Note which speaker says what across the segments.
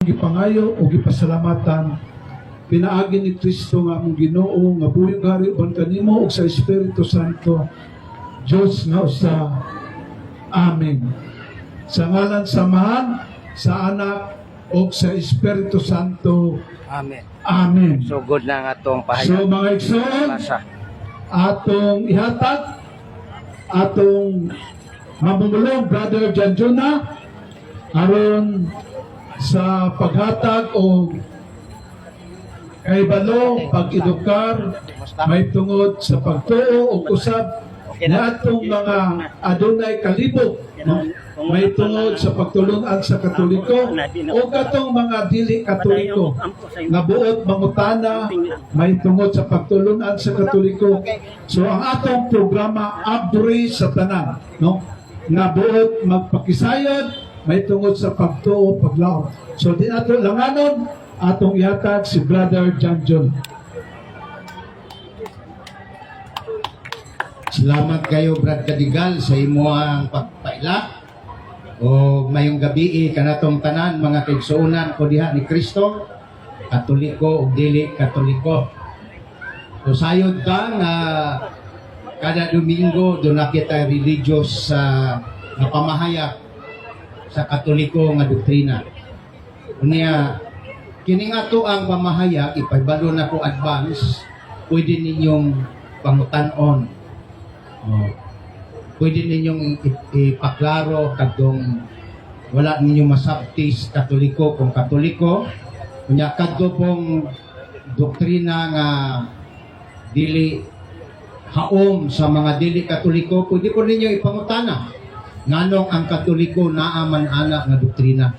Speaker 1: gipangayo o gipasalamatan pinaagi ni Kristo nga among Ginoo nga buyog hari uban kanimo ug sa Espiritu Santo Dios nga usa. Amen. Sa ngalan sa Mahal, sa Anak ug sa Espiritu Santo.
Speaker 2: Amen.
Speaker 1: Amen.
Speaker 2: So good na nga atong pahayag.
Speaker 1: So mga igsoon, atong ihatag atong mamumulong Brother Janjuna aron sa paghatag o kaibalo, pag-edukar, may tungod sa pagtuo o usab na atong mga adunay kalibog, no? May tungod sa pagtulungan sa Katoliko o katong mga dili Katoliko nga buot mangutana may tungod sa pagtulungan sa Katoliko. So ang atong programa abri sa tanan, no? Nga buot magpakisayod may tungod sa pagtuo, paglaot. So di nato langanon atong ihatag si Brother Janjun.
Speaker 3: Salamat kayo Brad Kadigal sa imuang pagpaila. O mayong gabi kanatong tanan mga kaigsuonan ko diha ni Kristo, Katoliko ug dili Katoliko. So sayod ka nga kada Domingo do na kita religious nga pamahayag sa Katoliko nga doktrina. Unya kini nga to ang pamahayag ipabalo na ko advance, pwede ninyong pangutan-on. Pwede ninyong ipaklaro kadtong wala ninyong masabtis Katoliko kung Katoliko. Unya kadto pong doktrina nga dili haom sa mga dili Katoliko, pwede po ninyo ipangutana nganong ang Katoliko naa man anak nga doktrina.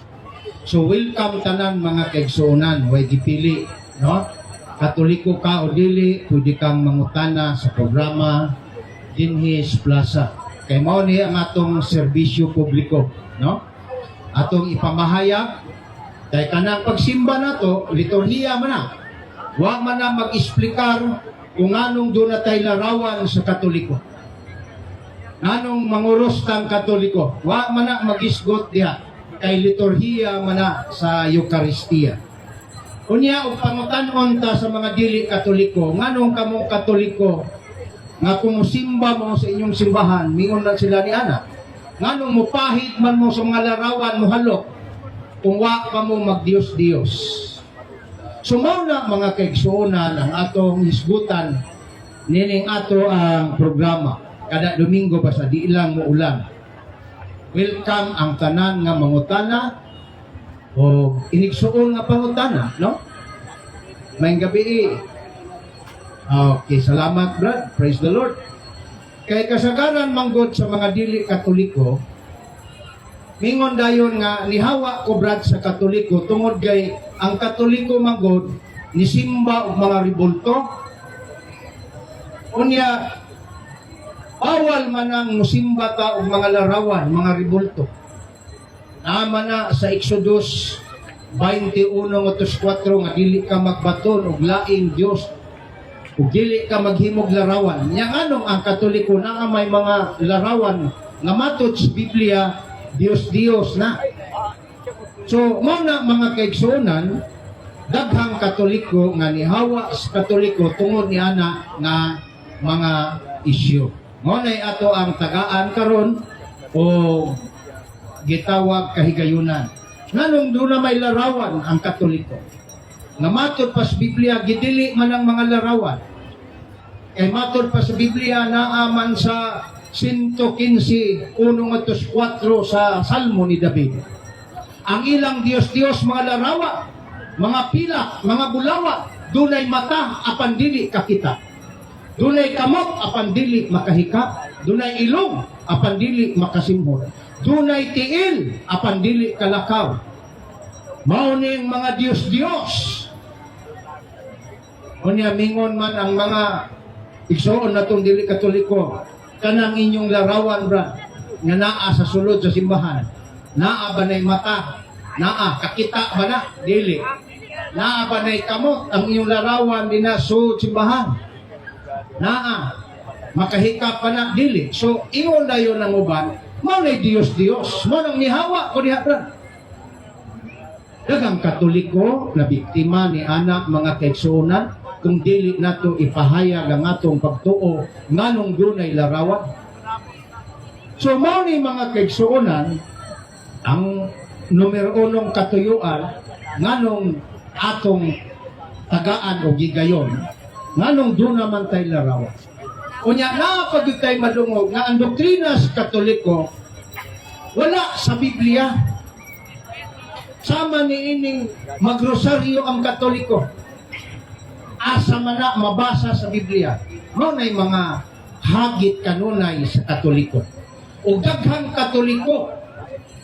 Speaker 3: So welcome tanan mga kaigsuonan, way gipili, no? Katoliko ka o dili, pwede kang mangutana sa programa Dinhis Plaza. Kay mao ni ang atong serbisyo publiko, no? Atong ipamahayag kay kanang pagsimba nato, liturhiya man na. Wa man na mag-explikar kung anong doon na tayo larawan sa Katoliko. Anong manguros tang Katoliko? Wa man na mag-isgot diha kay liturhiya man na sa Eucharistia. Unya og pangutan-on ta sa mga dili Katoliko, nganong kamong Katoliko nga kung simba mo sa inyong simbahan, mingon na sila ni ana. Nganong mupahid man mo sa mga larawan mo halok kung wa ka mo magdios-dios. Sumaw na mga kaigsuonan ang atong hisgutan nining ato ang programa. Kada Domingo basta di lang mo ulan. Welcome ang tanan nga mangutana o inigsuon nga pangutana, no? Mayong gabi. Okay, salamat Brad. Praise the Lord. Kay kasagaran manggod sa mga dili Katoliko, mingon dayon nga nihawa ko Brad sa Katoliko tungod kay ang Katoliko manggod ni simba og mga ribulto. Unya bawal man ang musimba ta og mga larawan, mga ribulto. Naman na sa Exodus 21:4 nga dili ka magbaton og laing Dios ug dili ka maghimog larawan. Nya nganong ang Katoliko naa may mga larawan nga matud sa Biblia Dios na. So mao na mga kaigsuonan, daghang Katoliko nga nihawa sa Katoliko tungod ni ana nga mga isyu. Mao nay ato ang tagaan karon o gitawag kahigayunan. Nganong doon na may larawan ang Katoliko? Nga matod pa sa Biblia, gidili man ang mga larawan. Kay matod pa sa Biblia, naaman sa 115:1-4 sa Salmo ni David. Ang ilang Dios-Dios mga larawan, mga pilak, mga bulawa, dunay mata apan dili kakita. Dunay kamot apan dili makahika. Dunay ilong apan dili makasimhot. Dunay tiil apan dili kalakaw. Mao ning mga Dios-Dios. Unya mingon man ang mga igsoon natong dili Katoliko, kanang inyong larawan Brad nga naa sa sulod sa simbahan. Naa ba nay mata? Naa kakita ba na? Dili. Naa ba nay kamot ang inyong larawan dina sulod simbahan? Naa makahika pa na? Dili. So ingon dayon ang uban, mao nay Dios-Dios, mao nang nihawa ko diha Brad. Dagang Katoliko na biktima ni anak mga kaigsuonan kung dili nato ipahayag ang atong pagtuo nganong dunay larawan. So mao ni mga kaigsuonan ang numero unong katuyuan nganong atong tagaan o gigayon nganong doon naman tayo larawan. Unya na pag tayo madungog nga ang doktrina sa Katoliko wala sa Biblia. Sama ni ining magrosaryo ang Katoliko. Asa man na mabasa sa Biblia. Mao nay mga hagit kanunay sa Katoliko. O daghang Katoliko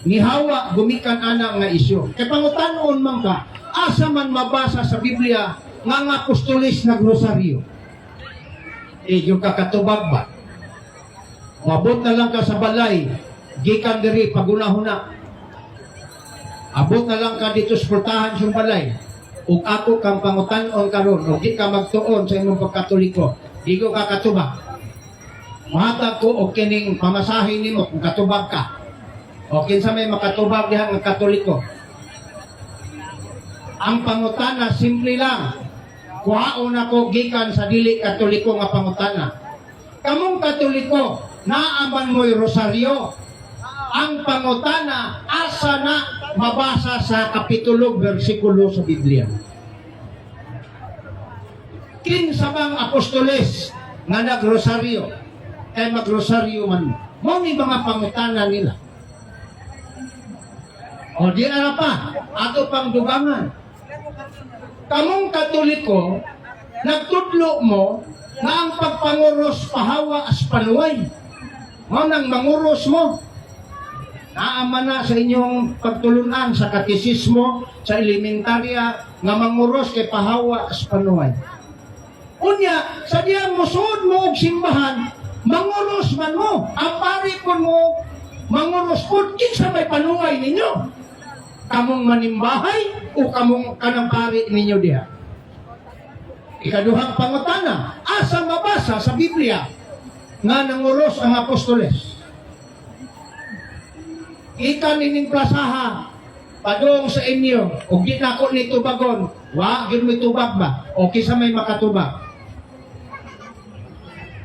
Speaker 3: ni Hawa gumikan ana nga isyu. Kay pangutan-on man ka, asa man mabasa sa Biblia nga ang apostoles nagrosaryo. Yung kakatubag ba? Mabot na lang ka sa balay, gikan diri pagunahuna. Abot na lang ka dito sa portahan sa balay. Ug ako kang pangutan-on karon, ug di ka magtuon sa imong pagkatoliko. Di ko kakatubag. Mahatag ko og kining pamasahe nimo kung katubag ka. O kinsa may makatubag diha nga Katoliko. Ang pangutana simple lang. Kuhaon ako gikan sa dili Katoliko nga pangutana. Kamong Katoliko, naaman mo'y rosaryo. Ang pangutana, asa na mabasa sa kapitulo, versikulo sa Biblia. Kinsa bang apostoles nga nagrosaryo? Ay magrosaryo man. Mo ni mga pangutana nila. O di na pa, ato pang dugangan. Kamong Katoliko, nagtudlo mo na ang pagpanguros pahawa as panuway. Mo nang manguros mo. Naama na sa inyong pagtulunan sa katisismo, sa elementarya, nga manguros kay pahawa as panuway. Unya, sa diyang musod mo og simbahan, manguros man mo. Ang pari ko mo, manguros po, kinsa may panuway ninyo? Kamong manimbahay o kamong kanang pari ninyo diha? Ikaduhang pangutana, asa mabasa sa Biblia nga nanguros ang apostoles? Ikan ining plasaha, padong sa inyo, o di na ako ni tubagon, wa, gil may tubag ba? O kisa may makatubag.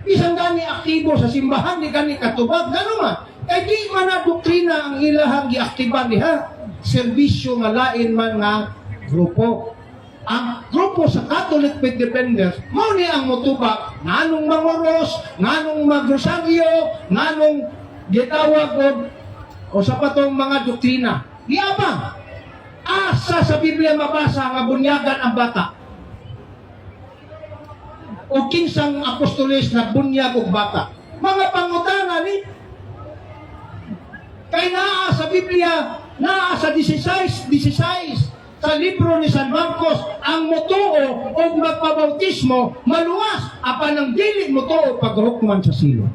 Speaker 3: Isang gani aktibo sa simbahan, di gani katubag, gano'n man. Kaya di man na doktrina ang ilahang giaktiban niya. Serbisyo nga lain man nga grupo. Ang grupo sa Catholic Faith Defenders, mao ni ang motubag, nganong manguros, nganong magrosaryo, nganong gitawag o sa patong mga doktrina. Iyabang, asa sa Biblia mabasa nga bunyagan ang bata. O kinsang apostoles na bunyag og bata. Mga pangutana ni. Kay naa sa Biblia, naa sa 16 sa libro ni San Marcos, ang motuo o magpabautismo maluwas, apan ang dili motuo paghukman sa silo.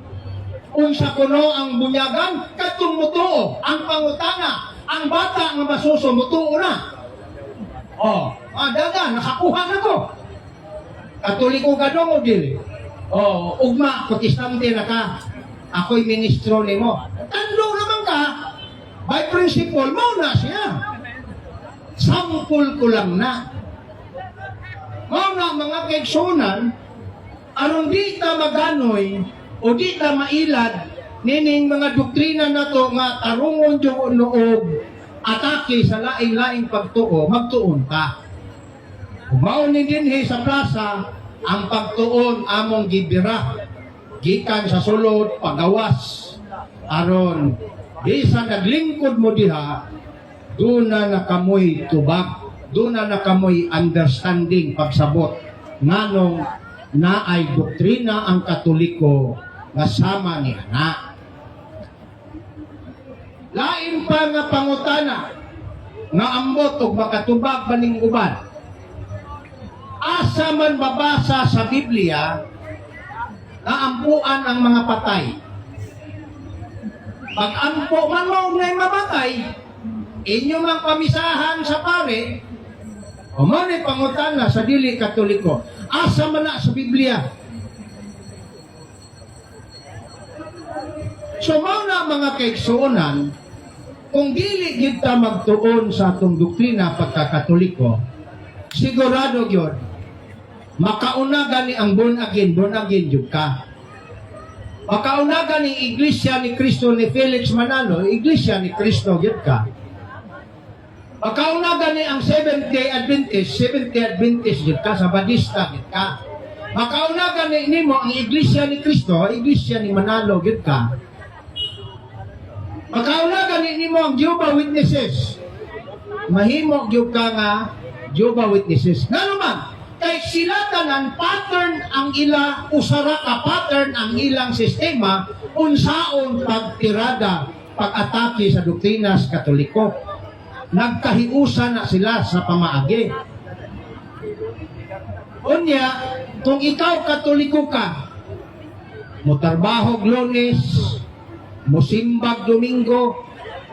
Speaker 3: Unsa kuno ang bunyagan, katong motuo, ang pangutana, ang bata nga masuso, motuo na. Daga, nakakuha na ko. Katoliko ka dong o dili? Ugma, protestante na ka, ako'y ministro ni mo. Tanlo naman ka, by principle, mo na siya. Sampul ko lang na. Mo na mga kaigsunan, aron di ta maganoy, o di ta mailad, nining mga doktrina na to nga tarungon yung noob, atake sa laing-laing pagtuo, magtuon ta. Umaunin din sa plaza, ang pagtuon among gibira, gikan sa sulod, pagawas. Aron, di sa naglingkod mo diha, doon na nakamoy tubag, doon na nakamoy understanding, pagsabot, nanong na ay doktrina ang Katoliko nga sama ni anak. Lain pa nga pangutana nga ambot og makatubag baning uban. Asa man babasa sa Biblia na ampuan ang mga patay. Pag ampo man mo na mamatay, inyo mang pamisahan sa pare, o man ay pangutana sa dili Katoliko. Asa man na sa Biblia. So, mao na mga kaigsuonan, kung dili gyud ta magtuon sa atong doktrina pagka-Katoliko, sigurado gyud makauna gani ang born again jud ka. Makauna gani Iglesia ni Cristo ni Felix Manalo, Iglesia ni Cristo gyud ka. Makauna gani ang Seventh-day Adventist gyud ka, sa Badista gyud ka. Makauna gani nimo ang Iglesia ni Cristo, Iglesia ni Manalo gyud ka. Makauna gani nimo ang Jehovah Witnesses. Mahimo gyud ka nga Jehovah Witnesses. Nga naman, kay sila tanan pattern ang ila, usara ka pattern ang ilang sistema unsaon pagtirada, pag-atake sa doktrina sa Katoliko. Nagkahiusa na sila sa pamaagi. Unya, kung ikaw Katoliko ka, motrabaho Lunes, musimbag Domingo,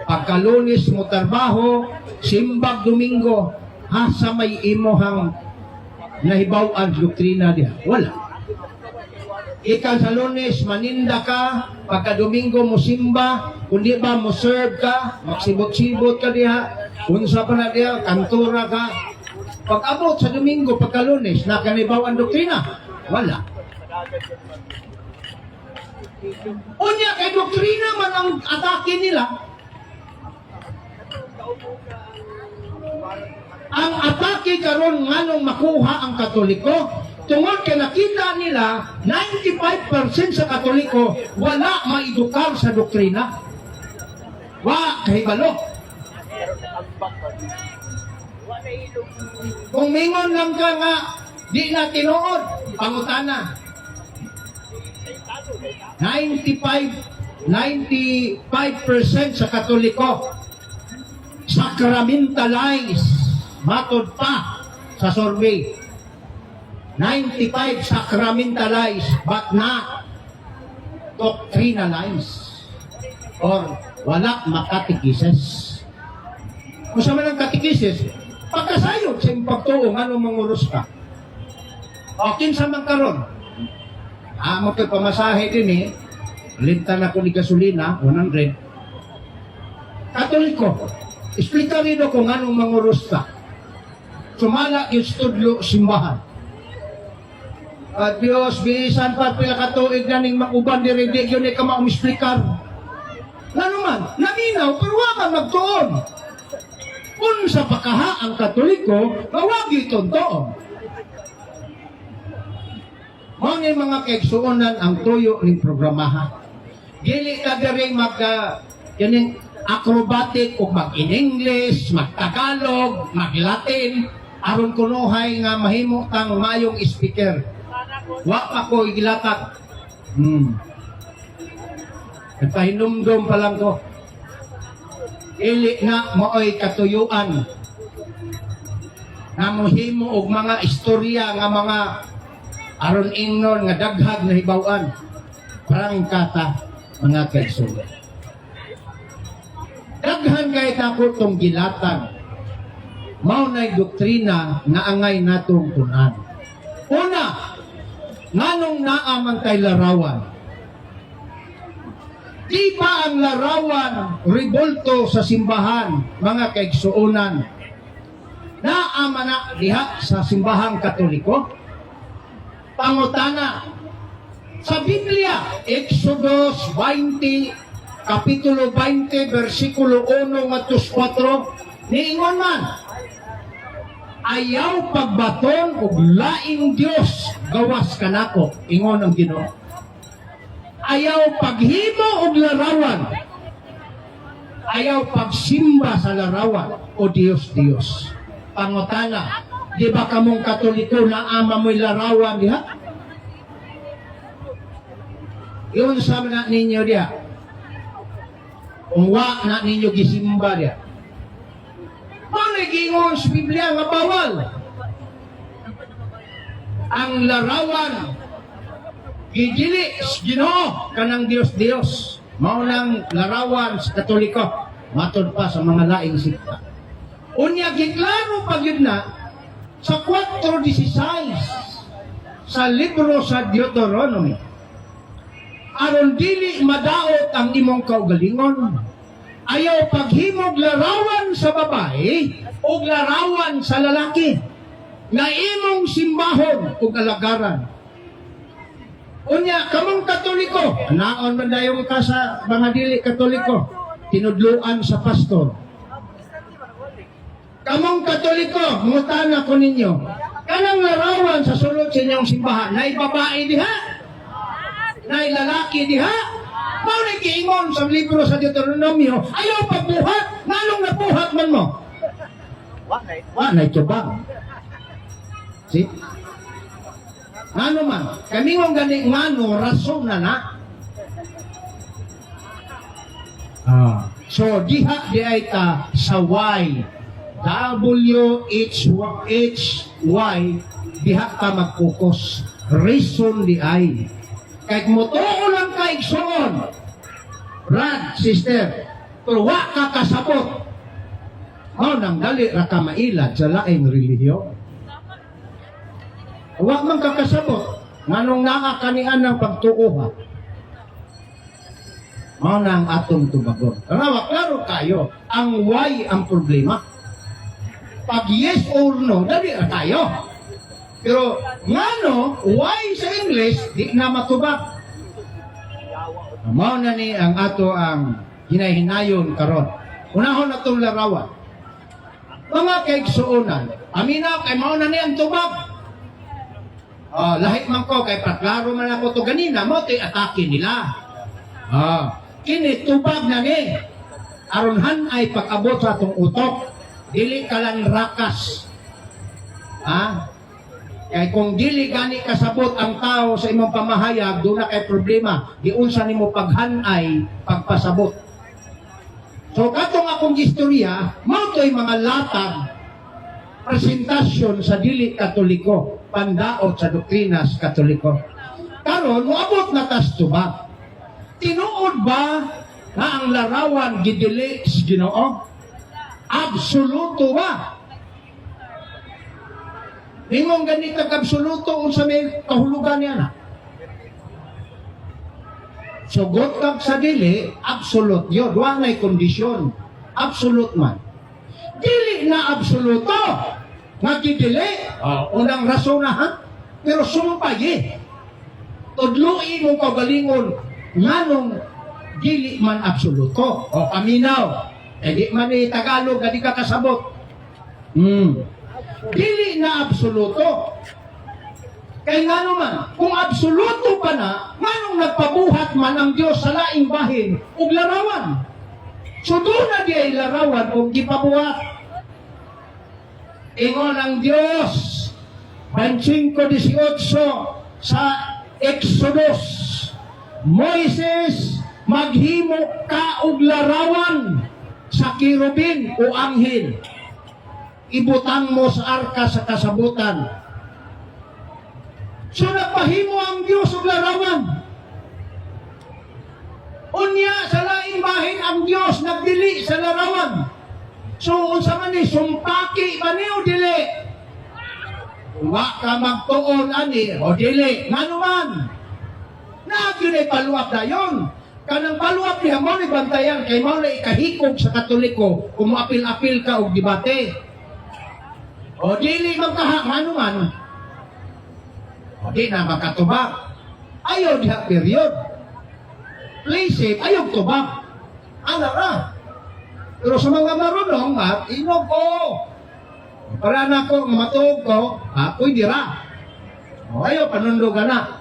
Speaker 3: pagka-Lunes motrabaho, simbag Domingo, hasa may imuhang nahibaw-an doktrina diha. Wala. Ikaw sa Lunes, maninda ka, pagka-Domingo musimba, kundi ba mo-serve ka, magsibot-sibot ka diha, unsa pa na diha, kantura ka. Pag-abot sa Domingo, pagka-Lunes, nakanibaw-an doktrina. Wala. Unya, kay doktrina man ang atake nila. Ang atake karon nganong makuha ang Katoliko, tungod kay nakita nila 95% sa Katoliko wala maedukar sa doktrina. Wa kahibalo. Kung mingon lang ka nga di na tinuod, pangutana. 95% sa Katoliko sacramentalized. Matod pa sa survey, 95 sacramentalized but not doctrinalized or wala makatekises. Kung sa man ang katekises, pagkasayod sa iyong pagtuong, ano manguros ka? O kinsa man karon? Amo kay pamasahe din eh. Lintan ako ni gasolina, 100. Katoliko, explica rin kung anong manguros ka. Sumala yung studyo simbahan. At Diyos, bisan pa pila katuig na ning makuban di rin, yun ay ka maumisplikar. Nga naman, naminaw, pero waka magtuon. Kung sa pakaha ang Katoliko, mawagi tontoon. Mga mga kaigsuonan ang tuyo ng programahan. Dili ka rin yaning acrobatic o mag-in-English, mag-Tagalog, mag-Latin, aron kunuhay nga mahimo tang mayong speaker. Wa pa ko igilatak. Nagpahinumdum pa lang ko. Ili na mooy katuyuan. Na mohimo og mga istorya nga mga aron ingnon nga daghag na hibaw-an. Parang kata mga kaigsuonan. Daghan kay tako tong gilatan. Mao nay doktrina na angay natong tunan. Una, nganong naamang tay larawan? Di ba ang larawan rebolto sa simbahan, mga kaigsuonan? Naama na diha sa simbahang Katoliko? Pangutana, sa Biblia, Exodus 20, Kapitulo 20, versikulo 1 ngadto 4, niingon man, ayaw pagbaton og laing Dios gawas kanako, ingon ang Ginoo. Ayaw paghimo og larawan, ayaw pagsimba sa larawan o Dios. Pangutana, di ba kamong Katoliko na ama mo'y larawan diha? Yun sa na ninyo diha. Kung wa na ninyo gisimba diha. Gingon sa Biblia nga bawal ang larawan gidili Ginoo kanang Dios. Mao nang larawan sa Katoliko matod pa sa mga laing sikta. Unya giklaro pa gyud na sa 4:16 sa libro sa Deuteronomy, aron dili madaot ang imong kaugalingon, ayaw paghimog larawan sa babae o larawan sa lalaki na imong simbahon o alagaran. Unya, kamong Katoliko, naon man dayon ka sa mga dili Katoliko, tinudluan sa pastor. Kamong Katoliko, mutana ko ninyo, kanang larawan sa sulod sa inyong simbahan, na babae diha, na lalaki diha, mao na giingon sa libro sa Deuteronomio, ayaw pagbuhat, nganong nabuhat man mo? Wa na itubang. See? Ngano man, kami mong gani ngano, rason na. So, diha di ay ta sa Y. W-H-Y, diha ka mag-focus. Reason di ay. Kahit motuo lang ka igsoon. Brad, sister, pero wa ka kasabot. Mao nang dali ra ka mailad sa laing relihiyon. Huwag man kakasabot. Nganong nakakanian ng pagtuuha. Mao na ang atong tubagon. Kaya klaro kayo, ang why ang problema. Pag yes or no, dali na tayo. Pero ngano, why sa English, di na matubag. Mao na ni ang ato ang hinay-hinayon karon. Unahon na itong larawan. Mga kaigsuunan, aminaw kay mao na ni ang tubag. Lahit man ko, kay paklaro man ako to ganina, mo ito'y atake nila. Kini, tubag na ni. Aronhan ay pag-abot sa atong utok. Dili ka lang rakas. Kaya kung dili gani kasabot ang tao sa imong pamahayag, doon na kay problema. Giunsa nimo paghanay, pagpasabot. So, katong akong istorya, mo ito'y mga latag, presentasyon sa dili Katoliko, pandaot sa doktrinas Katoliko. Karon moabot na tas tubag. Tinuod ba na ang larawan gidili sa Ginoo? Absoluto ba? Ingong ganito absoluto unsa may kahulugan niya na? Sugot kag sa dili, absolute yun. Wa na'y kondisyon. Absolute man. Dili na absoluto. Nagdidili, unang rason na ha? Pero sumpay tudluin mong kagalingon nganong dili man absoluto. Paminaw. Di man Tagalog, di ka kasabot. Dili na absoluto. Kaya nga naman, kung absoluto pa na, nganong nagpabuhat man ang Diyos sa laing bahin ug larawan. So doon na di ay larawan kung gipabuhat. Ingon ang Diyos, 25:18 sa Exodus, Moises, maghimo ka og larawan sa kirubin o anghel. Ibutang mo sa arka sa kasabutan. So nagpahimo ang Diyos og larawan. Unya sa laing bahin ang Diyos nagdili sa larawan. So, unsa man ni sumpaki man ni o dili? Wa ka magtuon ani o dili. Ngano man? Nagyon ay paluap dayon. Kanang paluap niya mo ni bantayan kay mo na ikahikog sa Katoliko kung apil-apil ka og debate. O dili man ka ngano man? O di na makatubag. Ayaw diha period. Play safe, ayaw tubag. Ano ra? Pero sa mga marunong, inog ko. Para na ko, matuog ko, ako'y dira. Ayaw, panundugan na.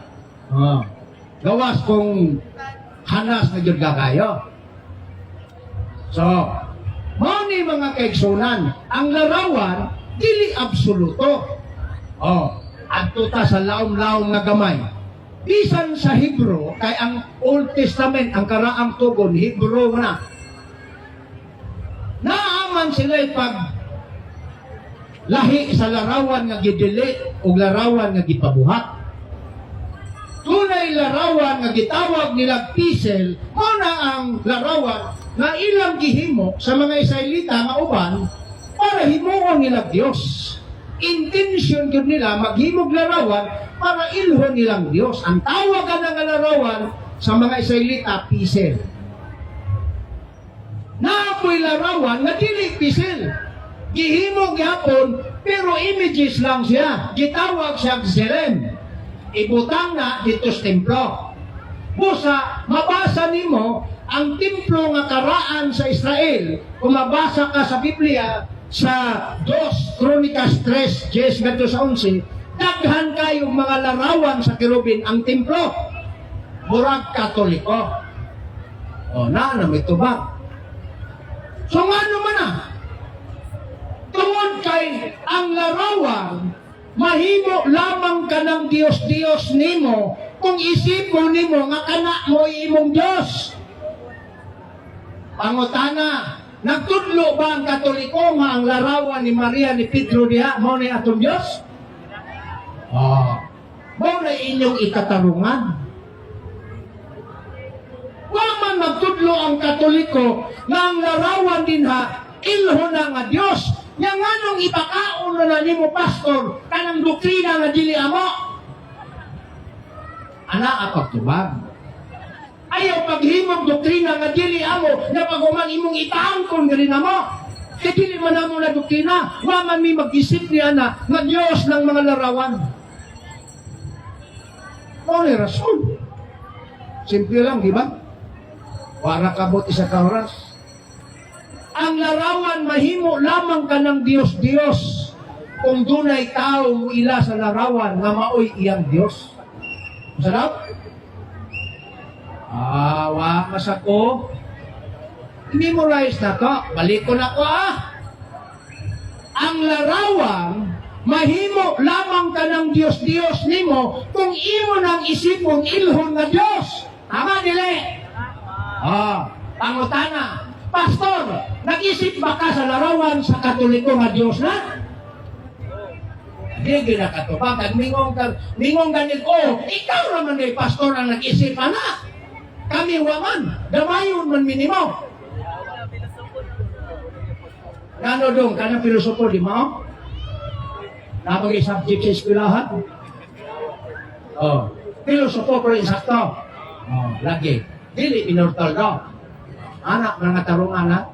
Speaker 3: Gawas kung hanas na yun gagayo. So, mani mga kaigsunan, ang larawan, dili absoluto. Adto ta sa laom-laom na gamay. Bisan sa Hebro, kay ang Old Testament, ang karaang tugon, Hebro na. Naaman sila'y pag lahi sa larawan nga gidili o larawan nga gipabuhat. Tunay larawan nga gitawag nila pisel, muna ang larawan na ilang gihimo sa mga Israelita nga uban para himuon nila Dios. Intention yun nila maghimog larawan para ilhon nilang Dios. Ang tawag nga larawan sa mga Israelita pisel. Naapoy larawan nga dili pisil. Gihimo gyapon pero images lang siya. Gitawag siya Zelem. Ibutang na dito sa templo. Busa, mabasa nimo ang templo nga karaan sa Israel. Kung mabasa ka sa Biblia sa 2 Kronikas 3, 10 ngadto sa 11, daghan kayo mga larawan sa kerubin ang templo. Murag Katoliko. O, na may tubag. So nga naman tungod kay ang larawan, mahimo lamang ka ng Diyos-Diyos nimo kung isipon nimo nga kana mo imong Diyos. Pangutana, nagtudlo ba ang Katoliko nga ang larawan ni Maria ni Pedro diha mo ni atong Diyos? Mo na inyong ikatarungan. Wa man magtudlo ang Katoliko nga ang larawan dinha ilho na nga Diyos. Nga nganong ipakaon na nimo pastor kanang doktrina nga dili amo. Ana apagtubag. Ayaw paghimog doktrina nga dili amo na paguman imong itaangkon nga rin amo. Kaya dili man amo na doktrina. Wa man mi mag-isip niya na nga Diyos ng mga larawan. Ano rason? Simple lang, di ba? Para kabot isa ka oras. Ang larawan mahimo lamang ka ng Diyos-Diyos kung dunay tao mo ila sa larawan nga maoy iyang Diyos. Masarap? Wa masako. Memorize na to. Balik ko na ko Ang larawan mahimo lamang ka ng Diyos-Diyos nimo kung imo nang isipong ilhon nga Diyos. Tama dili? Pangutana. Pastor, nag-isip ba ka sa larawan sa Katoliko nga Diyos na? Hindi ginakatubag. Mingong ganit, ikaw naman ay pastor ang nag-isip, anak. Kami waman, damayon man minimo. Ano dong, kanang pilosopo, di mo? Napagay subject sa eskwelahan? Pilosopo pero insakto. Lagi. Dili, inortal daw. Anak, mga tarong anak.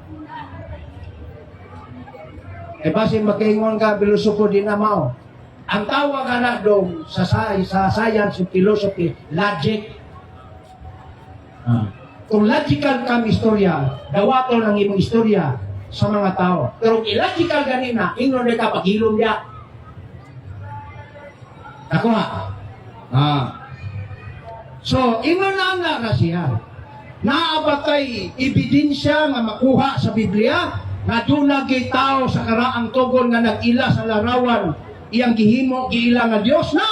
Speaker 3: Basi makaingon ka, pilosopo din na mao. Ang tawag na doon sa science, philosophy, logic. Kung logical kang istorya, dawato ng imong istorya sa mga tao. Pero kung illogical ganina, ingnon na ka paghilom niya. Ako So, ingnon na siya. Naabatay ebidensya nga makuha sa Biblia na dunagay tao sa karaang tugon nga nag-ila sa larawan iyang gihimo giila nga Dios na.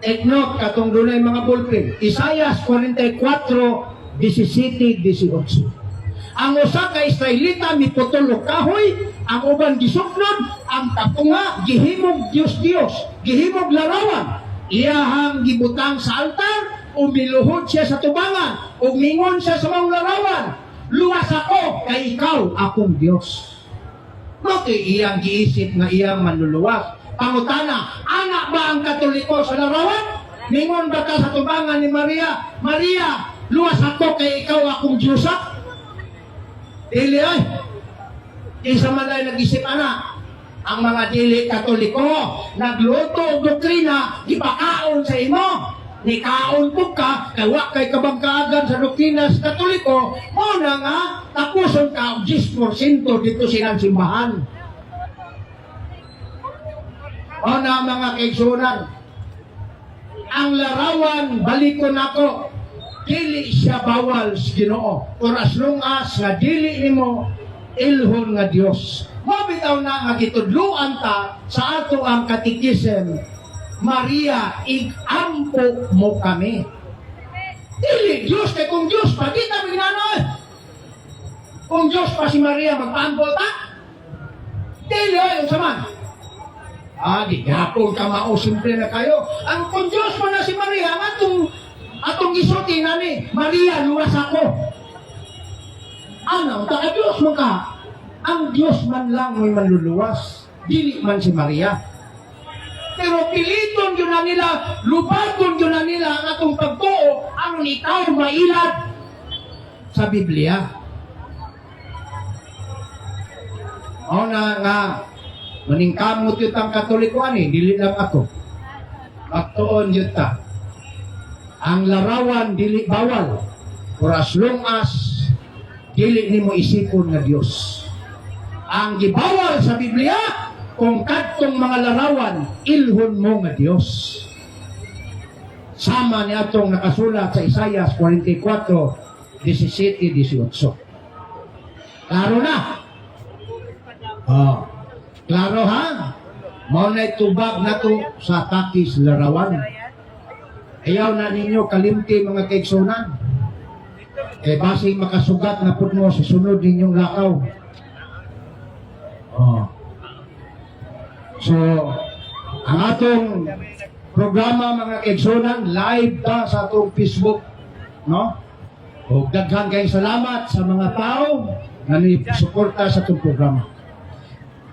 Speaker 3: Take note katong dunay mga ballpen. Isaias 44:17-18. Ang usa ka Israelita miputulog kahoy, ang uban gisuknod, ang tapunga gihimog Dios, gihimog larawan. Iyahang gibutang sa altar, umiluhod siya sa tubangan, umingon siya sa mga larawan. Luwas ako, kay ikaw akong Diyos. Bakit iyang giisip na iyang manluluwas? Pangutana, anak ba ang Katoliko sa larawan? Mingon ba ka sa tubangan ni Maria? Maria, luwas ako, kay ikaw akong Diyos. Dili ay. Isa man ay nag-isip anak. Ang mga dili Katoliko, nagluto og doktrina, gipakaon sa imo. Nikaon po ka, kawa kay kabangkaagan sa doktrina sa Katoliko, o na nga, tapuson ka 10% dito silang simbahan. O na mga kaigsunan, ang larawan, balikon ako, dili siya bawal sa Ginoo. Or as long as nga dili nimo ilhon nga Dios. Mabitaw na nga gitudluan ta sa ato ang katikisem, Maria, igampo mo kami. Dili Diyos kay kung Diyos pa, di na maginanoy. Kung Diyos pa si Maria, magpaampo ta? Dili ay, saman. Di gapon ka mao, simple na kayo. Ang kung Diyos pa na si Maria, atong isuti na ni, Maria, luwas ako. Ano, taka Diyos mo ka. Ang Diyos man lang may manluluwas. Dili man si Maria. Pero piliton yun na nila, lubagon yun na nila ang atong pagtuo, ang itaw mailad sa Biblia. O nga, maningkamot yun ang Katolikuan dili lang ako. Pagtuon yun ta. Ang larawan, dili bawal. For as long as, dili ni mo isipon nga Diyos. Ang gibawal sa Biblia, kung kadtong mga larawan, ilhon mo nga Diyos. Sama ni atong nakasulat sa Isaiah 44:17-18. Klaro na? Klaro ha? Mao na tubag na to sa takis larawan. Ayaw na ninyo kalimti mga kaigsunan. Base makasugat na put mo sa sunod ninyong lakaw. So, ang atong programa mga kaigsunan, live ta sa atong Facebook, no? O daghan kayong salamat sa mga tao na ni-suporta sa atong programa.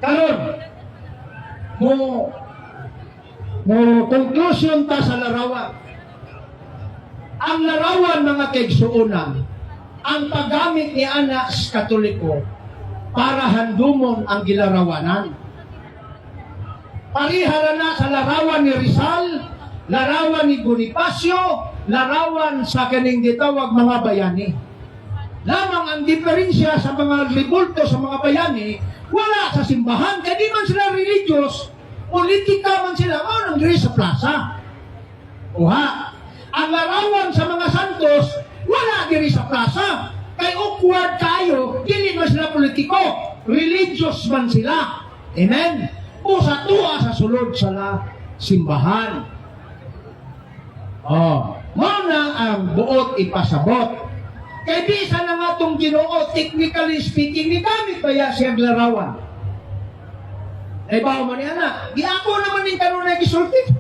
Speaker 3: Karon, mo conclusion ta sa larawan. Ang larawan mga kaigsuonan, ang paggamit ni anak sa Katoliko para handumon ang gilarawanan. Parihara na sa larawan ni Rizal, larawan ni Bonifacio, larawan sa kaning gitawag mga bayani. Lamang ang diferensya sa mga ribulto sa mga bayani, wala sa simbahan, kaya di man sila religious, politika man sila, nang diri sa plaza. Uha, ang larawan sa mga santos, wala diri sa plaza. Kay awkward kayo, dili man sila politiko, religious man sila. Amen? O sa tuwa sa sulod sa simbahan. Mao na ang buot ipasabot. Kay bisa na nga itong Ginoo, technically speaking, ni gamit ba siyang larawan? Bawa man niya di ako naman yung kanunay gisulti.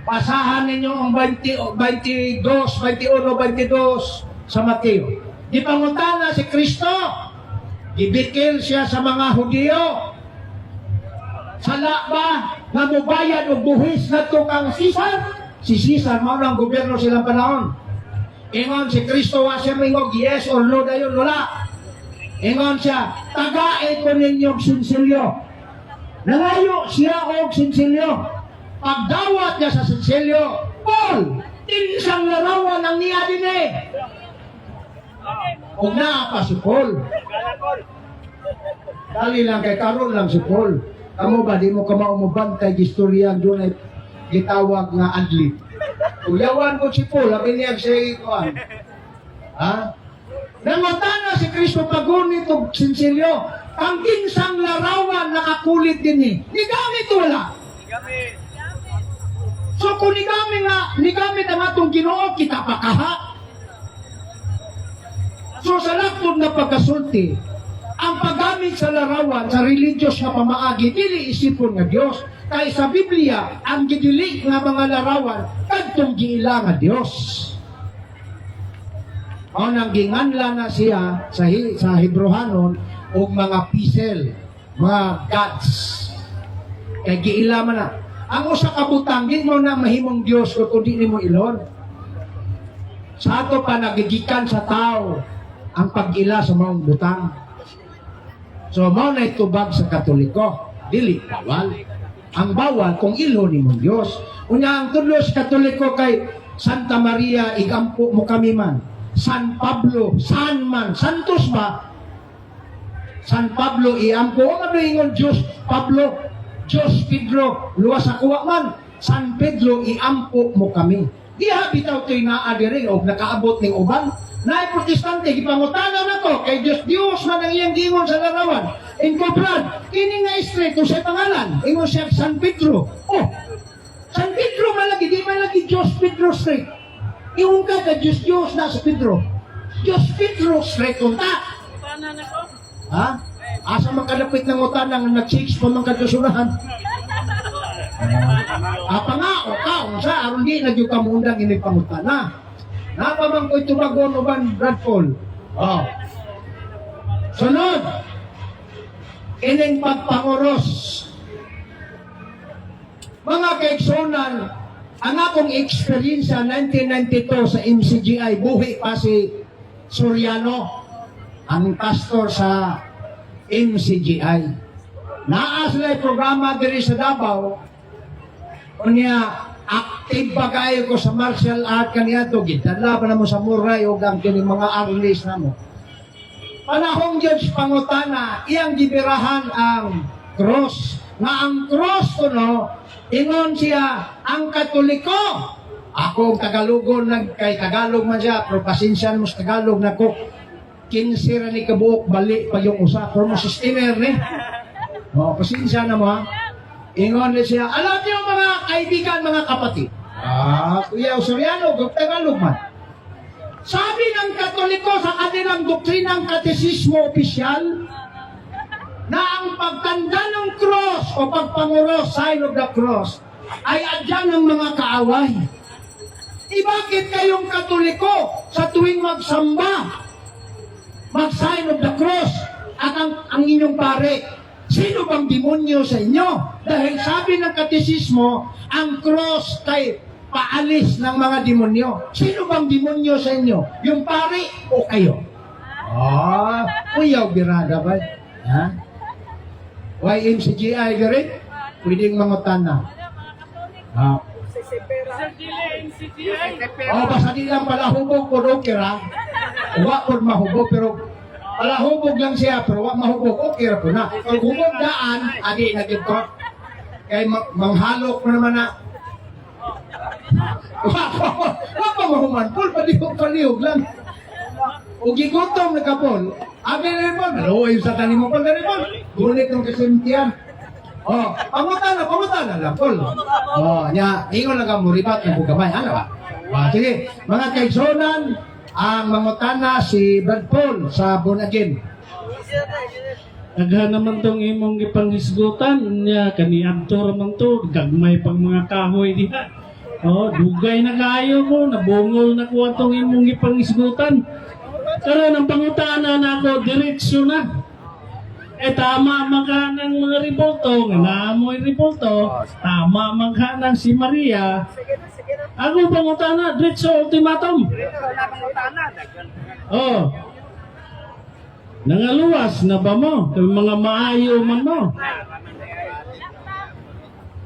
Speaker 3: Pasahan ninyo ang 22, 21, 22 sa Mateo. Di pangutana si Kristo, gibikil siya sa mga Hudyo. Sala ba na mubayad o buhis na ito kang Caesar? Si Caesar, mao ang gobyerno silang panahon. Ingon si Kristo wa siya mingog, yes or no dayon, wala. Ingon siya, tagain ko ninyong sinsilyo. Nalayo siya og sinsilyo. Pagdawat niya sa sinsilyo, Paul, tinsang larawan ang niya din Huwag na pa si Paul. Dali lang kay karon lang si Paul. Amo ba, di mo ka maumubantay gistorya doon ay gitawag nga adlib. Uyawan ko si Paul, labi niya siya ikuan. Nangutana si Kristo pagunit o sinsilyo, ang kinsang larawan na akulit din nigamit wala. So kung nigamit ang atong Ginoo, kita pakaha. So sa laktod na pagkasulti, ang paggamit sa larawan sa religious na pamaagi, dili isipon nga Dios. Kaya sa Biblia, ang gidili nga mga larawan, kadtong giila nga Dios. O nang ginganla na siya sa Hebrehanon og mga pisel, mga gods. Kaya giila man na. Ang usa ka butang, di mo na mahimong Dios kung di mo ilon. Sa ato pa nagigikan sa tao ang pag-ila sa mga butang. So, mao na itubag sa Katoliko, dili bawal. Ang bawal kung ilo ni mong Diyos. Unya ang tudlo sa Katoliko kay Santa Maria, igampo mo kami man. San Pablo, San man, Santos ba? San Pablo, iampo. O nga ingon Diyos, Pablo, Diyos Pedro, luwas sa kuwa man. San Pedro, iampo mo kami. Di bitaw to'y naadiri o nakaabot ng uban. Naay protestante, gipangutana na to, kay Diyos man ang iyang gingon sa larawan. Inkobrad, kini nga estreto sa pangalan, ingon siya San Pedro. Oh, San Pedro malagi, di malagi Diyos Pedro straight. Iyon ka ka Diyos na sa Pedro. Diyos Pedro straight unta. Ha? Asa makadapit ng utana nga nag-chicks pa mga kadusurahan. Pangao ka, unsa, aron di nagyo ka mundang inipangutana. Napamang ko'y tumagon uban Bradford. Sunod, ining pagpangoros. Mga kaigsunan, ang akong experience sa 1992 sa MCGI, buhi pa si Soriano, ang pastor sa MCGI. Naa sila programa diri sa Davao. Unya active pa kayo ko sa martial art kaniadto gitadla pa namo sa muray ug ang kini mga arlis namo. Panahong Judge Pangutana, iyang gibirahan ang cross. Nga ang cross kuno, ingon siya, ang Katoliko. Ako ang Tagalogon, kay Tagalog man siya, pero pasensyan mo sa Tagalog na ko, 15 ra ni kabuok, bali pa yung usa. Pero mo sustainer ni. O, pasensya na mo ha. Ingon na siya, alam niyo mga kaibigan, mga kapatid. Kuya Usoriano, Tagalog man. Sabi ng Katoliko sa kanilang doktrinang katesismo opisyal na ang pagtanda ng cross o pagpanguros, sign of the cross, ay adyan ng mga kaaway. Bakit kayong Katoliko sa tuwing magsamba, mag-sign of the cross at ang inyong pare, sino bang demonyo sa inyo? Dahil sabi ng katesismo, ang cross kay paalis ng mga demonyo. Sino bang demonyo sa inyo? Yung pare o kayo? Kuyaw birada ba? Ha? YMCGI gari? Pwedeng mangutan na. Basta di lang palahubog po okay ra. Huwag po mahubog pero palahubog lang siya pero huwag mahubog okay ra po na. Pag hubog daan, adi na dito. Kaya manghalok mo naman na wapa mahuman pol, palihog lang. Ug gigutom na kapon. Abi rin po, naluoy sa tanim mo pol, rin po. Gunit ng kasimtiyan. Pangutan na lang pol. Ingon lang ka mo ribat ng bugamay. Ano ba? Sige, mga kaigsonan, ang mangutana si Brad Paul sa Bonagin.
Speaker 4: Agha naman tong imong gipanghisgutan niya kaniadto man to gagmay pang mga kahoy diha. Dugay na kayo mo, nabungol na ko atong imong gipanghisgutan. Karon ang pangutana nako diretso na. Tama magha ng mga ribulto, naamoy ribulto, tama magha ng si Maria. Ako pangutana, diretso ultimatum. Nangaluwas na ba mo? Kung mga maayo man mo.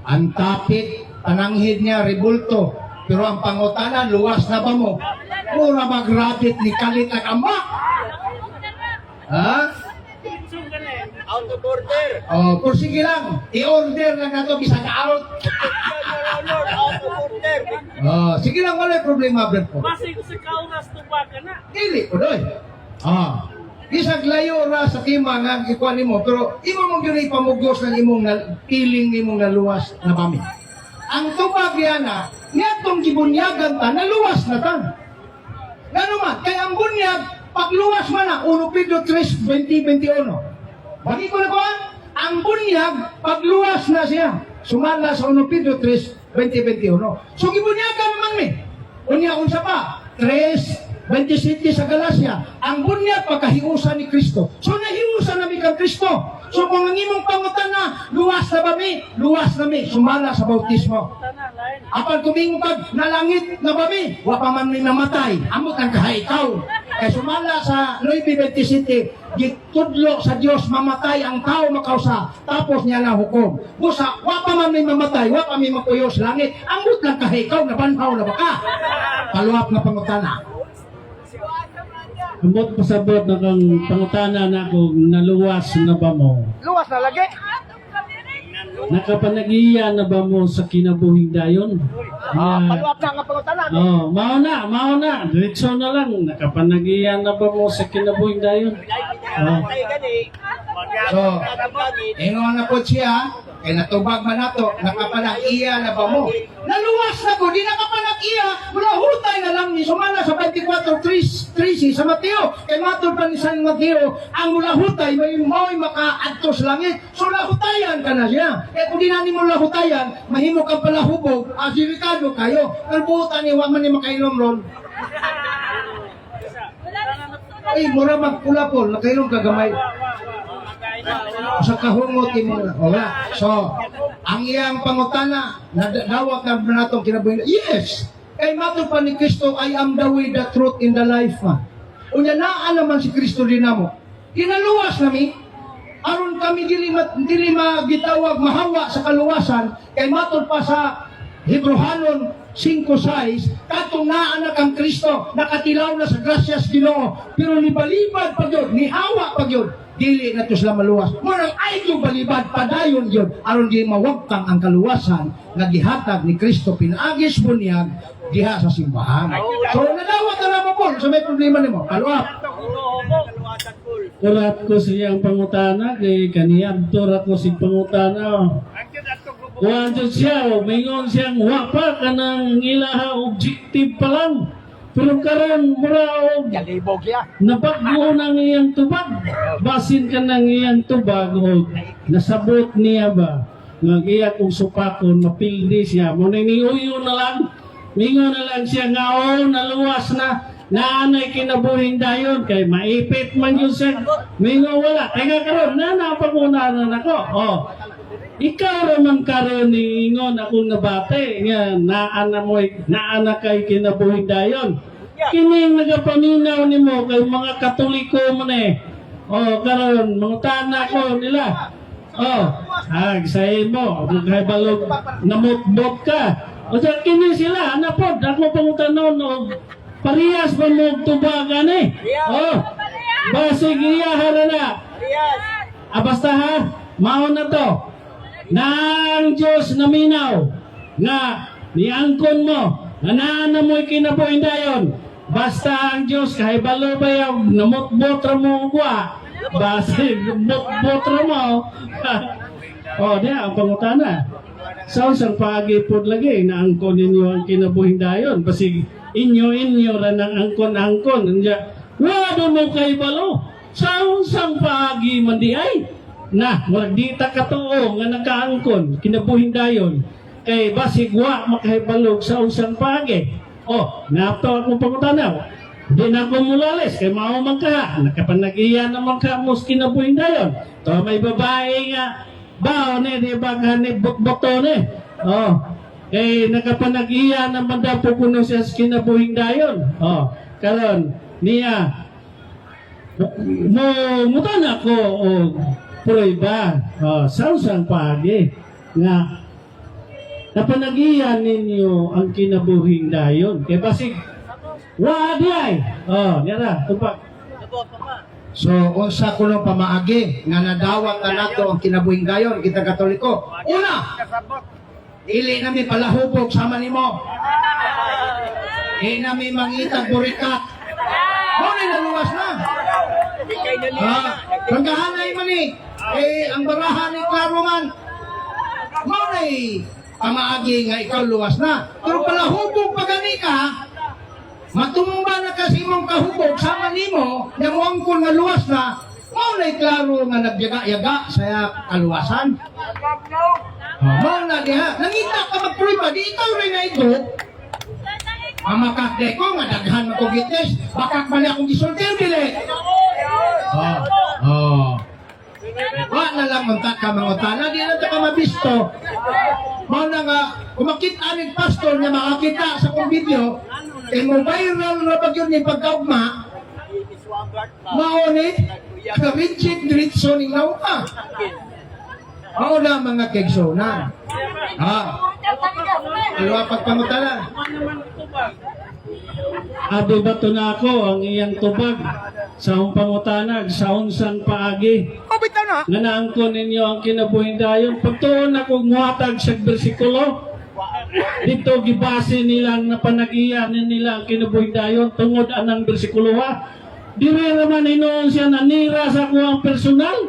Speaker 3: Ang tapit, pananghid niya, ribulto. Pero ang pangutana, luwas na ba mo? Mura mag-rabbit ni Kalit at Ama. Ha?
Speaker 2: Out of order.
Speaker 3: Pero sige lang, i-order lang na ito, bisag out.
Speaker 2: Out of order.
Speaker 3: Sige lang, wala problema, Brad po.
Speaker 4: Masig sa kaunas tuba ka na.
Speaker 3: Dili ko doy. Bisag layo ra sa tima nga ikuan nimo pero imo mong gyud ipamugos ng imong piling imong naluwas na bami. Ang tubag yana, niyatong gibunyagan ta naluwas na ta. Ngano man kay ang bunyag pagluwas man na 1 Pedro 3:20-21. Bagi ko na ko ang bunyag pagluwas na siya. Sumala sa 1 Pedro 3:20-21. So gibunyagan man mi. Unya unsa pa? 3:27 sa Galacia, ang bunyag pagkahiusan ni Kristo. So nahiusan namin kang Kristo. So kung ang imong pangutan na, luwas na ba mi? Luwas na mi, sumala sa bautismo. Apan kumingong kag nalangit na ba mi? Wa pa man mi namatay. Amot ang kahaikaw. Kaya sumala sa 9:27, gitudlo sa Dios mamatay ang tao makausa. Tapos niya na hukom. Busa, wa pa man mi mamatay, wa pa mi mapuyo sa langit. Amot lang kahaikaw na banhaw na baka. Paluap na pangutan na.
Speaker 4: Ambot pasabot na kang pangutana na kung naluwas na ba mo?
Speaker 2: Luwas na lagi.
Speaker 4: Nakapanagiya na ba mo sa kinabuhing dayon?
Speaker 2: Paluap na nga pangutan.
Speaker 4: Mao na. Diretso na lang. Nakapanagiya na ba mo sa kinabuhing dayon?
Speaker 3: So, ingon na po siya, kay natubag man nato, nakapanag-iya na ba mo? Naluwas na ko, di nakapanag-iya, mula hutay na lang ni sumala sa 24:13 sa Mateo. Kay matod pa ni San Mateo, ang mula hutay, may makaadto sa langit. So lahutayan ka na siya. Kaya kung di na ni mo lahutayan, mahimo kang palahubog, asirikado kayo. Kalbutan ni waman ni makainom ron. Ay, mura magpula po, nakainom kagamay. Sa kahungot mo na. Wala. So, ang iyang pangutana, nadawat na natong kinabuhi. Yes! Kay matod pa ni Kristo, I am the way, the truth, in the life. Unya naan naman si Kristo din mo. Kinaluwas nami. aron kami dili magitawag mahawa sa kaluwasan kay matod pa sa Hebrehanon 5:6 katong naa na kang Kristo nakatilaw na sa grasyas Ginoo pero libalibad pa gyud nihawa pa gyud dili na to sila maluwas mo nang ay yung balibad padayon gyud aron di mawagtang ang kaluwasan nga gihatag ni Kristo pinaagis bunyag diha sa simbahan. So nadawat na mo po sa may problema nimo paluap.
Speaker 4: Kurat ko siyang pangutana kay kaniadto ko si pangutana. Kuwan siya, mingon siyang wapa ka ng ilaha objective pa lang. Pero karon mura og
Speaker 2: Galibog ya.
Speaker 4: nabago ng iyang tubag. Basin ka ng iyang tubag o nasabot niya ba? Nga iya kung supakon, mapildi siya. Muna niuyo na lang. Mingon na lang siya nga naluwas na. Naanay kinabuhin dayon kay maipit man yun siya. Mingon wala. Teka karon, napakunanan ako. Oh. Ikaw raman karon ni ingon akong nabate nga naana kay kinabuhi dayon. Kining nagapaminaw nimo kay mga Katoliko man eh. Oh, karon mga tana ko nila. Oh, say mo, kay balog namutbot ka. O sa kini sila napod ako pangutanon og parehas ba mo tubagan eh. Oh. Basig iya harana. Basta ha, mao na to. Nang Diyos naminaw nga niangkon mo nga naana mo'y kinabuhin dayon basta ang Diyos kahit balo ba yung namutbot ra mo kwa basta mutbot ra mo o diya ang pangutana sa usang paagipod lagi naangkon ninyo ang kinabuhin dayon basig inyo ra nang angkon wado mo kay balo sa usang paagi mandi ay na, murag di ta katuo nga nakaangkon, kinabuhin dayon, kay basig wa makahibalog sa usang pagi. Oh, nato akong pangutanaw. Di na ako mulales, kay mao man ka, nakapanag-iya naman ka mos kinabuhin dayon. To may babae nga, bao ni, di ba ka ni bukboto ni? Oh, kay nakapanag-iya naman daw pupuno siya sa kinabuhin dayon. Oh, karon niya, mutan ako, prueba sa usang pagi nga napanagiyan ninyo ang kinabuhing dayon kay basig wadi ay nira tupak
Speaker 3: So unsa kuno pamaagi nga nadawat na nato ang kinabuhing dayon kita Katoliko una dili nami palahubog sama nimo nami mangitag burikat mo na naluwas na pagkahanay man ang barahan ni klaro man mo na pamaagi nga ikaw luwas na pero palahubog pagani ka matumba na kasi mong kahubog sama nimo nga moangkon nga luwas na mo na klaro nga nagyaga-yaga sa kaluwasan mo na diha nangita ka magprueba di ikaw rin na ito mamakakde ko nga daghan mo ko gites bakak man akong gisultir dili wa na lang munta ka mangutana di na ka mabisto mo na nga kumakita ni pastor nga makakita sa kong video mo viral na pag yun yung pagkaugma maunit ka-rigid diritso ning nauka mao na mga kegsonan alwa pagpangutana
Speaker 4: Abi bato na ako ang iyang tubag sa pangutanag sa unsang paagi. Nga naangkon ninyo ang kinabuhin dayon. Pagtuon ako muhatag sa bersikulo. Dito gibase nilang napanagiyan nila ang kinabuhin dayon tungod anang bersikulo ha. Diri raman hinoon siya nanira sa akong personal.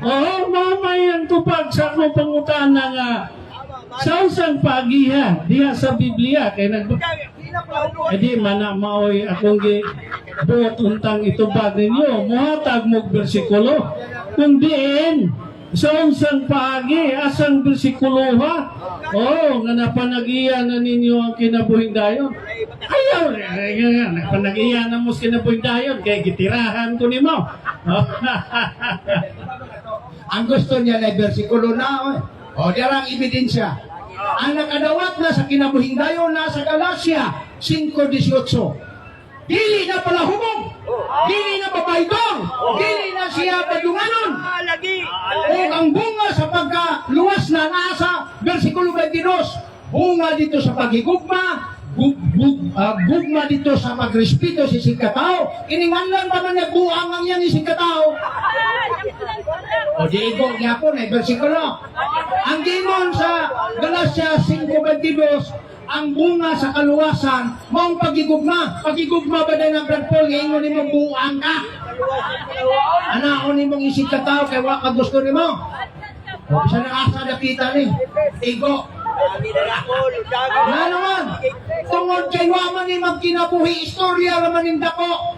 Speaker 4: Oo, mamay ang tubag sa akong pangutana nga sa unsang paagi ha. Diha sa Biblia kay edi mana maoy akong buot untang itubag ninyo muhatag mog bersikulo kung diin sa unsang paagi asang bersikulo ha nga napanagiyan na ninyo ang kinabuhing dayon ayaw napanagiyan na mo kinabuhing dayon kay gitirahan ko nimo
Speaker 3: ang gusto niya na bersikulo na diarang ebidensya ang nakadawat na sa kinabuhing dayon na sa Galacia 5:18 dili na pala hubog, dili na babaydong, dili na siya badunganon.
Speaker 2: Lagi.
Speaker 3: O ang bunga sa pagkaluwas na nasa versikulo 22, bunga dito sa pagigugma, gugma dito sa pagrespeto sa isang katao. Ininganlan pa man nagbuang ang yan isang katao. O di igong yapon ay versikulo. Ang gimon sa Galacia 5:22, ang bunga sa kaluwasan, maong pagigugma. Pagigugma ba na ng Brad Paul, ngayon ni mong buang ka. Anaon ni mong isip ka tao, kaya waka gusto ni mo. O, isa na asa nakita ni. Igo. Nga naman, tungod kay waman ni magkinabuhi, istorya naman yung dako.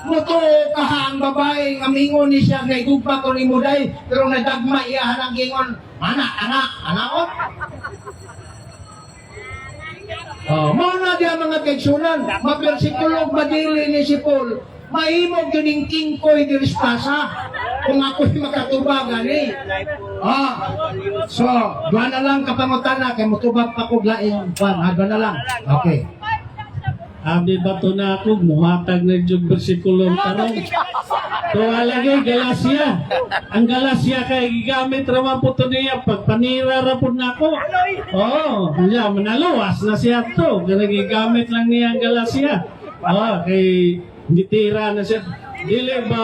Speaker 3: Muto kaha ang babae, amingon ni siya, naigugma ko ni Muday, pero nadagma iyahan ang gingon, anak, oh, muna diya mga kaigsunan, mapersikulog madili ni si Paul, mahimog yun yung kingkoy dirispasa, kung ako'y makatubagan eh. So, doon na lang kapangutana, kay mutubag pa ko laing, doon na lang. Okay.
Speaker 4: Abi bato na ako, muhatag na yung versikulong tarong. So, alagay, Galacia. Ang Galacia kay gigamit raman po ito niya, pagpanira rapod na ako. Yeah, manaluwas na siya to. Gigamit lang niya ang Galacia. Kay gitira na siya. Dili ba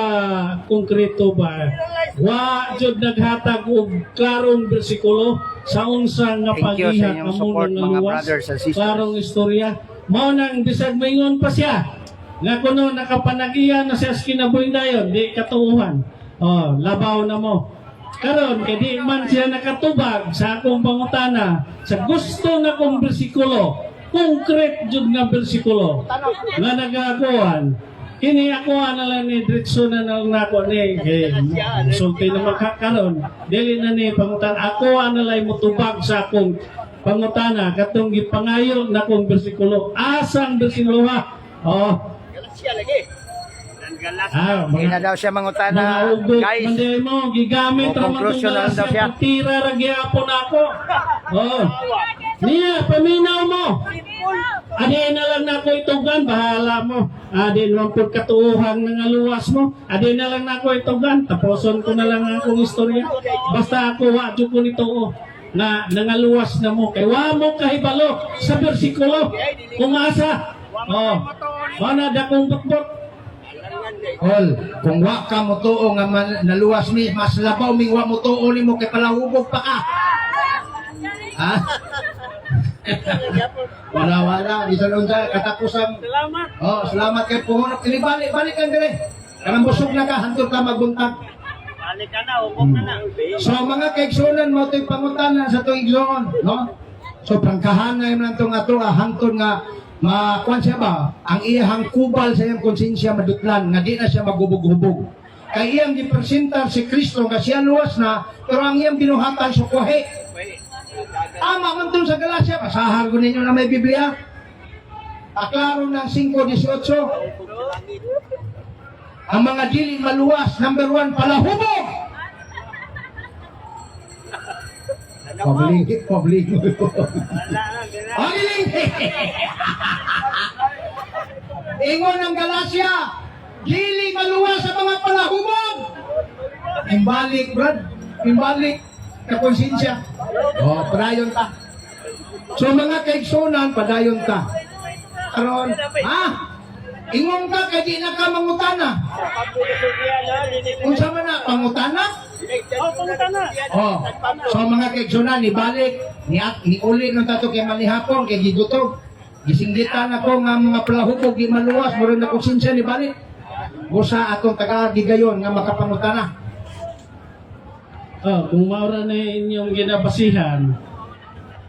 Speaker 4: konkreto ba? Wa jud naghatag og klarong bersikulo sa unsa nga
Speaker 2: Thank you sa
Speaker 4: pagihak
Speaker 2: inyong
Speaker 4: amo
Speaker 2: support,
Speaker 4: ng
Speaker 2: mga
Speaker 4: luwas,
Speaker 2: brothers and sisters.
Speaker 4: klarong istorya. Mao nang bisag maingon pa siya. Nga kuno nakapanagiyan na siya sa kinabuhi dayon, di katuuhan. Labaw na mo. Karon kay di man siya nakatubag sa akong pangutana sa gusto na kong bersikulo, konkret jud nga bersikulo nga nagakuan. Kini ako na lang ni diretso na lang nako ni sulti na makakaron dili na ni pangutan ako na lang mutubag sa akong pangutana katong gipangayo na kong bersikulo asang bersikulo ha
Speaker 2: Hindi na daw siya mangutana,
Speaker 4: mga ugot
Speaker 2: guys.
Speaker 4: manday mo gigamit
Speaker 2: O,
Speaker 4: ra man
Speaker 2: conclusion na lang daw siya.
Speaker 4: tira ra gyapon ako niya paminaw mo. Adi na lang na ako itugan, bahala mo. Adi naman po katuuhang nangaluwas mo. Adi na lang na ako itugan, taposon ko na lang akong istorya. Basta ako, wadyo ko nito na nangaluwas na mo. Kaya wa mo kahibalo sa bersikulo. Kung asa. Mana da kong bukbok.
Speaker 3: Ol, kung wa ka mo tuo nga naluwas mi, mas labaw mi wa mo tuo ni mo kay palahubog pa ka. Ha? Wala, di sa lunsa, katapusan.
Speaker 2: Salamat.
Speaker 3: Salamat kay pumunok. Balik kang dire. Kanang busog na ka, hantod ka magbuntag.
Speaker 2: Balik ka na, huwag ka na.
Speaker 3: So mga kaigsunan mo ito'y pangutanan sa itong igsoon, no? So prangkahanay mo na itong ato, hantod nga, makuan siya ba? Ang iyang kubal sa iyang konsensya madutlan, nga di na siya magubog-hubog. Kay iyang gipresentar si Kristo, nga siya luwas na, pero ang iyang binuhatan sa kuhe. Tama man dun sa Galacia, pasahar ko ninyo na may Biblia. Aklaro ng 5:18. Ang mga dili maluwas, number 1, palahubog. Pabling. Pabling. Ingon ng Galacia, dili maluwas sa mga palahubog. Imbalik, Brad. Imbalik. Kakonsensya. Padayon ta. So mga kaigsunan, padayon ta. Karon, ingon ka kay di na ka mangutana. Unsa man na pangutana? So mga kaigsunan, ibalik ni uli nung tato kay manihapon kay gigutom. Gisinggitan ako nga mga palahubog di maluwas, murag na konsensya ni balik. Busa atong taga-gigayon nga makapangutana.
Speaker 4: Kung maura na inyong ginabasihan,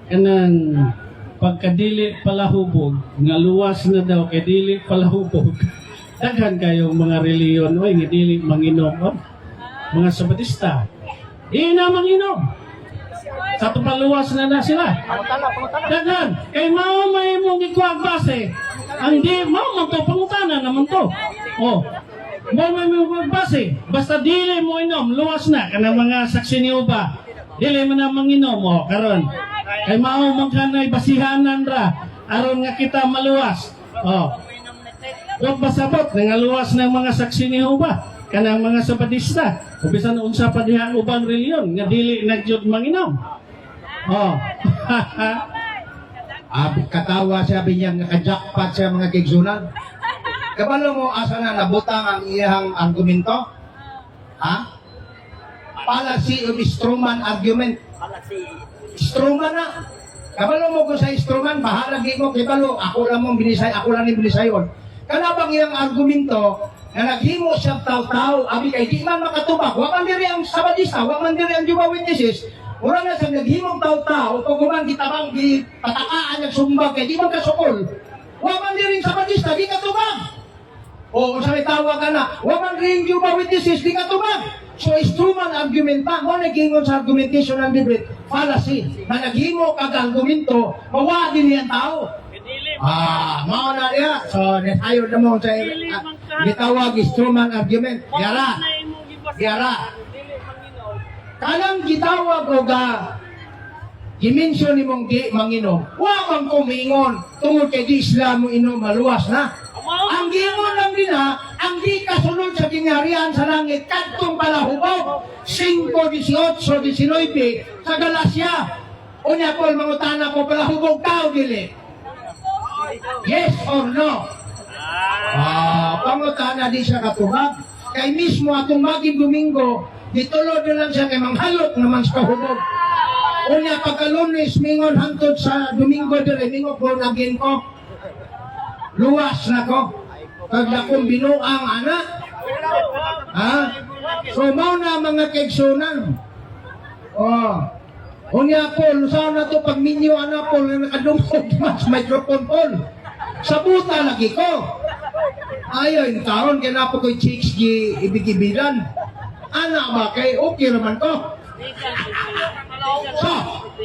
Speaker 4: kanang pagkadili palahubog, nga luwas na daw kay dili palahubog, daghan kayong mga reliyon, nga dili manginom, mga Sabatista, di na manginom. Sa paluwas na sila. Daghan, kay mao may mong ikuwag base, ang di, mao man to, pangutana naman to. Mo may magbase, basta dili mo inom, luwas na kanang mga saksi ni uba. Dili mo na manginom karon. Kay mao man kanay basihanan ra aron nga kita maluwas. Huwag pasabot, nangaluwas ng mga saksi ni Jehovah, kanang mga Sabatista, o bisan unsa pa diha ang ubang reliyon, nga dili nagyod manginom. Oh.
Speaker 3: Katawa sabi niya nga kajakpat sa mga kigsunan. Kabalo mo asa na nabutang ang iyang argumento? Ha? Fallacy of Stroman argument. Stroman na. Kabalo mo ko sa Stroman, bahala gi mo kibalo. Ako lang mong binisay, ako lang ni binisayon. Kanabang iyang argumento na naghimo siya taw-taw, abi kay di man makatubak. Wa man diri ang Sabatista, wa man diri ang Jehovah's Witnesses. Wala na sa naghimong taw-taw, kung guman gitabang di patakaan ng sumbag, kaya di man kasukol. Wa man din rin Sabatista, di katubag. O kung sa may tawag ka na, wa man rin Jehovah's Witnesses, di katubag. So, Stroman argumenta, mo naghingon sa argumentation ng debate, fallacy, na naghimo kag-argumento, mawa din niyang tao. Mao na niya. So, ayaw na mo sa gitawag Stroman argument. Yara. Kanang gitawag o dimensyon ni mong di manginom, wa mang kumingon tungod kay di Islam mo inom maluwas na. Ang gingon lang din ang di kasunod sa kingharian sa langit kadtong palahubog 5:18-19 sa Galacia. Unya po mangutana ko palahubog tao dili. Yes or no? Pangutana di siya katubag. Kay mismo atong maging Domingo, ditulod na lang siya kay manghalot naman sa kahubog. Unya pagka-Lunes, mingon hantod sa Domingo dire, mingon po nagin ko. Luwas na ko. Pag akong binuang anak. So mao na mga kaigsunan. Unya po, lusaw na to pag minyo anak po na nakadungkog mas microphone po. Sabuta lagi ko. Ayaw yung taon, kaya na po ko'y chicks ibigibilan. Anak ba kay okay naman ko. So,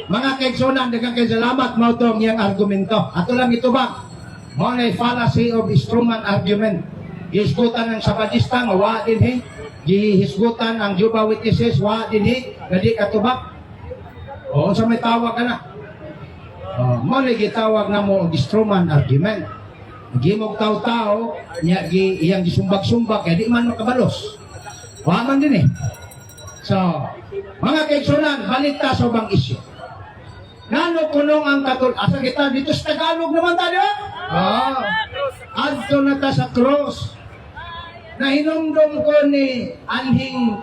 Speaker 3: mga kaigsunan, dagang kay salamat mao to ang iyang argumento. Ato lang ito ba? Mao na fallacy of Stroman argument. Hisgutan ng Sabatista nga wa din gihisgutan ang Jehovah's Witnesses wa din gadi katubak. O sa may tawag ka na. Mao na gitawag na mo og Stroman argument. Gimog taw-taw nya iyang gisumbag-sumbag kay di man makabalos. Wa man din So, mga kaigsunan, balik ta sa ubang isyu. Nano kunong ang asa kita dito sa Tagalog naman tayo? Adto na ta sa cross. Nahinumdum ko ni Anhing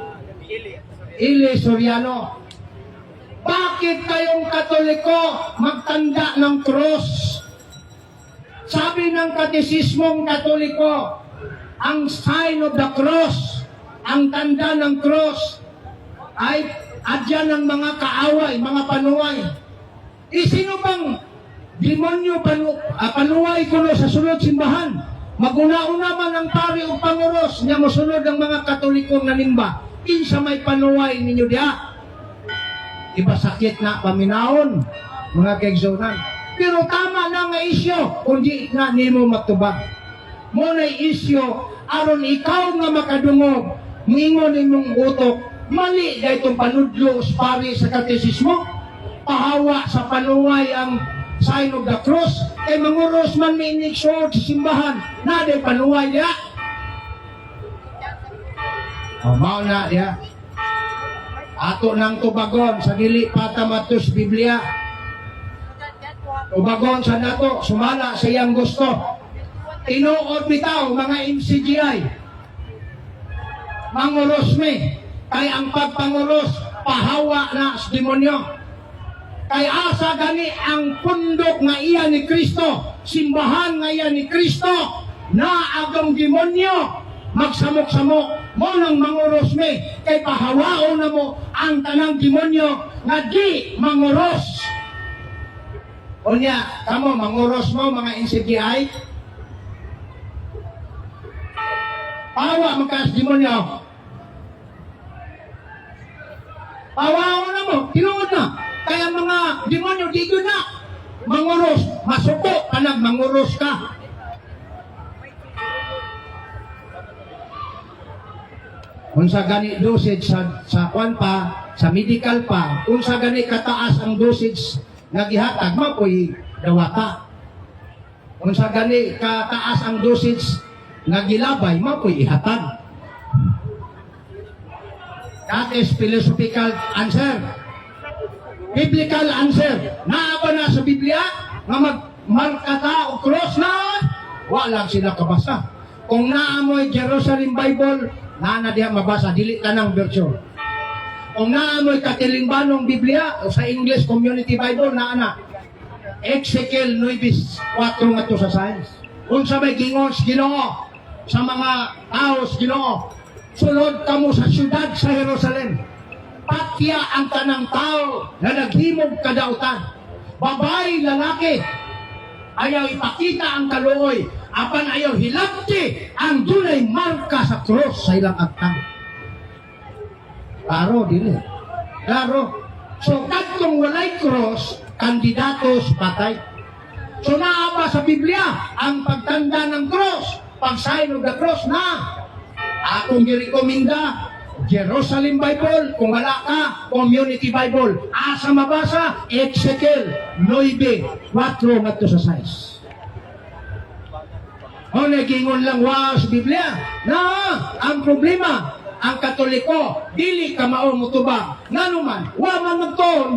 Speaker 3: Ili Soriano. Bakit kayong Katoliko magtanda ng cross? Sabi ng Katesismong Katoliko, ang sign of the cross, ang tanda ng cross, ay adyan ng mga kaaway, mga panuway. Sino bang demonyo panuway kuno sa sunod simbahan? Maguna-una man ang pari o panguros niya mosunod ang mga Katolikong nanimba. Kinsa may panuway ninyo diha? Iba sakit na paminaon, mga kaigsunan. Pero tama na nga isyo, kundi na nimo matubag. Muna'y isyo, aron ikaw nga makadungog, mingon imong utok, mali na itong panudlo pari sa katesismo, pahawa sa panuway ang sign of the cross, kay manguros man may iniksyon sa simbahan, na din panuway niya. Mao na niya. Ato nang tubagon sa dili patamatos Biblia. Tubagon sa nato, sumala sa iyang gusto. Tinuod bitaw mga MCGI. Manguros mi, kay ang pagpanguros, pahawa na sa demonyo. Kay asa gani ang pundok nga iya ni Kristo, simbahan nga iya ni Kristo, na agong demonyo, magsamok-samok, mo nang manguros mi, kay pahawao na mo ang tanang demonyo nga di manguros. Unya, kamo manguros mo mga NCGI, pahawa magkas demonyo. Pahawao na mo, tinuod na. Kaya mga demonyo, di yun na. Manguros, masuko ka na, manguros ka. Unsa gani dosage sa kwan pa, sa medical pa, unsa gani kataas ang dosage nga gihatag, mapoy dawata. Unsa gani kataas ang dosage nga gilabay mapoy ihatag. That is philosophical answer. Biblical answer. Naa ba na sa Biblia nga magmarka ta o cross na? Wala sila kabasa. Kung naamoy Jerusalem Bible, na diha mabasa, dili ka ng version. Kung naamoy Katilimbanong Biblia o sa English Community Bible, na Ezekiel 9:4 nga to sa science. Kung sa may gingos Ginoo, sa mga taos Ginoo, sulod kamo sa syudad sa Jerusalem. Patya ang tanang tao na naghimog kadautan. Babae, lalaki, ayaw ipakita ang kaluoy. Apan ayaw hilabti ang dunay marka sa cross sa ilang agtang. Klaro, dili. Klaro. So, kadtong walay cross, kandidatos patay. So, naaba sa Biblia ang pagtanda ng cross, pag-sign of the cross na. Akong girekomenda, Jerusalem Bible, kung wala ka, Community Bible. Asa mabasa, Ezekiel 9:4 nga to sa size. O nagingon lang wow sa Biblia. Na, ang problema, ang Katoliko, dili ka mao mutubang. Nganuman, wa man magtuon.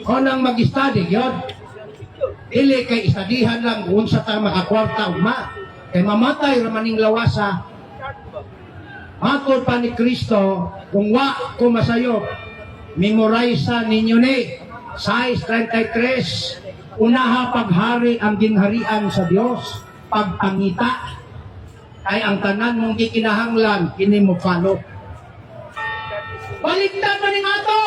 Speaker 3: O nang mag-study, yun. Dili kay istadihan lang kung sa ta makakwarta ugma. Kay mamatay ramaning lawasa. Matod pa ni Kristo, kung wa ko masayop, memorize ninyo ni, size 33, unaha paghari ang ginharian sa Dios, pagpangita, ay ang tanan mong gikinahanglan, kini mo follow. Baligtad man ning ato!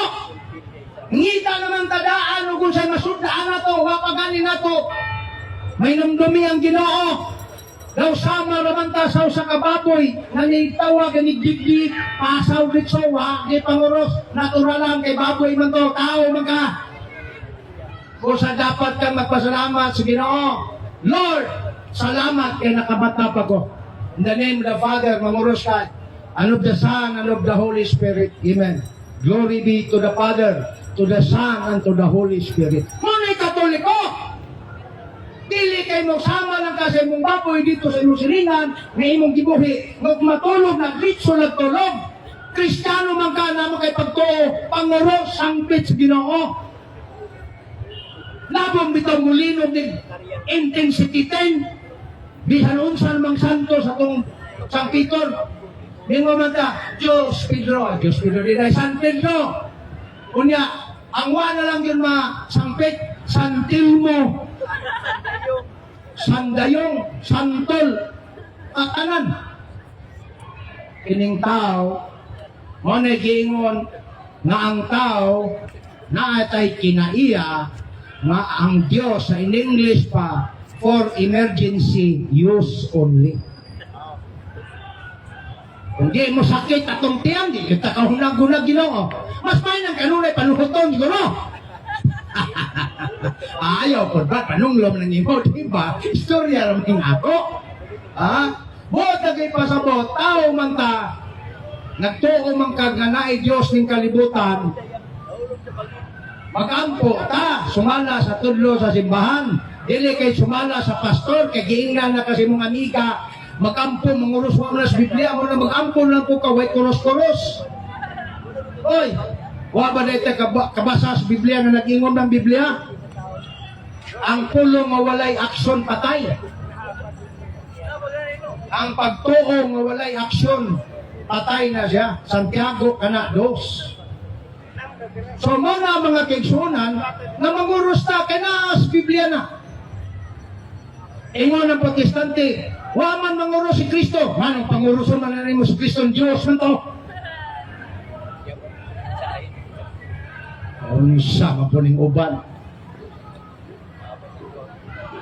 Speaker 3: Ngita naman tadaan, o kung sa'y masudaan nato, wapaganin nato, may namdumi ang Ginoo. Daw sama naman tasaw sa kababoy, nanitawag ang igdigdig, pasaw ditso, di panguros, natural lang kay baboy man to, tao man ka. Kung sa dapat kang magpasalamat sa Ginoo, Lord, salamat kay nakabata pa ko. In the name of the Father, manguros ka, and of the Son, and of the Holy Spirit. Amen. Glory be to the Father, to the Son, and to the Holy Spirit. Muna'y Katoliko! Dili kay mo sama lang kasi mong baboy dito sa imong silingan, na imong gibuhi, matulog, nagritso, nagtulog. Kristiyano man ka na mo kay pagtuo, panguro, sangpit sa Ginoo. Labong bitaw mulinog ng intensity 10, bisan unsan mang santo sa itong San Peter. Bingo man ta, Diyos Pedro, dinay San Pedro. Unya, ang wala lang yun sangpit, San Tilmo, Sandayong, Santol, Kakanan. Kining tao, mo na giingon na ang tao na atay kinaiya nga ang Diyos sa in English pa for emergency use only. Kung di mo sakit atong tiyan, di kita kahunag-hunag Ginoo. Mas may nang kanunay panuhuton Ginoo. Ayaw po ba, panunglom ng imo, diba? Istorya raming ako. Buot na kayo pasabot, tao man ta, nagtuo man kaganay Diyos ng kalibutan, magampo ta, sumala sa tudlo sa simbahan, dili kay sumala sa pastor, kay giingnan na kasi mong amiga, magampo, mangurus mo na sa Biblia, mo na magampo lang po ka, way kuros-kuros. Oy, wa ba dito kabasa sa Biblia na nag-ingon ng Biblia? Ang pulong mawalay aksyon patay. Ang pagtuo mawalay aksyon patay na siya. Santiago kana 2. So mga mga kaigsunan na manguros na kana sa Biblia na. Ingon ng protestante, wa man manguros si Kristo. Manong panguruson man na mo si Kristo Diyos man to. Unsa mapuning uban.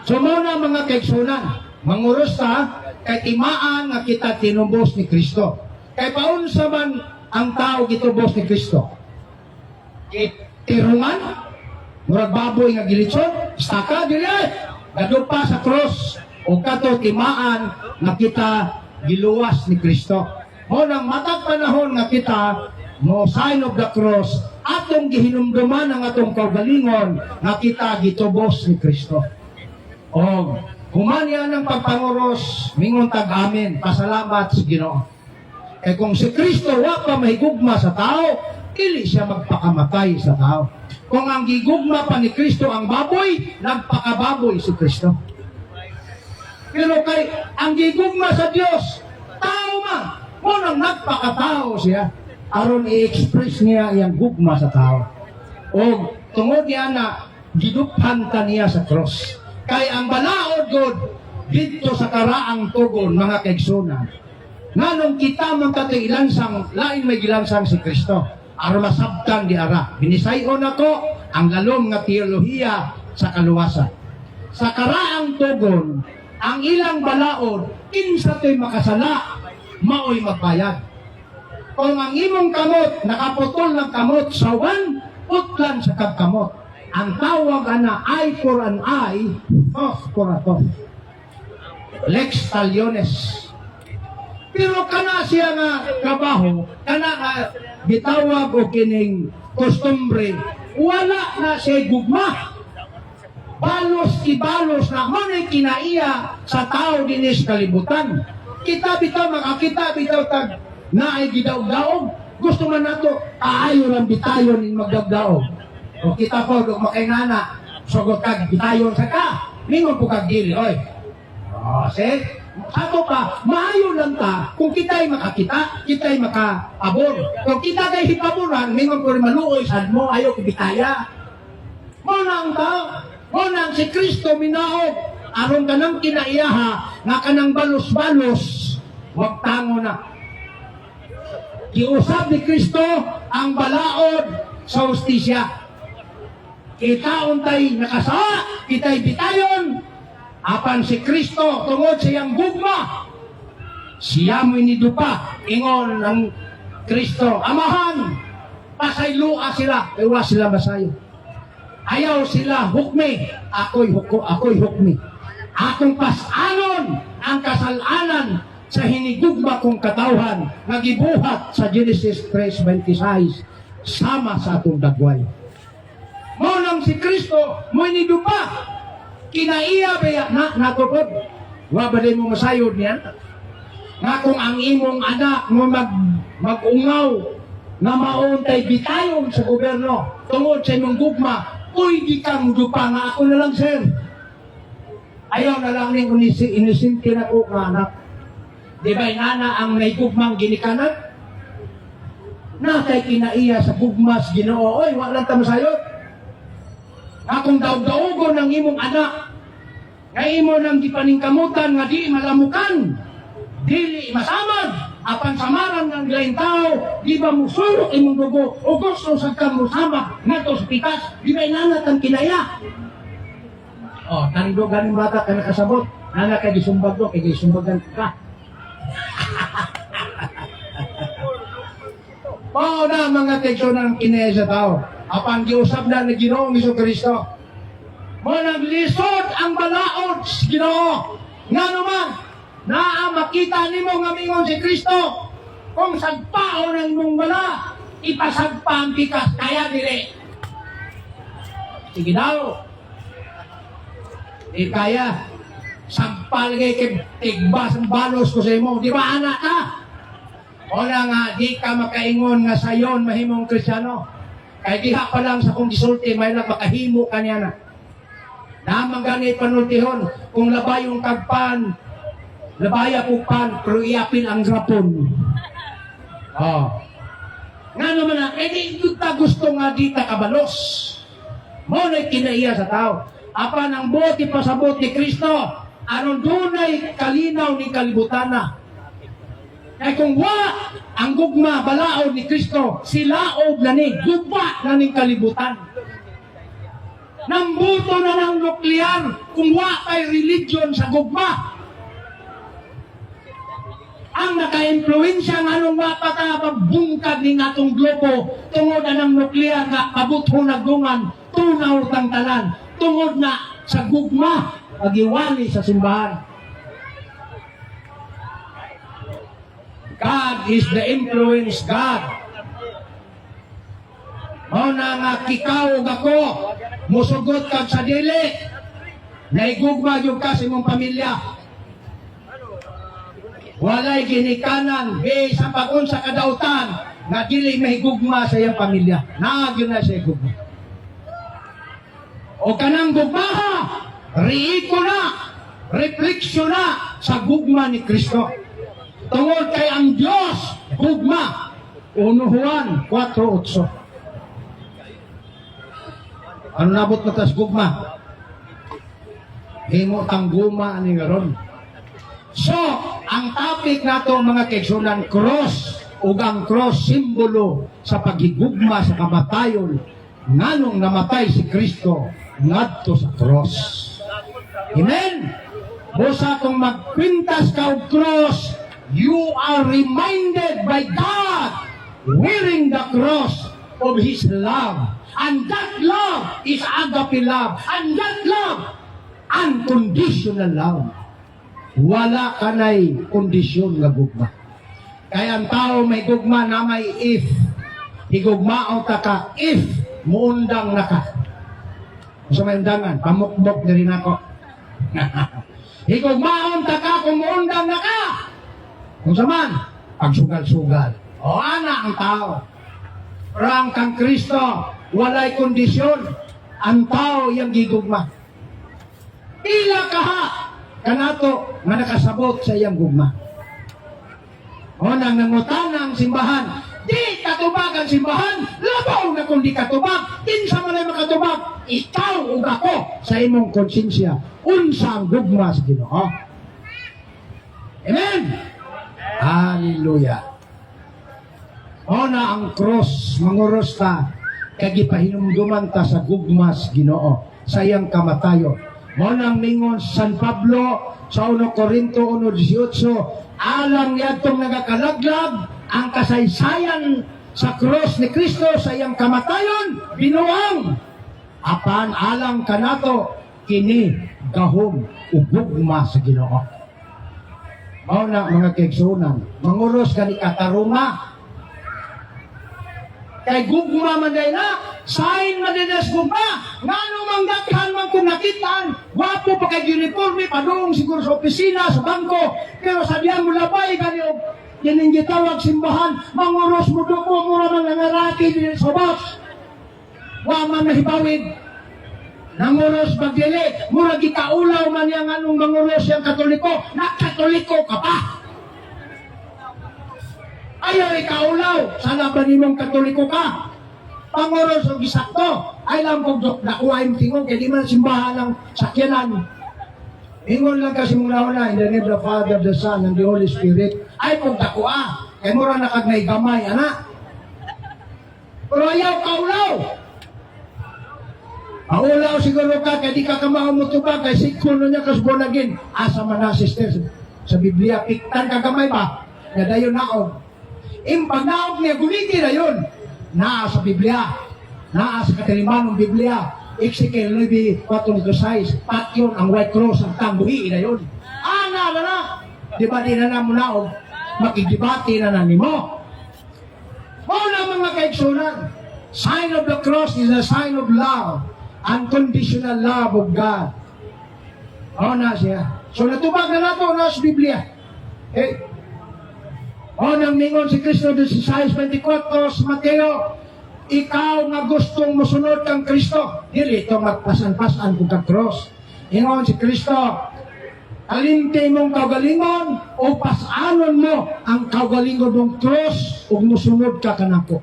Speaker 3: So muna mga kaigsunan, manguros ta kay timaan nga kita tinubos ni Kristo. Kay paunsa man ang tao gitubos ni Kristo? Tirungan, murag baboy nga gilitson, staka dili, gadupa sa cross o kato timaan nga kita giluwas ni Kristo. Mo nang matag panahon nga kita mo sign of the cross, atong gihinumduman ang atong kaugalingon nga kita gitubos ni Kristo. O Human yan ang pagpanguros, mingon tag amin, pasalamat sa Ginoo. Eh kung si Kristo wa pa mahigugma sa tao, dili siya magpakamatay sa tao. Kung ang gigugma pa ni Kristo ang baboy, nagpakababoy si Kristo. Pero kay ang gigugma sa Dios, tao man, mo nang nagpakatao siya, aron i-express niya iyang gugma sa tao. O tungod niya na giduphan ta niya sa cross. Kay ang balaod God dito sa karaang tugon mga kaigsunan. Nganong kita man katong ilansang lain may gilansang si Kristo. Aron masabtan di ara. Binisayon ako ang lalom nga teolohiya sa kaluwasan. Sa karaang tugon, ang ilang balaod kinsa to'y makasala, maoy magbayad. Kung ang imong kamot nakaputol ng kamot sa uwan, utlan sa kagkamot. Ang tawag ana eye for an eye, tooth for a tooth. Lex taliones. Pero kana siya nga trabaho, kana nga bitawag o kining kostumbre, wala na siya gugma. Balos ibalos na manay kinaiya sa tao dinis kalibutan. Kita bitaw makakita bitaw tag naay gidaog-daog. Gusto man nato aayo lang bitayon in magdaog-daog. O kita po, kung makainana, sugot kag bitayon sa ka, mingon po kag dili, oy. O, see? Ato pa, maayo lang ta, kung kita'y makakita, kita'y makaabor. Kung kita kay hipaboran, mingon po rin maluoy, sad mo, ayaw kibitaya. Muna ang tao, muna ang si Kristo minaog, aron ka nang kinaiyaha, nga ka nang balos-balos, wag tango na. Giusap ni Kristo ang balaod sa hustisya. Kita untay nakasa, kita'y bitayon, apan si Kristo tungod sa iyang gugma. Siya mo inidupa, ingon ng Kristo, Amahan, pasaylua sila, kaya wala sila masayo. Ayaw sila hukmi, ako'y hukmi. Akong pasanon ang kasalanan sa hinigugma kong katawhan, nagibuhat sa Genesis 3:26, sama sa atong dagway. Monang si Kristo, mo inidupa. Kinaiya baya na nakupod. Wa ba din mo masayod niyan? Nga kung ang imong anak mo mag-ungaw na mauntay bitayon sa gobyerno tungod sa imong gugma, uy, di kang dupa nga ako na lang, sir. Ayaw na lang ning inisinti na ko nga anak. Di ba inana ang may gugmang ginikanan? Na kay kinaiya sa gugmas Ginoo, oy, wa lang ta masayod. Akong daog-daogon ng imong anak, nga imo nang gipaningkamutan nga di malamukan, dili masamad, apan samaran ng lain tao, di ba musulok imong dugo, o gusto sa kang musama, nga to sa pitas, di ba inanat ang kinaya? O, tando ganing bata ka nakasabot, nana ka gisumbag do, kay gisumbagan ka. O na mga teksyon ng kinaya sa tao, apan giusap na ni Ginoong Jesucristo. Mo naglisod ang balaod sa Ginoo. Nga naman, naa makita nimo nga mingon si Kristo, kung sagpao ng imong bala, ipasagpa ang pikas, kaya dili. Sige daw. Di kaya, sagpal kay tigbas ang balos ko sa imo. Di ba anak ka? Wala nga, di ka makaingon nga sayon mahimong Kristiyano. Kaya diha pa lang sa kong gisulti, may lang makahimo ka niya na. Namang gani panultihon, kung labayong kagpan, labaya po pan, pero iapin ang grapon. Oh. Nga naman na, di ta gusto nga di ta kabalos. Mo na'y kinaiya sa tao. Apan ang buti pasabot ni Kristo, aron dunay kalinaw ni kalibutana. Kaya kung wa ang gugma balaod ni Kristo, silaog na ni, gugma na ni kalibutan. Nambuto na ng nuklear kung wa kay religion sa gugma. Ang naka-influensya nga nung wa pa ka pagbungkag ni natong globo tungod na ng nuklear nga kabutho nagungan, tunaw tang tanan, tungod na sa gugma, pagiwali sa simbahan. God is the influence God. Mao na nga kikaw ako, musugot kag sa dili. Naigugma yung kasi mong pamilya. Walay ginikanan, sa pag-unsa kadautan, nga dili mahigugma sa iyang pamilya. Naagyo na siya gugma. O kanang gugma ha, riiko na, refleksyon na sa gugma ni Kristo. Tungod kay ang Diyos, gugma. 1 Juan 4:8. Ano nabot na tas gugma? Himo tang guma ni garon. So, ang topic nato mga kaigsunan, cross, ug ang cross simbolo sa paghigugma sa kamatayon nganong namatay si Kristo ngadto sa cross. Amen. Busa kung magkwintas ka og cross, you are reminded by God wearing the cross of His love. And that love is agape love. And that love, unconditional love. Wala ka na'y kondisyon nga gugma. Kaya ang tao may gugma na may if. Higugmaon ta ka if muundang na ka. Sa may undangan, pamukbok na rin ako. Higugmaon ta ka kung muundang na ka. Kung saman, pagsugal-sugal. O ana ang tao. Rang kang Kristo, walay kondisyon. Ang tao yung gigugma. Pila ka ha, kanato nga nakasabot sa iyang gugma. O nang nangutanang simbahan, di katubag ang simbahan, labaw na kung di katubag, kinsa man ay makatubag, ikaw ug ako sa imong konsensya, unsa ang gugma sa Ginoo. Amen! Hallelujah! O na ang cross, manguros ta, kagipahinumduman ta sa gugma sa Ginoo, sa iyang kamatayon. Mo nang mingon San Pablo sa 1 Corinto 1:18, alang yadtong nagakalaglag ang kasaysayan sa cross ni Kristo sa iyang kamatayon, binuang. Apan alang kanato kini gahom ug gugma sa Ginoo. Mao na mga kaigsunan, manguros kani katarunga. Kay gugma man day na, sign man din as gugma. Ngano mang daghan man kung nakitaan, wapo pa kay uniforme, padung siguro sa opisina, sa bangko, pero sa diyan mo labay kani og kining gitawag simbahan, manguros mo do mo mura man nangaraki din sa boss. Wa man mahibawid. Nanguros bagdili, mura gikaulaw man yang anong manguros yang Katoliko, nakatoliko ka pa. Ayaw ikaulaw, sana ba nimong Katoliko ka? Panguros o gisakto, ay lang kong nakuha yung tingong, kaya di man simbahan ng sakyanan. Ingon lang kasi mula na, in the name of the Father, the Son, and the Holy Spirit, ay kong nakuha, kaya mura nakagnay gamay, anak. Pero ayaw kaulaw. Maulaw siguro ka, kaya di ka kamakamutubag, kaya sikulo niya kasbonagin, asa man na, sister, sa Biblia, piktan ka gamay ba? Kaya dayon naog. Pag naog niya, guliti na yun. Naa sa Biblia. Naa sa kataliman ng Biblia. Ezekiel 9:4-6. Patyon ang white cross ang tambuhi na yun. Na na. Di ba di na na mo naog? Makikibati na na ni mo. Muna mga kaigsunan. Sign of the cross is a sign of love. Unconditional love of God. Na siya. So natubag na nato na sa Biblia. Nang mingon si Kristo 16:24 sa Mateo, ikaw nga gustong musunod kang Kristo, dili ito magpasan-pasan kung kang cross. Ingon si Kristo, alinti mong kaugalingon o pasanon mo ang kaugalingon mong cross o musunod ka kanako.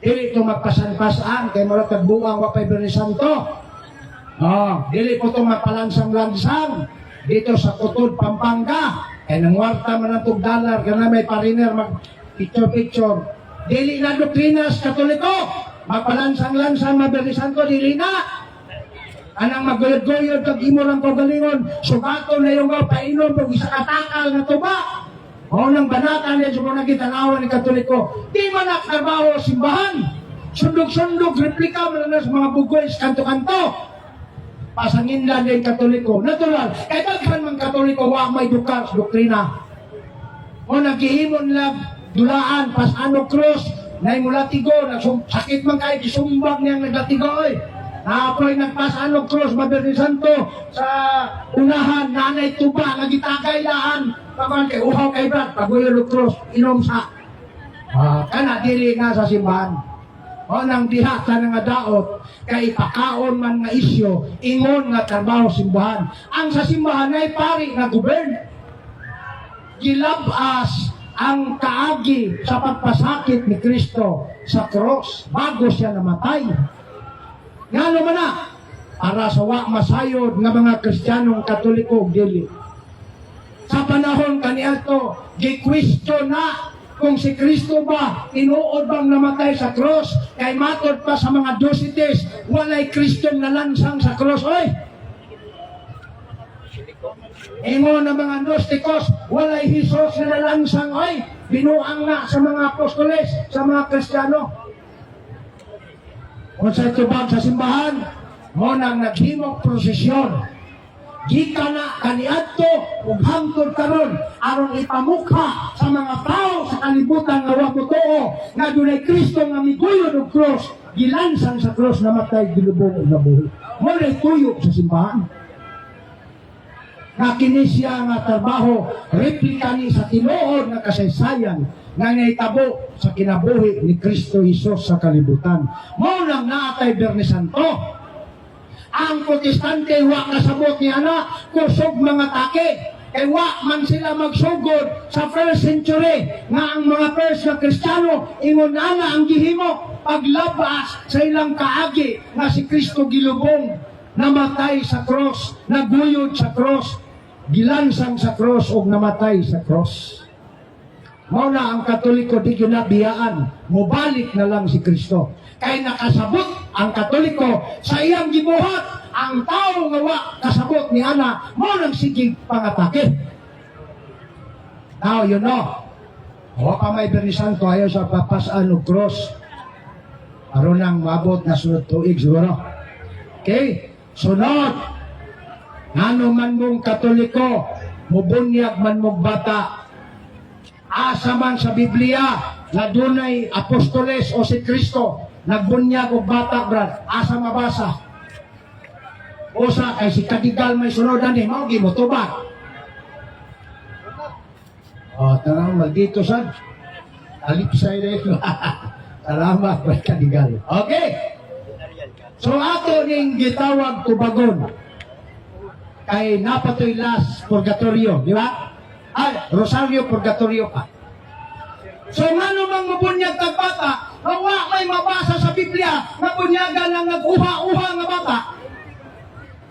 Speaker 3: Dili ito magpasan-pasan, kay mula tagbuang wapay Berni Santo. Dili po ito magpalansang-lansang dito sa Kutod, Pampanga. Kaya nangwarta man ang $2 ka na may pariner mag-picture-picture. Dili na doktrinas Katoliko. Magpalansang-lansang maberisan ko, dili na. Anang magulod-gulod kag imo lang kaugalingon. Sugato na yung painom pag isa katakal na tuba. O nang banatan niya sa mga gitanawan ni Katoliko. Di man nakatrabaho simbahan. Sundog-sundog, replika man na sa mga bugoy sa kanto-kanto. Pasangin lang yung Katoliko. Natural, kahit agkan mang Katoliko, wak may dukar sa doktrina. O naghihimon lang, dulaan, pasano cross, na yung latigo, sakit man kayo, isumbag niyang naglatigo, Naapoy nagpasaan og cross Mother Santo sa unahan nanay tuba nagitagay daan kaman kay uhaw kay brad paguyo og cross inom sa kana dili nga sa simbahan. O nang diha sa nga daot kay pakaon man nga isyo ingon nga trabaho simbahan. Ang sa simbahan ay pari nga gobern. Gilabas ang kaagi sa pagpasakit ni Kristo sa cross bago siya namatay. Ngano man na para sa wa masayod nga mga Kristiyanong Katoliko dili. Sa panahon kaniadto gi-question na kung si Kristo ba tinuod bang namatay sa cross kay matod pa sa mga Dosites walay Kristong nalansang sa cross oy. Ingon ng mga Gnosticos, walay Hesus na nalansang oy. Binuang na sa mga apostoles, sa mga Kristiyano. Kung sa tubag sa simbahan, mo nang naghimok prosesyon. Gika na kaniadto ug hangtod karon aron ipamukha sa mga tao sa kalibutan nga wa totoo nga dunay Kristo nga miguyod og cross, gilansang sa cross namatay gilubong ug nabuhi. Mo nay tuyo sa simbahan. Nga kini siya nga trabaho replika ni sa tinuod nga kasaysayan nga naitabo sa kinabuhi ni Kristo Hesus sa kalibutan. Mao nang naatay Biyernes Santo. Ang Protestante wa kasabot ni ana kusog mga take. Kay wa man sila magsugod sa first century nga ang mga first na Kristiyano ingon na ang gihimo paglabas sa ilang kaagi nga si Kristo gilubong, namatay sa cross, naguyod sa cross, gilansang sa cross o namatay sa cross. Mao na ang Katoliko di ginabiyaan, mubalik na lang si Kristo. Kay nakasabot ang Katoliko sa iyang gibuhat, ang tao nga wa kasabot ni ana mo nang sigig pangatake. Now you know, o pa may Biyernes Santo ayaw sa papasaan og cross. Aron nang mabot na sunod tuig siguro. Okay? Sunod. Ngano man mong Katoliko, mubunyag man mong bata, asa man sa Biblia na dunay apostoles o si Kristo nagbunyag og bata brad, asa mabasa? Usa kay si Kadigal may sunodan ni mao gimotubag. Tarang maldito sad. Alipsay dito. Salamat kay Kadigal. Okay. So ato ning gitawag tubagon kay napatoy last purgatorio, di ba? Rosario purgatorio pa. So ngano mang mabunyag kag bata, nga wa may mabasa sa Biblia nga bunyagan lang nag-uha-uha nga bata.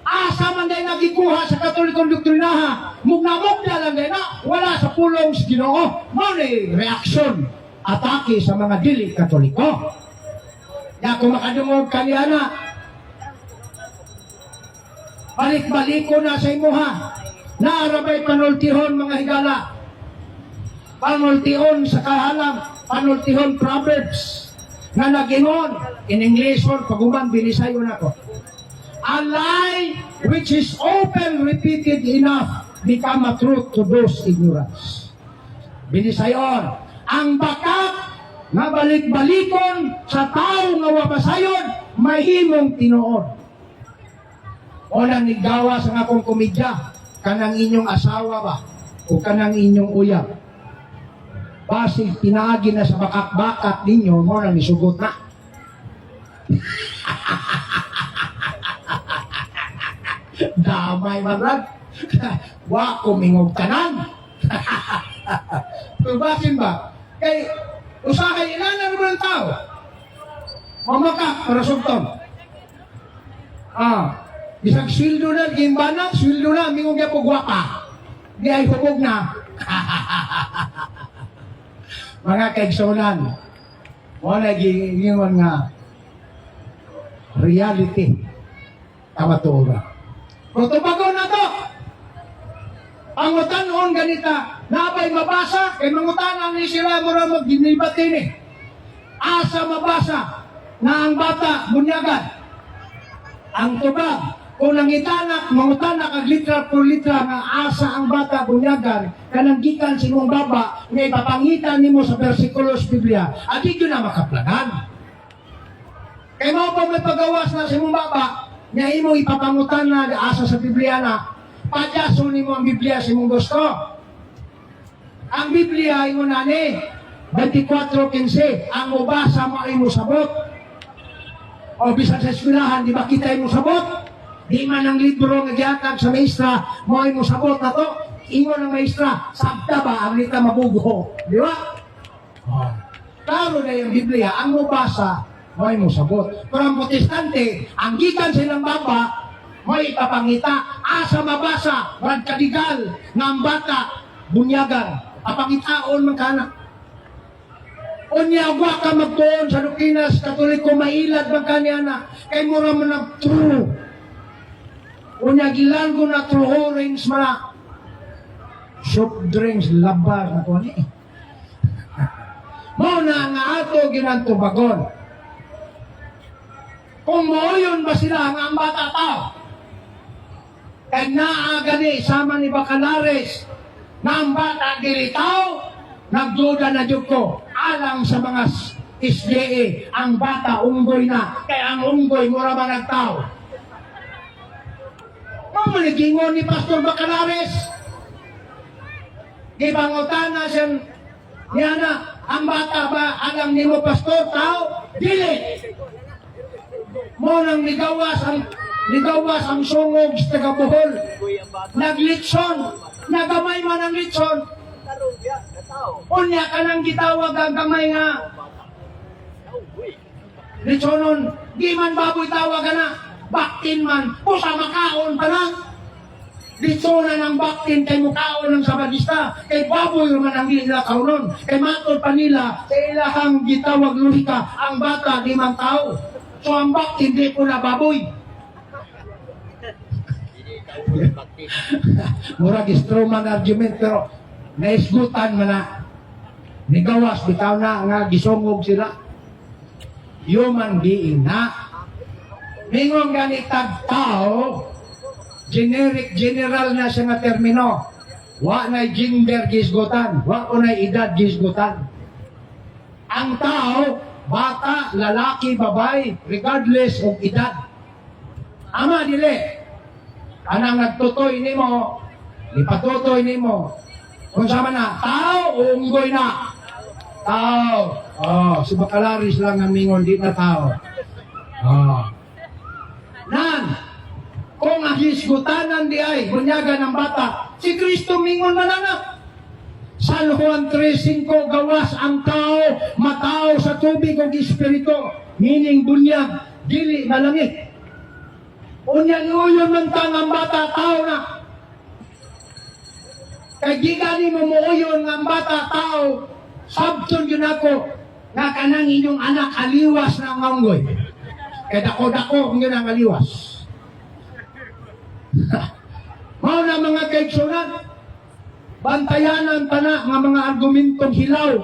Speaker 3: Asa man day nagikuha sa Katolikong doktrinaha, mugna-mugna lang day na, wala sa pulong sa Ginoo. Mao ni reaksyon, atake sa mga dili Katoliko. Ya kung makadungog kaniyana, balik-baliko na sa imuha. Naarabay panultihon mga higala. Panultihon sa kahalang, panultihon Proverbs na nagingon in English paguman binisayon ako. A lie which is often repeated enough become a truth to those ignorance. Binisayon, ang bakat nga balik-balikon sa tao nga wapasayon mahimong tinuod. O nang nigawa sa akong komedya, kanang inyong asawa ba? O kanang inyong uyab? Basig pinaagi na sa bakat-bakat ninyo, mo nang isugot na. Damay marag. Wa kumingog tanan. Basin ba? Kay usahay ilanan mo ng tao. Mamakak para sugtong. Bisag swildo na, gimbana, swildo na, mingong niya po gwapa. Di ay hubog na. Mga kaigsunan, wala gingon nga reality kamatuura. Kung tubagon na to, pangutanon ganita, nabay mabasa, kay mangutanan ni sila mura mag-ginibat din eh. Asa mabasa na ang bata bunyagan. Ang tubag, kung nangitanak, mangutanak ang litra por litra nga asa ang bata bunyagan, kanang gikan sinong baba, nga ipapangitan nimo sa versikulo sa Biblia, at ito na makaplagan. Kay mo pa may pagawas na sa imong baba, niya imo ipapangutan na asa sa Biblia na, padyason mo ang Biblia sa imong gusto. Ang Biblia, ingon nani, 24:15, ang mubasa mo ay mo sabot. O bisan sa eskwelahan, di ba kita mo sabot? Di man ang libro nga gihatag sa maestra, mo ay mo sabot na to. Ingon ng maestra, sabta ba ang lita mabugo? Di ba? Klaro na yung Biblia, ang mubasa, mo ay mo sabot. Pero ang protestante, ang gikan silang baba, mo ipapangita, asa mabasa, rad kadigal, nga ang bata, bunyagan, apangitaon man kana. Unya wa ka magtuon sa Lukinas Katoliko mailad man kaniana kay mura man ang true. Unya gilango na true orange man. Soft drinks labar na ko ni. Mao na nga ato ginantubagon. Kung moyon ba sila nga ang bata tao? Kaya naaga ni sama ni Bacalares na ang bata dilitaw, nagduda na dyan ko, alang sa mga SDA, ang bata unggoy na, kaya ang unggoy mura ba nagtao? Mamaligingon ni Pastor Bacalares, di bangutan na siya, niya na, ang bata ba, alam ni mo Pastor, tao? Dili! Mo nang nigawas ang sungog sa Tagabuhol, naglitson, nagamay man ang litson. Unya ka nang gitawag ang gamay nga. Litsonon, di man baboy tawag ka na. Baktin man, pusa makaon pa lang. Litsonan ang baktin kay mukaon ng sabadista. Kay baboy man ang nila kaunon. Kay matod pa nila sa ilahang gitawag lurika ang bata di man tao. So ang baktin di po na baboy. Murag Stroman argument pero naisgutan man na nigawas bitaw na nga gisungog sila human being na mingon gani tagtao general na siya nga termino wa na gender gisgutan wa ko na edad gisgutan ang tao bata lalaki babay regardless of edad ama dili anang nagtutoy nimo, ipatutoy nimo. Kung sama na, tao o unggoy na? Tao. Oh, si Bacalaris lang ang mingon, di na tao. Oh. Nan, kung ang hisgutanan di ay, bunyagan ng bata, si Kristo mingon manana. San Juan 3:5, gawas ang tao, matao sa tubig o espiritu, meaning bunyag, dili malangit. Unya niuyon man ang bata tao na. Kay gigani mo muuyon ng bata tao, sabton yun ako, na kanang inyong anak aliwas ng manggoy. Kay dako-dako yun ang aliwas. Mao na mga kaigsunan, bantayanan pa na nga mga argumentong hilaw,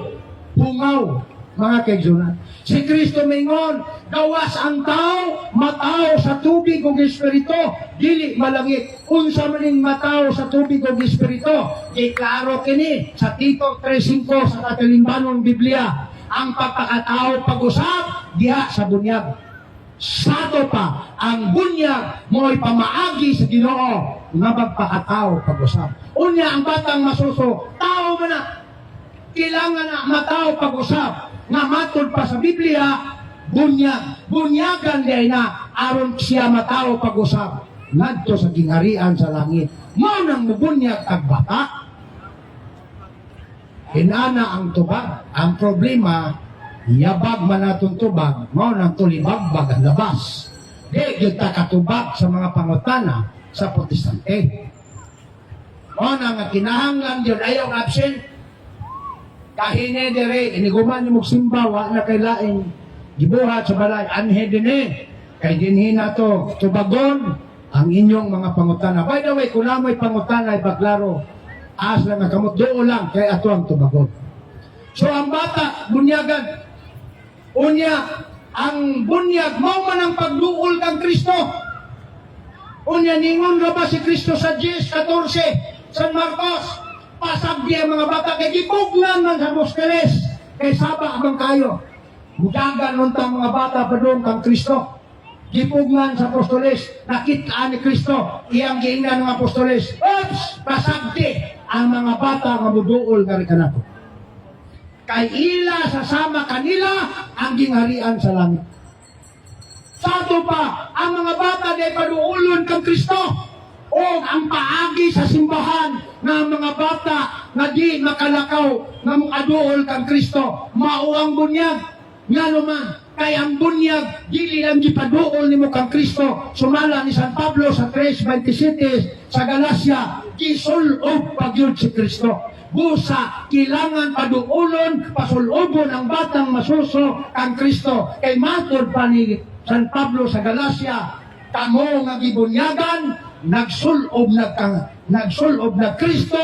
Speaker 3: pungaw, mga kaigsunan. Si Kristo mingon, gawas ang tao, matao sa tubig o espiritu, dili malangit. Unsa maning matao sa tubig o espiritu, di klaro kini sa Tito 3:5 sa Katalimbanon Biblia. Ang pagpakatao pag-usap, diha sa bunyag. Sato pa, ang bunyag mo'y pamaagi sa Ginoo nga magpakatao pag-usap. Unya ang batang masuso, tao man na, kailangan na matao pag-usap. Nga matod pa sa Biblia, bunyag. Bunyagan di na, aron siya matao pag-usap. Ngadto sa gingharian sa langit. Mao nang mubunyag ang bata. Inana ang tubag. Ang problema, yabag man natong tubag, mao nang tulibagbag ang labas. Di yun katubag sa mga pangutana sa protestante. Mao na nga kinahanglan yun, ayaw absent. Kahine dire, iniguman ni Mugsimba, wa na kay laing gibuhat sa balay, anhe din kay dinhin na to, tubagon ang inyong mga pangutana. By the way, kung namoy pangutana, ipaklaro, as lang ang kamot, doon lang, kay ato ang tubagon. So ang bata, bunyagan, unya, ang bunyag, mau man ang pagduol kang Kristo. Unya, ningon ra ba si Kristo sa 10:14, San Marcos, pasag diya mga bata kay gibugnan man sa Bosqueles kay saba abang kayo. Mudagan nun tang mga bata pa doon kang Kristo. Gipugnan sa apostoles, nakitaan ni Kristo, iyang giingnan ng apostoles, oops, pasagdi ang mga bata nga muduol nga rin kanako. Kay ila sasama kanila ang gingharian sa langit. Sato pa, ang mga bata di paduulon kang Kristo o ang paagi sa simbahan ng mga bata na di makalakaw nga mukaduol kang Kristo, mauang bunyag. Nga naman, kay ang bunyag, dili lang gipaduol ni mo kang Kristo. Sumala ni San Pablo sa 3:27 sa Galacia, gisulob pagyud si Kristo. Busa, kailangan paduulon, pasulobon ang batang masuso kang Kristo. Kay matod pa ni San Pablo sa Galacia, kamo nga gibunyagan, nagsulob na Kristo,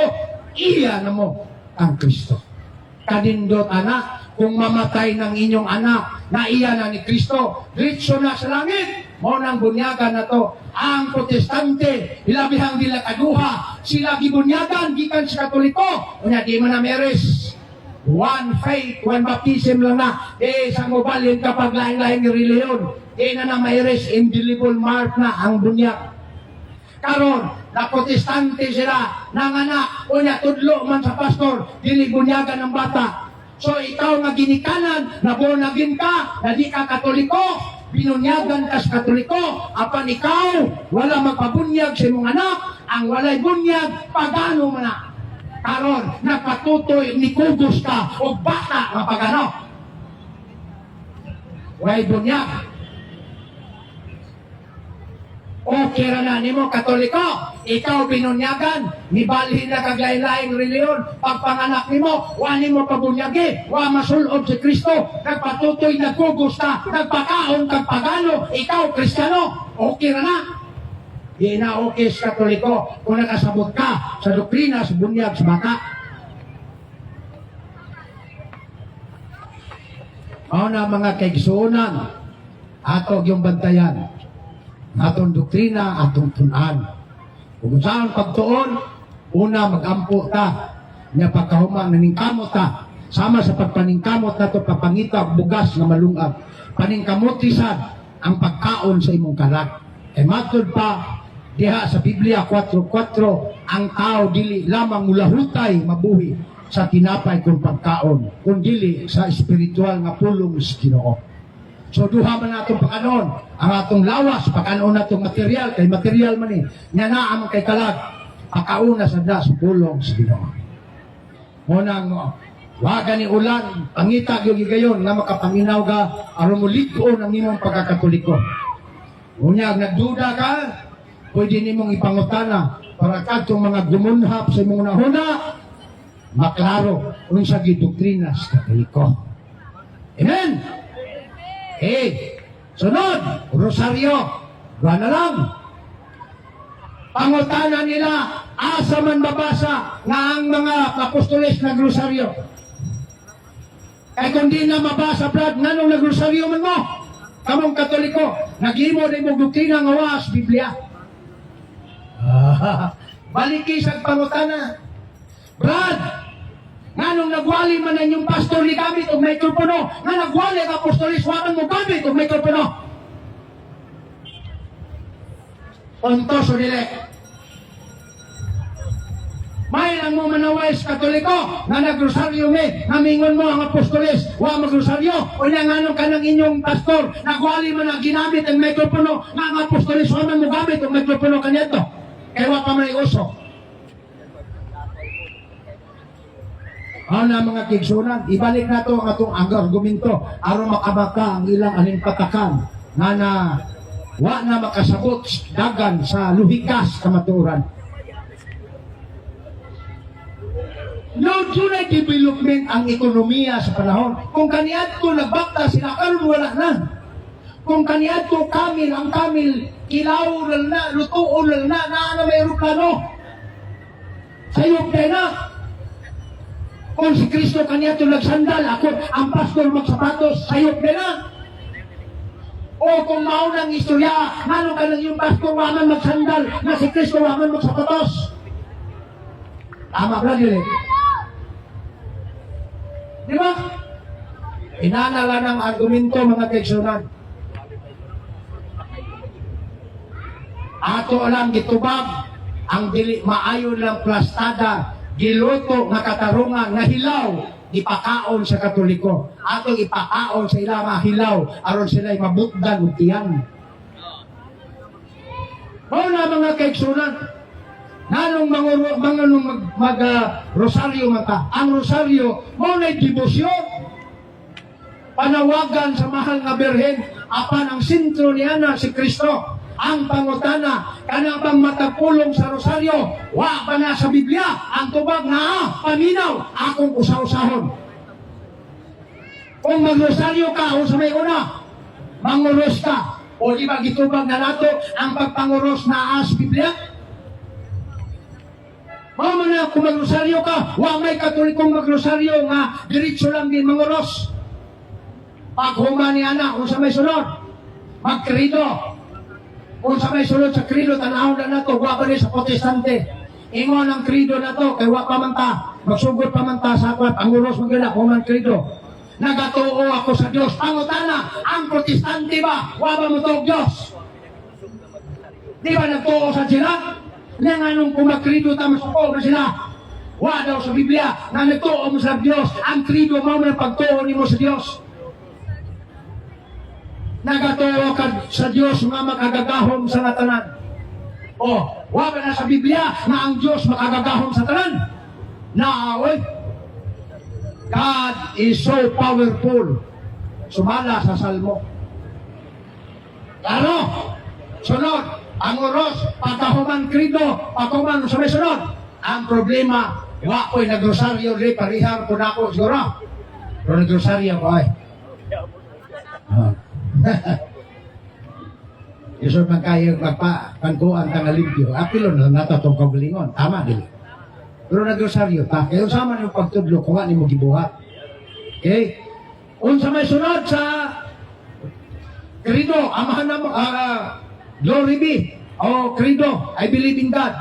Speaker 3: iya na mo ang Kristo. Kadindot anak, kung mamatay ng inyong anak na iya na ni Kristo, diretso na sa langit. Mo nang bunyagan na to. Ang protestante, ilabihang dila kaduha, sila gibunyagan, gikan sa Katoliko. Unya, di mo na meres. One faith, one baptism lang na. Sa mobalin kapag laing-laing reliyon, na na meres, indelible mark na ang bunyag. Karon, na protestante sila, nanganak, unya, tudlo man sa pastor, dili bunyagan ng bata. So ikaw nga ginikanan, nabonagin ka, na di ka Katoliko, binunyagan ka sa Katoliko, apan ikaw, wala magpabunyag sa imong anak, ang walay bunyag, pagano man na. Karon, napatutoy ni Kugos ka, o bata nga pagano. Walay bunyag. Okay ra na nimo Katoliko, ikaw binunyagan, nibalhin na kaglain-laing reliyon, pagpanganak nimo, wa nimo pabunyagi, wa masulob si Kristo, nagpatutoy, nagkugos ka, nagpakaon kag pagano, ikaw Kristiyano, okay ra na. Di na okay sa Katoliko kung nakasabot ka sa doktrina, sa bunyag, sa bata. Mao na mga kaigsuonan, ato yung bantayan. Atong doktrina, atong tunan. Kung saan pagtuon, una magampo ta, niya pagkahumang naningkamot ta, sama sa pagpaningkamot na to, papangita bugas na malungag. Paningkamot isad ang pagkaon sa imong kalag. E matod pa, diha sa Biblia 4:4, ang tao dili lamang mulahutay mabuhi sa tinapay kung pagkaon, kung dili sa espiritual nga pulong sa Ginoo. So duha man natong pagkanon, ang atong lawas, pagkanon natong material, kay material man nya na ang kay kalag, pagkauna sa das, pulong sa Ginoo. Munang, waga ni ulan, pangita yung gayon, nga makapaminaw ka, aron mo liko ng imong pagkakatoliko. Unyag, nagduda ka, pwede nimong ipangutana, para katong mga gumunhap sa imong nahuna, maklaro, unsa gidoktrina sa Katoliko. Amen! Sunod, rosaryo. Buwan na lang. Pangutana nila, asa man babasa nga ang mga apostoles nagrosaryo. Kaya kung di na mabasa, Brad, nanong nagrosaryo man mo? Kamong Katoliko, naghimo na imong doktrina nga was, Biblia. Baliki sa pangutana. Brad, nganong nagwali man ang inyong pastor ni gamit o mikropono, nga nagwali ang apostolis, waman mo gamit o mikropono. Puntos o dili. May lang mo manaway sa Katoliko, nga nagrosaryo me, namingon mo ang apostolis, wa magrosaryo, o nga nganong ka ng inyong pastor, nagwali man ang ginamit ang mikropono, nga ang apostolis, waman mo gamit o mikropono kanyato. Kaya wa pa may uso. Ano mga kigsunan, ibalik na ito ang atong argumento aron makabaka ang ilang alimpatakan na wa na makasabot dagan sa luhikas kamatuoran. No tunay development ang ekonomiya sa panahon. Kung kaniadto nagbakta sila, karon wala na. Kung kaniadto kamil, ang kamil, kilaw na, lutuon na may aeroplano. Sayop tayo na. Kung si Kristo kaniya ito nagsandal, ako, ang pastor magsapatos, sayop na. O kung maunang istorya, ano ka lang yung pastor waman magsandal, na si Kristo waman magsapatos. Tama ba yun eh? Di ba? Inanala ng argumento mga kaigsunan. Ato lang gitubag ang dili maayo lang plastada, giluto nga katarungan nga hilaw ipakaon sa Katoliko. Ato ipakaon sa ilang nga hilaw aron sila mabutdan og tiyan. Mao na mga kaigsunan. Nanong mag rosaryo man ka. Ang rosaryo mao na debosyon. Panawagan sa mahal nga Birhen apan ang sentro niya na si Kristo. Ang pangutana kanang bang matagpulong sa rosaryo wa pa na sa Biblia ang tubag na paminaw akong usaw-usahon. Kung magrosaryo ka o sa may una manguros ka o di ba gitubag na nato ang pagpanguros na as Biblia. Mao na kung magrosaryo ka wa may Katolikong magrosaryo nga diretso lang din manguros. Pag human ni ana kung sa may sunod magkrido. Kung sa may sulod sa krido, tanahon na nato, wa ba sa protestante. Ingon ang krido na to, kay wa pa man ta, magsugod pa man ta sa akwat, ang uros magila, kung man krido. Nagatuo ako sa Diyos. Pangutana, ang protestante ba, wa ba mo to Diyos? Di ba nagtuo sa sila? Nga nung kung magkrido ta, masuko na sila. Wa daw sa Biblia, na nagtuo mo sa Diyos, ang krido mo na pagtuo ni mo sa Diyos. Nagatuo ka sa Diyos nga makagagahom sa tanan. O, wa ba na sa Biblia na ang Diyos makagagahom sa tanan? Naaway. God is so powerful. Sumala sa Salmo. Klaro. Sunod. Ang oros, pagkahuman krido, pagkahuman sa may sunod. Ang problema, wa ko'y nagrosaryo rin, parihar ko na ako siguro. Pero nagrosaryo ko ay. Isod man kayo magpangkuan tang alimpyo. Apilon na natatong kagalingon. Tama din. Pero nagrosaryo ta. Kaya sama yung pagtudlo kuha ni mo gibuhat. Okay? Unsa may sunod sa Credo, amahan na mo, glory be. O Credo, I believe in God.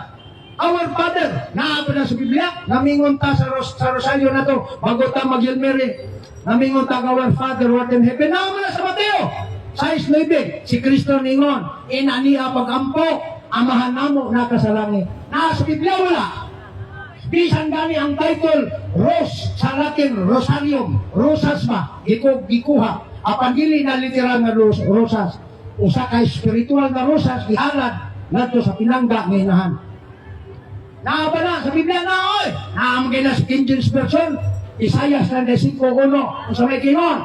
Speaker 3: Our Father, naa pa na sa Biblia, namingon ta sa Rosario na to, bago ta mag-Yelmere, namingon ta our Father who art in heaven, naa na sa Mateo. 6:9, si Kristo ningon, inaniya pag-ampo, amahan namo nakasalangit. Naa sa Biblia wala. Bisan gani ang title, Ros, sa Latin, Rosarium, Rosas ba, gikuha. Apan dili na literal na rosas. Usa ka spiritual na rosas, gihalad, nato sa pinangga ng inahan. Naa ba na sa Biblia na, oy? Naamagay na sa King James Version, Isaiah 35:1, sa may kingon,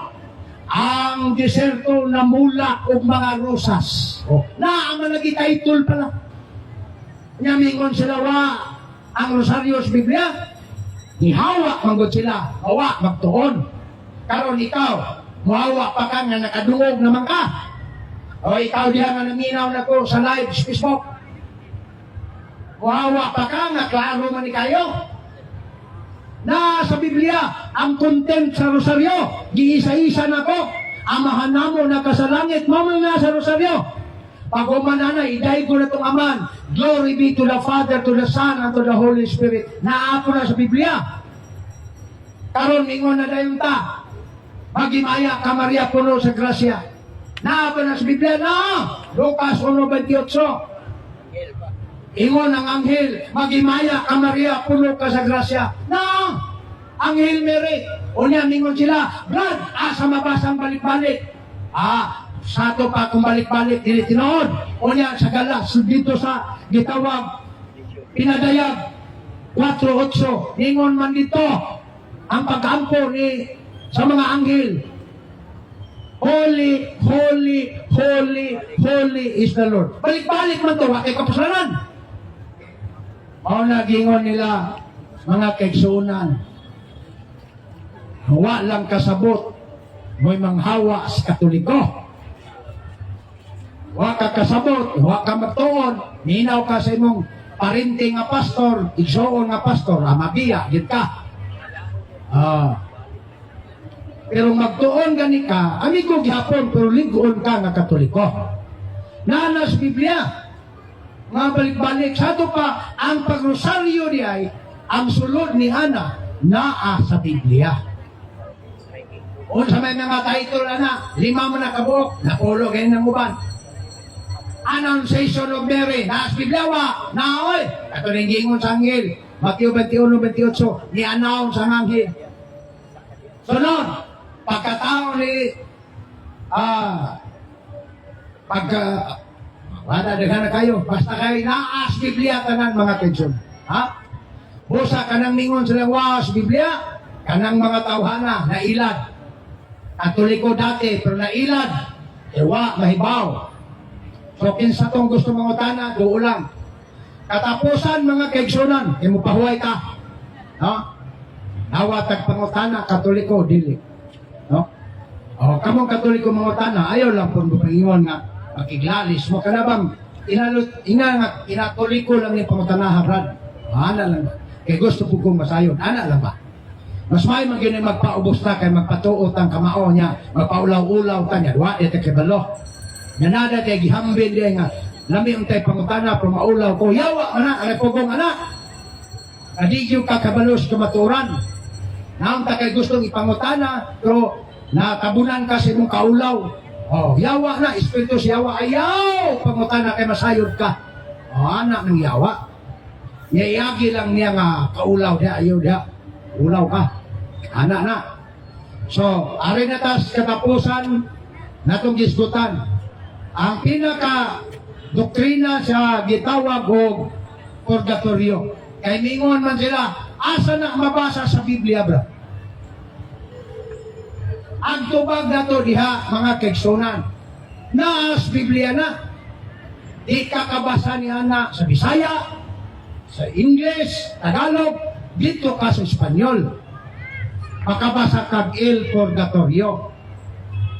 Speaker 3: ang deserto na mula og mga rosas. Naama lagi title pala. Nyamingon sila wa ang rosaryo sa Biblia. Ihawa manggod sila, hawa magtuon. Karon ikaw, muhawa pa ka nga nakadungog naman ka. O ikaw diha nga naminaw na ko sa live sa Facebook. Muhawa pa ka nga klaro man ni kayo. Na sa Biblia, ang content sa rosaryo, giisa-isa na ko, amahan namo nakasalangit, mamang na sa rosaryo. Pag umanana, iday ko na itong aman, glory be to the Father, to the Son, and to the Holy Spirit. Naapo na sa Biblia. Karon mingon na dayon ta, magimaya ka Maria puno sa grasya. Naapo na sa Biblia na, Lucas 1:28. Ingon ang anghel, magimaya ka Maria, puno ka sa grasya. Na, anghel Mary, unya mingon sila, Brad, asa mabasang balik-balik. Sa to pa kung balik-balik, dili tinood. Unya sa galas, dito sa gitawag, pinadayag, 4:8. Ingon man dito, ang pag-ampo ni sa mga anghel. Holy, holy, holy, holy is the Lord. Balik-balik man to, wakay kapusalanan. O nagingon nila, mga kaigsunan, wa lang kasabot, mo'y manghawa sa Katoliko. Wa ka kasabot, wa ka magtuon, minaw ka sa imong parinting nga pastor, igsuon nga pastor, amabiya, gid ka. Pero magtuon gani ka, amigo gihapon, pero ligoon ka nga Katoliko. Nanas Biblia, mga balik-balik, sa ito pa, ang pagrosaryo di ay, ang sulod ni Ana, naa sa Biblia. Unsa may mga title ana, 5 man na kabuok, napulo kayo ng uban. Annunciation of Mary, naas Biblia naoy, ato ning gingon sa anghel, Mateo 21:28, ni-announce ang anghel. Sunod, pagkatao ni wala daghan na kayo, basta kayo naas Biblia tanan mga kaigsoon. Ha? Busa kanang mingon sila was Biblia, kanang mga tawhana na ilad. Katoliko dati, pero nailad, ewa, mahibaw. So, kinsa tong gusto mga utana, duulang. Katapusan mga kaigsunan, kaya mo pahuay ka. No? Nawatag pangutana, katoliko, dili. No? O, kamong katoliko mga utana, ayaw lang po pangingon nga, makiglalis mo ka na bang, inatoliko lang yung pangutana, brad. Ana lang. Kaya gusto po kong masayon, ana lang ba? Mas may magiging magpaubos na kay magpatuot ang kamao niya, magpaulaw-ulaw ta niya, duwa ito kibalo. Nanada tayo gihambin diya nga, lami ang tayo pangutana, pero maulaw ko, yawa mana, alay pugong anak. Adigyo ka kabalos kamaturan. Naam ta kay gustong ipangutana, pero natabunan ka sa mong kaulaw. Oh, yawa na, espiritu si yawa, ayaw, pangutana kay masayod ka. Oh, anak ng yawa. Yayagi lang niya nga kaulaw diya, ayaw diya. Ulaw ka. Anak na. So, ari na tas katapusan natong gisgutan. Ang pinaka doktrina sa gitawag og purgatorio. Kay mingon man sila, asa na mabasa sa Biblia, bro? Ang tubag na to diha, mga kaigsunan. Naas Biblia na. Di kakabasa niya na sa Bisaya, sa English, Tagalog, dito ka sa Espanyol. Makabasa kag El Purgatorio.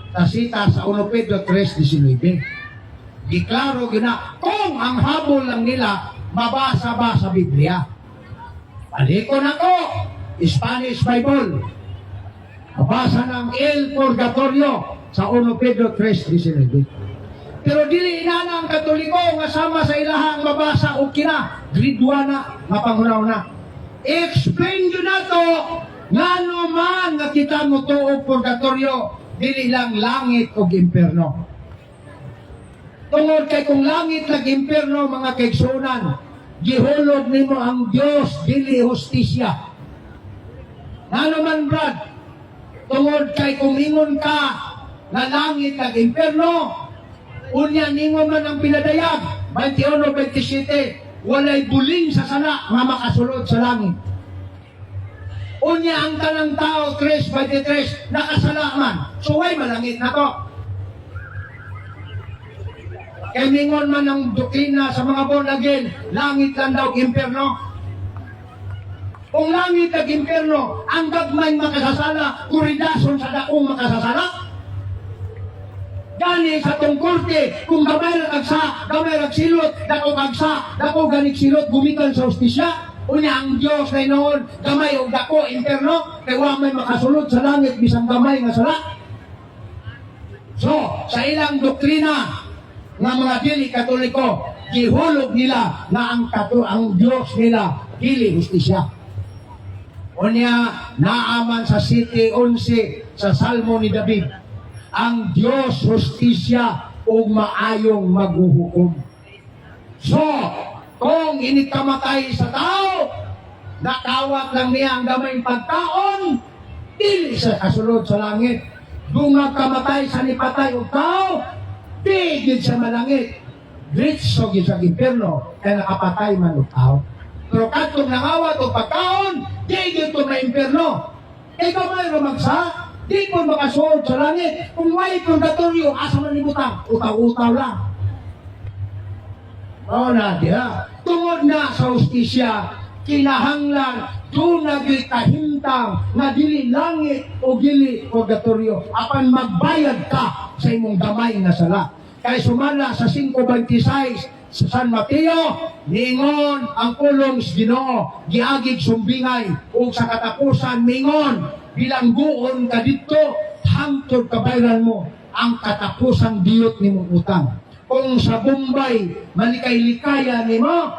Speaker 3: Tasita sa 1 Pedro 3:19. Diklaro gina, kung ang habol lang nila, mabasa ba sa Biblia? Paliko na ko, Spanish Bible. Mabasa ng El Purgatorio sa 1 Pedro 3:19. Pero dili inana ang Katoliko nga sama sa ilahang mabasa o kina, grade 1 na, mapangunaw na. Explain nyo na to, nga naman nga kita mo to o purgatorio, dili lang langit o impyerno. Tungod kay kung langit ag impyerno, mga kaigsunan, gihulog nimo ang Dios, dili hustisya. Nga naman, brad, tungod kay kung ingon ka na langit ag impyerno, unya ningon man ang pinadayag, 21:27, walay buling sa sala nga makasulod sa langit. Unya ang tanang tao, 3:23, nakasala man. So, way malangit na to. Kaya mingon man ang doktrina sa mga born again, langit lang daw, impyerno. Kung langit at impyerno, ang gagmay makasasala, kuridason sa dakong makasasala. Gani sa tungkorte, kung gamay agsa, gamay silot, dako agsa, dako ganik silot, gumikan sa hustisya. Unya ang Diyos na noon, gamay o dako, impyerno, kaya may makasulod sa langit, bisang gamay nga sala. So, sa ilang doktrina, nga mga dili Katoliko, gihulog nila na ang Diyos nila, dili hustisya. Unya, naaman sa 7:11 sa Salmo ni David, ang Diyos hustisya o maayong maghuhukom. So, kung inikamatay sa tao, nakawat lang niya ang gamay pagkaon, dili sa kasulod sa langit. Kung kamatay sa nipatay o tao, digid sa malangit. Diretso gid sa impyerno, kaya nakapatay man o tao. Pero katong nangawat o pagkaon, digid to na impyerno. Kaya gamay magsa, di po makasuod sa langit. Kung may purgatorio, asa man ibutang? Utaw-utaw lang. O na diha. Tungod na sa hustisya, kinahanglan, doon nagkahintang na dili langit o dili purgatorio. Apan magbayad ka sa imong gamay na sala. Kaya sumala sa 5:26 sa San Mateo, ningon ang pulong sa Ginoo, giagig sumbingay, ug sa katapusan mingon, bilangguon ka dito, hangtod kabayran mo ang katapusang diyot nimong utang. Kung sa Bombay, malikay-likaya nimo,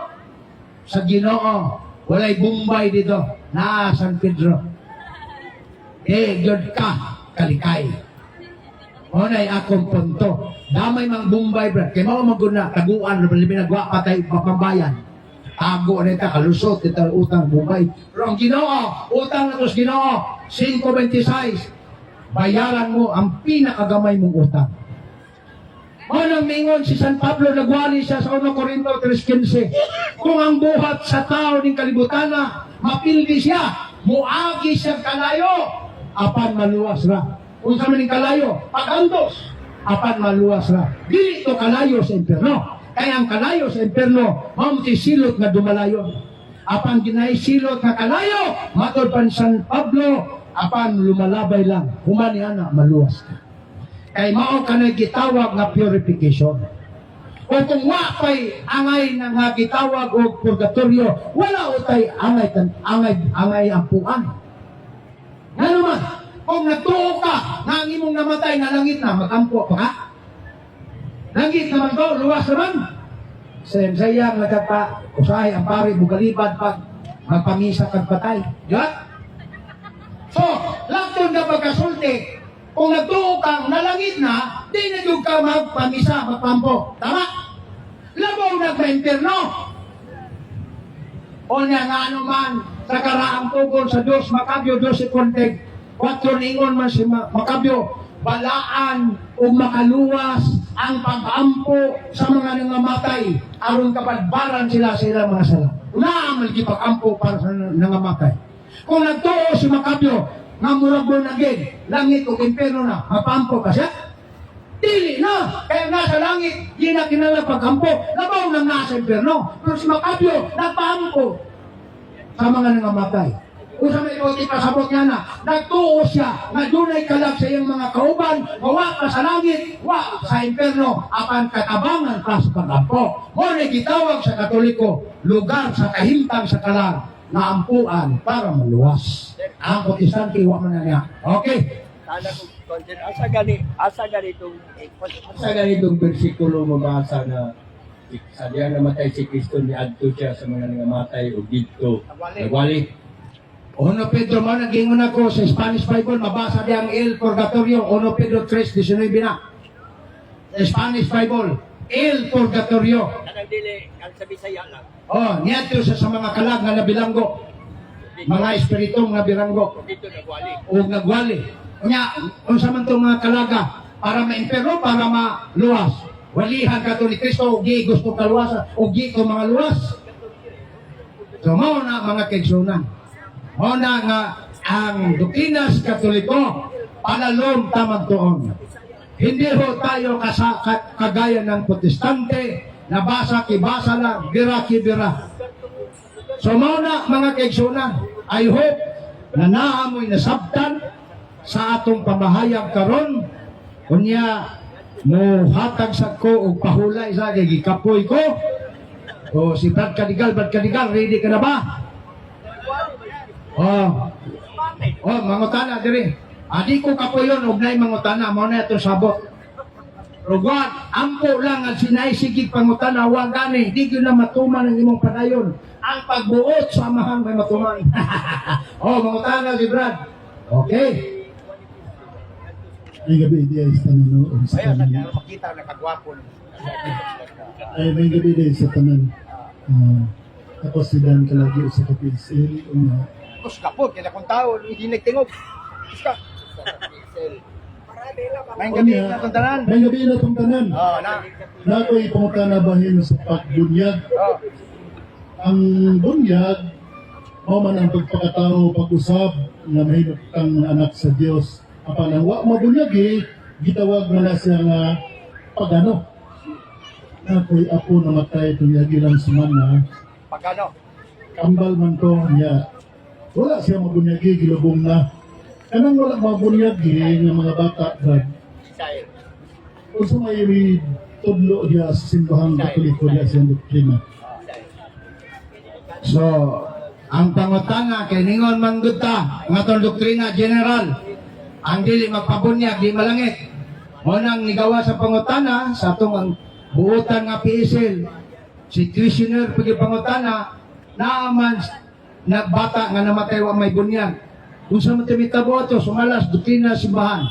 Speaker 3: sa Ginoo, walay Bombay dito, na San Pedro. God ka, kalikay. O na akong punto. Damay mang Bombay, brad. Kaya mga maguna, taguan, nagwa patay, papambayan. Tago na ito, kalusot, ito utang Bombay. Pero ang Ginoo, utang na ito sa Ginoo, 5.26, bayaran mo ang pinakagamay mong utang. Manang mingon si San Pablo, nagwali siya sa 1 Corinto 3.15. Kung ang buhat sa tao ng kalibutan na mapildi siya, muagi siya kalayo, apan maluwas ra. Kung sa maning kalayo, pagantos, apan maluwas ra. Dili to kalayo sa impyerno. Kaya ang kalayo sa impyerno, mamti silot na dumalayon. Apan ginay silot na kalayo, matod pa ni San Pablo, apan lumalabay lang. Humani ana, maluwas ka. Kay mao ka na gitawag nga purification. O kung wapay angay na nga gitawag o purgatorio, wala utay angay ampuan. Nga naman, kung nagtuo ka, na ang imong namatay na langit na, magampo pa ka? Langit naman ko, luwas naman. Sayang nagkata, usahay ang pari, bugalibad pag magpamisa kag patay. Diba? So, laktod na pagkasulti, kung nagtuo kang nalangit na, di na yung ka magpamisa, magpampo. Tama? Labaw nagpa-impyerno. O niya nga anuman, sa karaang tugol sa Diyos, Makabyo 12:4, 4 ningon man si Makabyo, balaan o makaluwas ang pag-ampo sa mga nangamatay aron kapadbaran sila sa ilang mga sala. Naamal gipag-ampo para sa nangamatay. Kung nagtuo si Makabyo, nga murag naging langit o impyerno na, mapampo ka siya? Dili na! Kaya nasa langit, di na kinala pag-ampo, labaw nang nasa impyerno. Pero si Makabyo, napampo sa mga nangamatay. Kung sa may ito pasabot niya na, nagtuo siya, na dunay kalag sa iyang mga kauban, mawa ka sa langit, wa sa impyerno, apan katabangan ka sa pag-ampo. Muna gitawag sa Katoliko, lugar sa kahimtang sa kalag, na ampuan para maluwas. Ang Protestante, wa man na niya. Okay.
Speaker 2: Sana kung content, asa
Speaker 5: ganitong bersikulo mabasa na sa diyan namatay si Kristo ni adto siya sa mga nangamatay o dito nagwali.
Speaker 3: Uno Pedro mo, nag-ingon ako sa Spanish Bible, mabasa di ang El Purgatorio, 1 Pedro 3:19 na. Sa Spanish Bible, El Purgatorio.
Speaker 2: Kanang dili, ang sa Bisaya lang.
Speaker 3: Oh, niyato sa mga kalag nga nabilanggo. Mga espiritong nga bilanggo.
Speaker 2: Dito nagwali.
Speaker 3: O nagwali. Kanya, kung sa man itong mga kalaga, para ma-impero, para maluwas. Walihan ka to ni Kristo, ugi gusto kaluwasan, ugi ko mga luwas. So, mao na mga kaigsunan. Mao na nga, ang doktrinas Katoliko, palalom tamang tuon. Hindi ho tayo kagaya ng Protestante, na basa kibasa lang, bira kibira. So, mao na mga kaigsunan. I hope na naamoy nasabtan sa atong pamahayag karon. Kunya mo hatag sa ko og pahulay sa gikapoy ko. O si Brad Cadigal, ready ka na ba? Mangutana diri. Adi ko kapoyon og nay mangutana mo na ito sabot. Rugwan, ampo lang ang sinaisigig pangutana, huwag gani, di yun na matuman ang imong padayon. Ang pagbuot sa amahang may matuman. Mangutana si Brad. Okay.
Speaker 6: Ay gabi din sa tanan sa
Speaker 2: Ayaw,
Speaker 6: tanan.
Speaker 2: makita na kagwapo.
Speaker 6: Ay may gabi din sa tanan. Ako si Dan kalagi sa kapilsil.
Speaker 2: Kus kapot, kaya kung tao, hindi nagtingog. Kus ka. May gabi na itong tanan.
Speaker 6: May gabi na itong tanan.
Speaker 2: Na.
Speaker 6: Na ako'y pangutana bahin sa pagbunyag. Ang bunyag, o man ang pagpakatao, pag-usab, na mahirap kang anak sa Diyos. Apan ang wa mabunyag gitawag mo na siya nga pagano. Na ako'y apo namatay, tunyagi lang sa mana.
Speaker 2: Pagano?
Speaker 6: Kambal man to niya. Wala siya mabunyagi, gilubong na. Kanang wala mabunyagi ng mga bata, Brad.
Speaker 2: Isay.
Speaker 6: Kung sa may tudlo niya sa simbahang Katoliko niya sa doktrina.
Speaker 3: So, ang pangutana kay ningon mangguta nga tong doktrina general. Ang dili magpabunyag di malangit. Mo nang nigawa sa pangutana sa atong ang buotan nga piisil. Si questioner pagi pangutana naaman nagbata nga namatay wa may bunyag. Kung sa matibitabo ito, sumalas, doktrina, simbahan.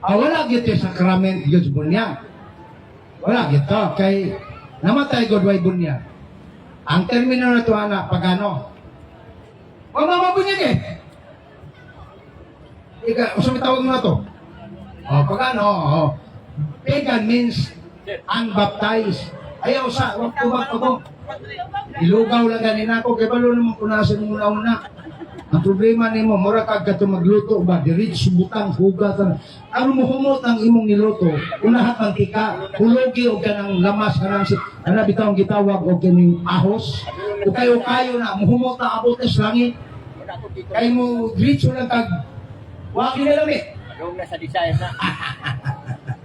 Speaker 3: Wala gito yung sakrament, Diyos bunyag. Wala gito. Kay namatay God way bunyag. Ang termino na ito, anak, pagano? Huwag mamabunyag eh. Ika, usap tawag mo na ito. Pagano? Pagan means unbaptized. Ayaw sa, huwag tubak ko. Ilugaw lang ganin ako, kaya balo naman punasan mo una-una. Ang problema ni mo, mura ka gato magluto ba, diretso butang, hugatan. Ano mo humot ang imong niluto? Unahat mantika, hulugi o ka ng lamas, kana bitawang gitawag o kaning ahos. O kayo na, muhumot na abotes langit. Kaya mo, diretso lang kag, waki na lang eh.
Speaker 2: Doon na sa desire na.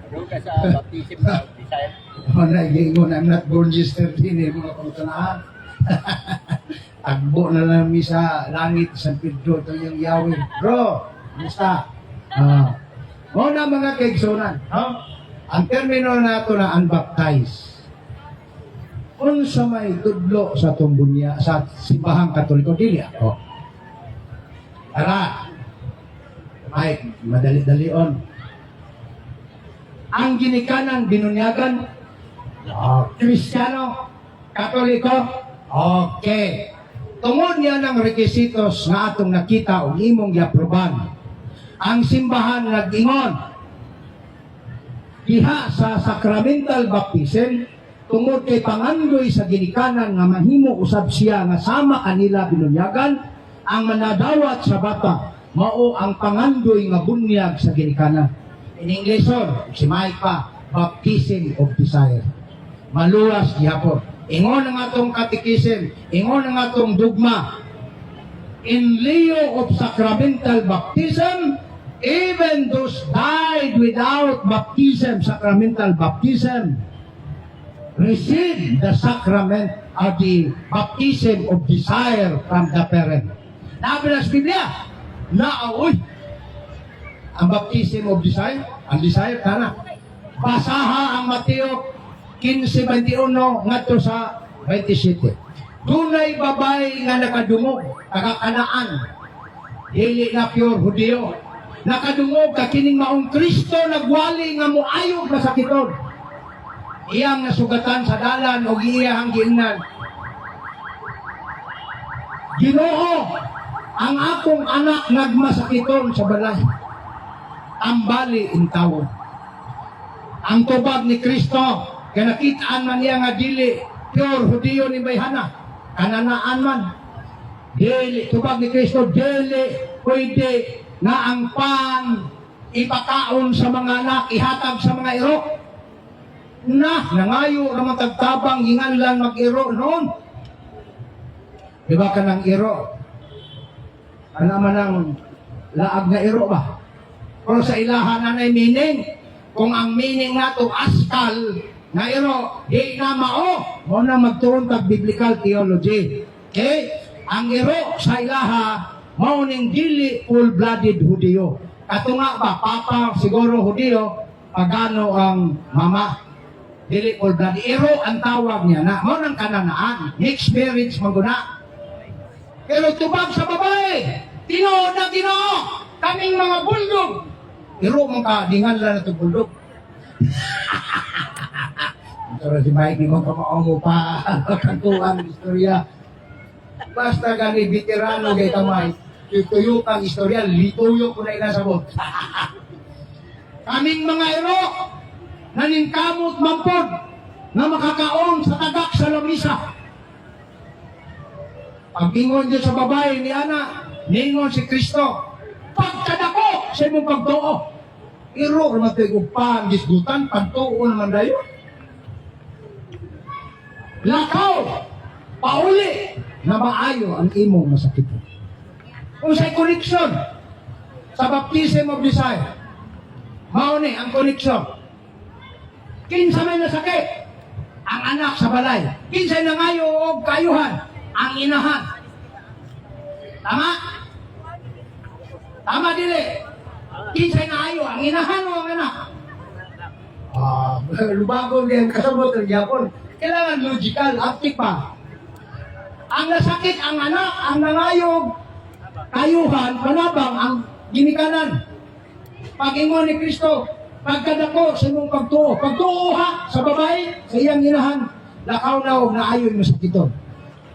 Speaker 2: Doon ka sa baptism na desire.
Speaker 3: Nag-ingon, I'm not born yesterday, mga kamutanaan. Tagbo na lang sa langit, San Pedro, ito yung Yahweh. Bro, musta? Na mga kaigsunan. Ang termino na ito na unbaptized. Kung sa may tudlo sa tumbunya, sa simbahang katoliko, dili ako. Tara, ay, madali-dalion. Ang ginikanan, binunyagan, Kristiyano, Katoliko, okay. Tungod niya ng requisitos na atong nakita o imong giaproban. Ang simbahan nag-ingon, diha sa sacramental baptism, tungod kay pangandoy sa ginikanan nga mahimo usab siya nga sama kanila binunyagan, ang manadawat sa bata, mao ang pangandoy nga bunyag sa ginikanan. In English, si Mike pa, baptism of desire. Maluwas gihapon. Ingon ang atong catechism, ingon ang atong dogma. In lieu of sacramental baptism, even those died without baptism, sacramental baptism, receive the sacrament of the baptism of desire from the parent. Nabilas Biblia, naaoy, ang baptism of desire, ang desire, tana. Basaha ang Mateo 15:21 ngadto sa 27. Dunay babay nga nakadungog kakakanaan. Dili na pure Hudiyo. Nakadungog ka kining maong Kristo nagwali nga moayog na sakiton. Iyang nasugatan sa dalan o iyang giingnan. Ginoo, ang akong anak nagmasakiton sa balay. Ambali in tawo. Ang tubag ni Kristo kaya nakitaan man niya nga dili pure Hudiyo ni Bayhana. Kananaan man. Dili, tubag ni Kristo, dili pwede na ang pan ipakaon sa mga anak, ihatag sa mga iro. Nangayo naman tagtabang, hinganlan mag-iro noon. Diba ka ng iro? Ano man ang laag na iro ba? Pero sa ilahan na meaning, kung ang meaning nga to askal, na iro, di na mao. O na magtuon tag biblical theology. Okay? Ang iro sa ilaha, mauning dili full-blooded Hudiyo. Kato nga ba, papa siguro Hudiyo, pagano ang mama. Dili full-blooded. Iro ang tawag niya na, maunang kananaan. Mixed marriage maguna. Pero tubag sa babae, Tinoo na Tinoo, kaming mga buldog. Iro mong kadingan lang na ito buldog. Pero si Mike, di mo kamaongo pa kantuang istorya. Basta gani veterano kay kamay, tuyo kang istorya, lituyo ko na inasabot. Kaming mga iro, naningkamot mampod, na makakaon sa tagak sa lamisa. Pag-ingon dyan sa babae ni Ana, ningon si Kristo, pagkadako sa imong pagtuo. Iro, naman tayo pa, gisgutan, pagtuo naman dayo. Lakaw, pauli, na maayo ang imong masakit. Kung sa'y connection sa baptism of desire, mauni ang connection. Kinsa may nasakit, ang anak sa balay. Kinsa nangayo o kayuhan, ang inahan. Tama? Tama dili. Kinsa nangayo, ang inahan o ang anak. Lubago din kasabot ng Japon. Kailangan logical, active pa. Ang nasakit ang anak, ang nangayog, kayuhan, manabang ang ginikanan. Pag-ingon ni Kristo, pagkadako sa imong pagtuo. Pagtuo ha, sa babae, sa iyang inahan, lakaw na o naayon mo sa kiton.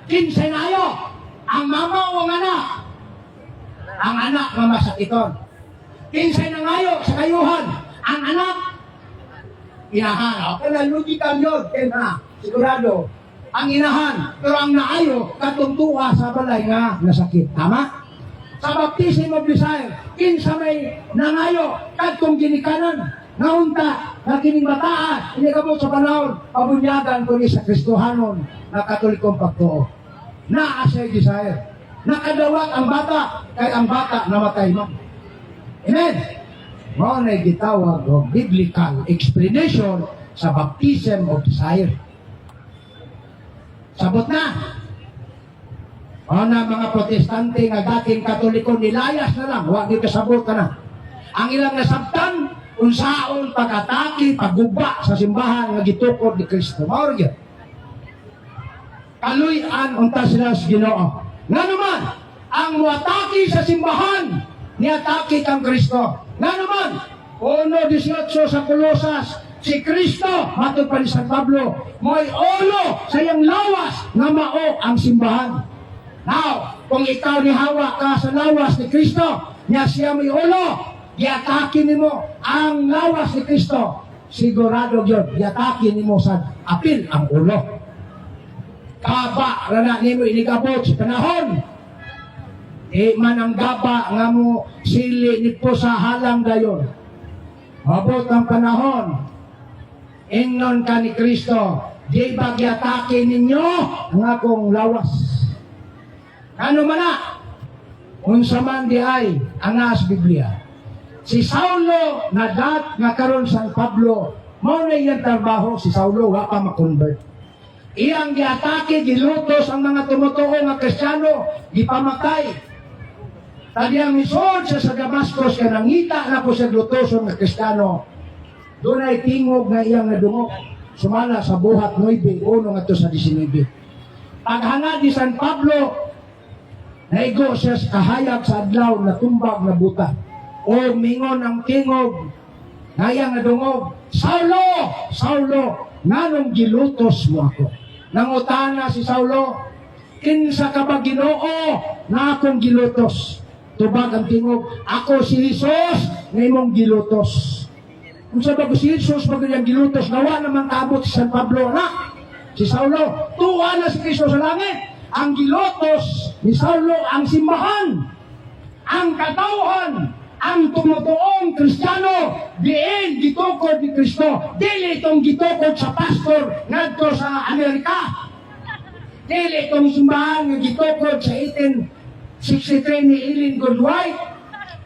Speaker 3: Kinsay naayo, ang mama o ang anak. Ang anak nga masakiton. Kinsay nangayo sa kayuhan, ang anak, inahan. Ako na logical yun, kaya sigurado. Ang inahan, pero ang naayo, katungtuwa sa balay nga nasakit. Tama? Sa baptism of desire, kinsa may nangayo, katong ginikanan, naunta, na kiningbataan, inikabot sa panahon, pabunyagan ko ni sa Kristohanon, na katolikong pagtuo. Na asay desire. Nakadawat ang bata, kay ang bata namatay man. Amen? Mao na gitawag o biblical explanation sa baptism of desire. Sabot na. O na mga protestante nga dating katoliko nilayas na lang, huwag di kasabot ka na. Ang ilang nasabtan, unsaon pag-atake, pagguba sa simbahan nga gitukod ni Kristo. Mao gyud. Kaluy-an unta sila sa Ginoo. Nga naman, ang muatake sa simbahan, niatake kang Kristo. Nga naman, 1:18 sa Colosas, si Kristo, matod pa ni San Pablo, mo'y ulo sa iyang lawas nga mao ang simbahan. Now, kung ikaw ni hawa ka sa lawas ni Kristo, niya siya may ulo, giatake nimo ang lawas ni Kristo, sigurado yun, giatake nimo sa apil ang ulo. Kaba, rana nimo inigabot sa panahon. Man ang gaba nga mo sili nito sa halang dayon. Mabot ang panahon, ingnon ka ni Kristo, di ba giatake ninyo ang akong lawas? Ano man na? Unsa man di ay ang nas Biblia. Si Saulo nadat nga karon San Pablo, mao na iyang trabaho. Si Saulo wa pa ma-convert. Iyang giatake, gilutos ang mga tumutuo nga Kristiyano, gipamatay. Tadi ang misod sa Damascus ka nangita na po sa glutoson nga Kristiyano. Doon ay tingog nga iyang nadungog. Sumala sa buhat 9, uno nga to sa 19. Paghangad ni San Pablo, naigo siya sa kahayag sa adlaw na tumbag na buta. O mingon ang tingog, ngayang nadungog, Saulo! Saulo! Nganong gilutos mo ako? Nangutana si Saulo, kinsa ka ba Ginoo na akong gilutos? Tubag ang tingog, ako si Jesus na imong gilutos. Kung sa bago si Jesus, bago niyang gilutos, nawa naman kaabot si San Pablo na. Si Saulo, tuwa na si Kristo sa langit. Ang gilutos ni Saulo ang simbahan, ang katauhan, ang tumutuong Kristiyano, diin gitukod ni Kristo. Dili itong gitukod sa pastor ngadto sa Amerika. Dili itong simbahan nga gitukod sa 1863 ni Ellen G. White.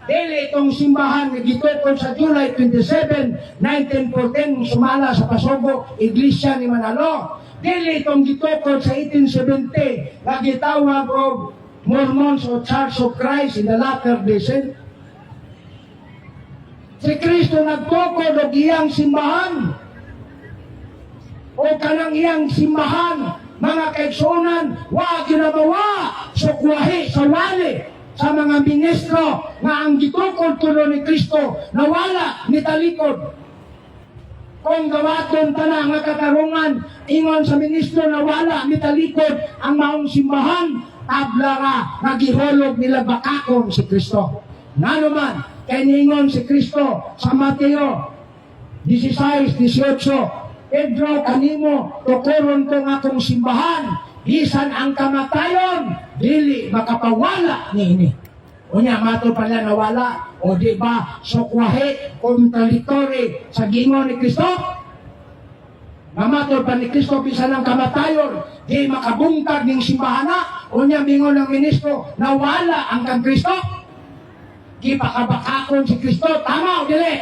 Speaker 3: Dili itong simbahan nga gitukod sa July 27, 1914 sumala sa Pasogo, Iglesia ni Manalo. Dili itong gitukod sa 1870 nga gitawag og Mormons o Church of Christ in the Latter-day Saints. Si Kristo nagtukod og iyang simbahan. O kanang iyang simbahan, mga kaigsunan, wa ginabawa sukwahi sa wali sa mga ministro nga ang gitukod kuno ni Kristo nawala ni talikod. Kung gawaton ta na nga katarungan, ingon sa ministro nawala ni talikod ang maong simbahan, tablara nagihulog nila bakakon si Kristo. Ngano man, kay ningon si Kristo sa Mateo 16:18, Pedro kanimo tukuron ko nga akong simbahan, bisan ang kamatayon dili makapawala niini. Unya mato pala nawala o di ba sukwahe kontradiktory sa gingon ni Kristo? Mamatod pa ni Kristo bisan ang kamatayon di makabungkag ning simbahana. Unya mingon ng ministro nawala ang kang Kristo. Gipakabakakon si Kristo, tama o dili?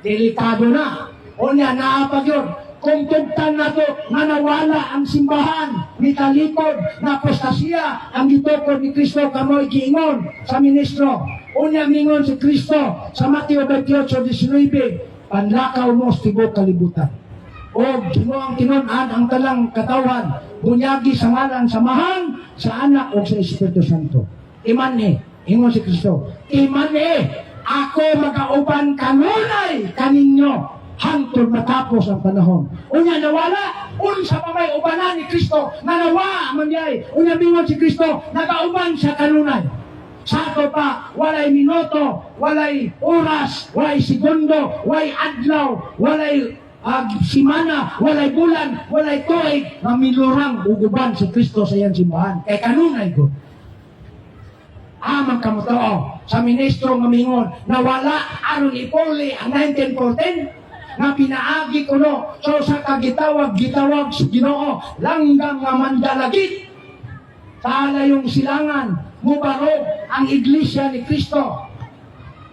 Speaker 3: Delikado na. Unya naapag yun. Kung tugtan na to, nga nawala ang simbahan, ni talikod, na apostasya, ang gitukod ni Kristo, kamoy giingon sa ministro. Unya mingon si Kristo sa Mateo 28:19, panlakaw mo sa tibok kalibutan. O ang kinunan ang talang katawan, bunyagi sa ngalan samahan, sa anak o sa Espiritu Santo. Imani, ingon si Kristo, imani, ako magauban kanunay kaninyo hangtod matapos ang panahon. Unya nawala, unsa pa may ubanan ni Kristo, nanawa man yay. Unya bingon si Kristo, nagauban sa kanunay. Sa ato pa, walay minuto, walay oras, walay segundo, walay adlaw, walay simana, walay bulan, walay tuig, nga milurang uguban si Kristo sa iyang simbahan. Kay kanunay ko. Amang kamotoo sa ministro nga mingon na wala aron ipuli ang 1914 nga pinaagi ko no so sa kagitawag sa Ginoo langgang nga mandalagit sa alayong silangan mubarog ang iglesia ni Kristo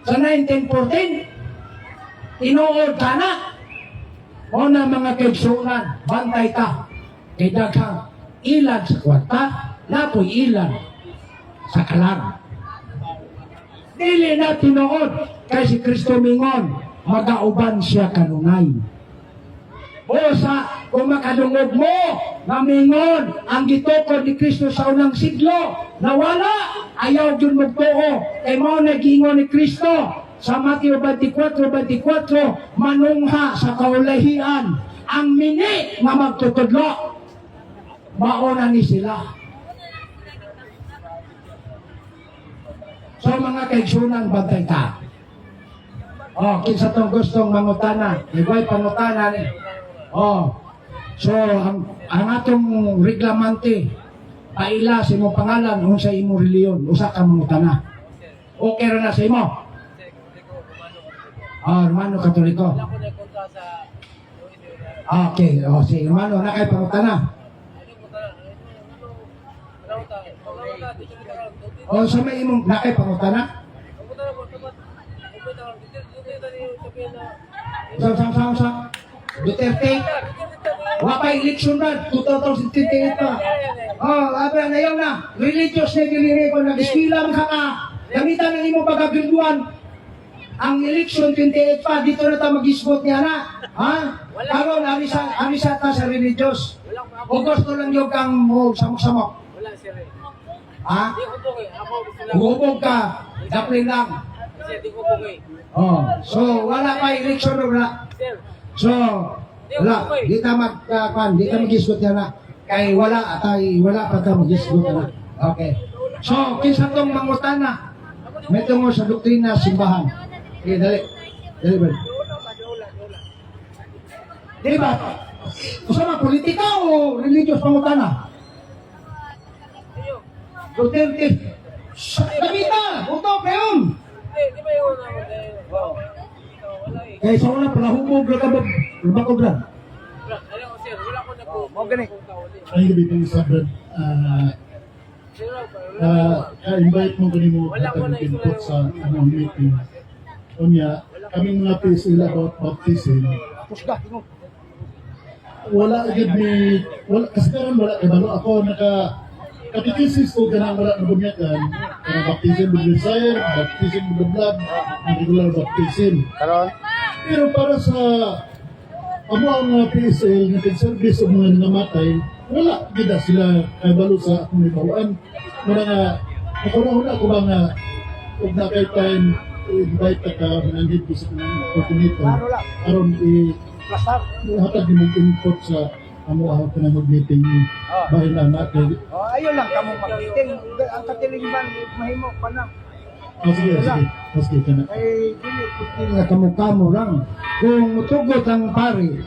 Speaker 3: sa 1914 tinuod ka na o na mga kaigsunan bantay ka kay daghang ilag sa kwarta napoy ilag sa kalag. Dili na tinuod kay si Kristo mingon, magauban siya kanunay. O sa kung makadungog mo, nga mingon ang gitukod ni Kristo sa unang siglo, nawala, ayaw yun magtuo, kay mo nagingon ni Kristo sa Mateo 24:24, manungha sa kaulahian, ang mini nga magtutudlo, mauna ni sila. So mga kaigsunan, bantay ka. Oh, kinsa tong gustong mangutana, iba'y pangutana ni. Oh, so ang atong reglamante, paila sa imong pangalan, unsa imong reliyon, usa ka mangutana. Okay ra na sa imo? Romano Katoliko. Okay, si Romano, na kay pangutana. Sa may imong nakay pangutana? Sa Duterte? Wapay eleksyon na, 2028 pa. Abra na yun na. Religious na diliri ko, nag-iskilang ka na. Gamitan ng imong pagkagrinduan. Ang eleksyon 28 pa, dito na tayo mag-isbot niya na. Karon, arisa ta sa religious. O gusto lang yung kang samok-samok.
Speaker 2: Wala sir.
Speaker 3: Di hubog ka, daplin lang.
Speaker 2: Sir, di ko bungay.
Speaker 3: So wala pa eleksyon wala.
Speaker 2: Sir,
Speaker 3: So wala, di ta mag-isgot yan na. Kay wala pa ta mag-isgot na. Okay. So kinsa tong mangutana? May tungo sa doktrina simbahan. Okay, dali. Dali ba? Di ba? Usama politika o religious pangutana? Duterte. Kamita! Buto kayon!
Speaker 2: di ba yun ako? Wala eh.
Speaker 3: Kaya sa una pala hubog na kabag. Lubakog lang.
Speaker 2: Alam ko sir, wala ko na po.
Speaker 6: Ay gabi kong isa, Brad. Invite mo kanimo input sa among meeting. Unya, kaming mga PSL about baptism. Wala agad ni kasi karon wala kay balo ako Katitesis ko ganang wala na bunyakan, karena baptism with desire, baptism with the blood, and regular baptism. Pero para sa amo ang PSL na service ng mga namatay, wala gida sila kay balo sa akong ibawaan. Mura nga, nakuna-una ko ba nga, huwag na kay time, invite ka mananggit ko sa opportunity, aron hatag mo input sa amo ako na mag-meeting ni bahay na natin.
Speaker 7: Ayun lang kamo mag-meeting. Ang katilingban mahimo pa na.
Speaker 6: Sige ka na.
Speaker 7: Ay dili
Speaker 3: Nga kamukha mo lang. Kung mutugot ang pari,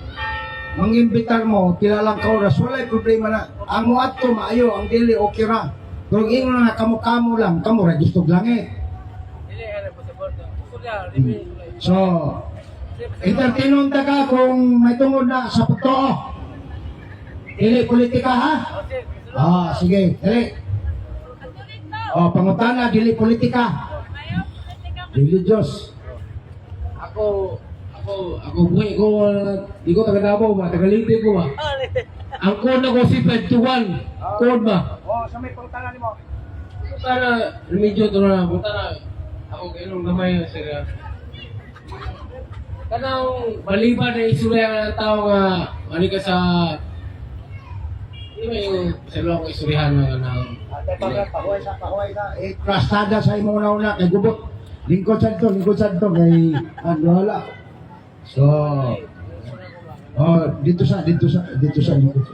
Speaker 3: mangimbitar mo, kilalang ka oras, wala'y problema na. Ang muat ko maayo, ang dili okay ra. Pero ingon na kamukha mo lang, kamo ra gustog langit.
Speaker 2: Dili, ano po sa bordo.
Speaker 3: So, entertainon ta ka kung may tungod na sa pagtoo. Dili politika ha? Sige, dali. Pangutana, dili politika. Dili Diyos.
Speaker 4: Ako buhay ko, di ko taga Davao ba, taga Leyte ko ba. Ang code na ko si 521, code ba?
Speaker 7: sa may pangutana nimo.
Speaker 4: Punta na, remedyo to na, punta na. Ako kailang gamay sila. Kanang maliban na isurya ng tao nga, mali ka sa... Hindi ba yung sa mga ko isurihan na kanang
Speaker 3: Krastada sa imo una-una kay gubot. Lingkod sa to kay wala. So dito sa lingkod.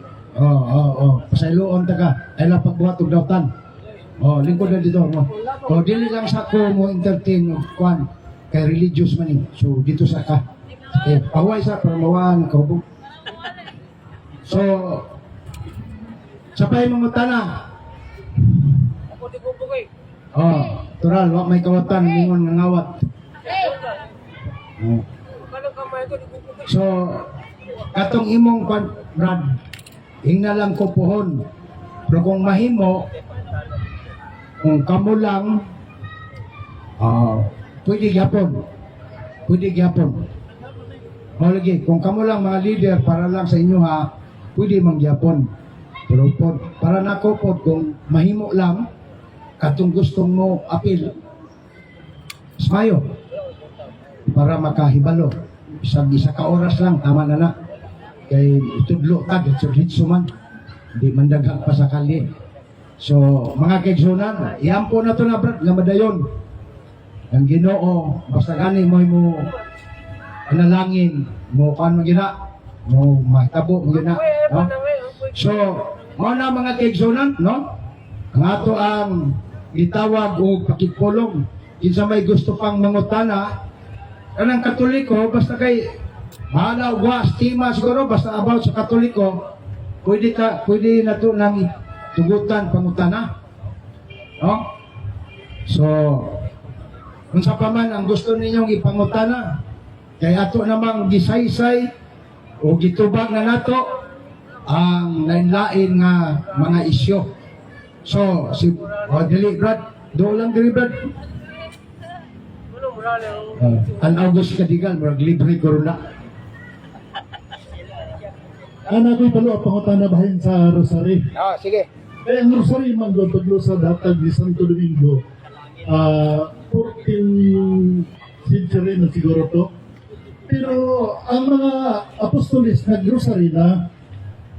Speaker 3: Pasayloon ta ka. Ay lang pagbuhat og dawtan. Lingkod na dito mo. Dili lang sa ko mo entertain og kwan kay religious man ni. So dito sa ka. Pahuway sa permawaan kahubog. So sapay mga tana. Tural, wa may kawatan ningon nga ngawat. So, katong imong Brad, hingna lang ko pohon. Pero kung mahimo, kung kamo lang, pwede gyapon. Lagi, kung kamo lang mga leader para lang sa inyo ha, pwede mangyapon. Pero para nako pod kung mahimo lang, katong gustong mo apil, smayo para makahibalo. Isa ka oras lang, tama na na. Kay itudlo ka, hitso man. Hindi man daghang pa sa kali. So, mga kaigsunan, iampo na to na brad, nga madayon. Ang Ginoo, basta gani mo panalangin, mo kan magina, mo mahitabo magina, no? So, mo na mga kaigsunan, no? Ang ato ang itawag o pakipulong. Kinsa may gusto pang mangutana, kanang Katoliko, basta kay mahalaw wa estima siguro, basta about sa Katoliko, pwede na to nang tugutan pangutana. No? So, kung sa paman ang gusto ninyong ipangutana, kay ato namang gisaysay o gitubag na nato ang lain-lain nga mga isyo. So, dili Brad, lang dili Brad. Ang August Kadigal, marag libre corona.
Speaker 6: Ako'y palo ang pangutana bahin sa Rosary.
Speaker 7: Sige.
Speaker 6: Kaya ang Rosary man doon paglusa datag di Santo Domingo, 14th century na siguro to. Pero ang mga apostolis nag-Rosary na,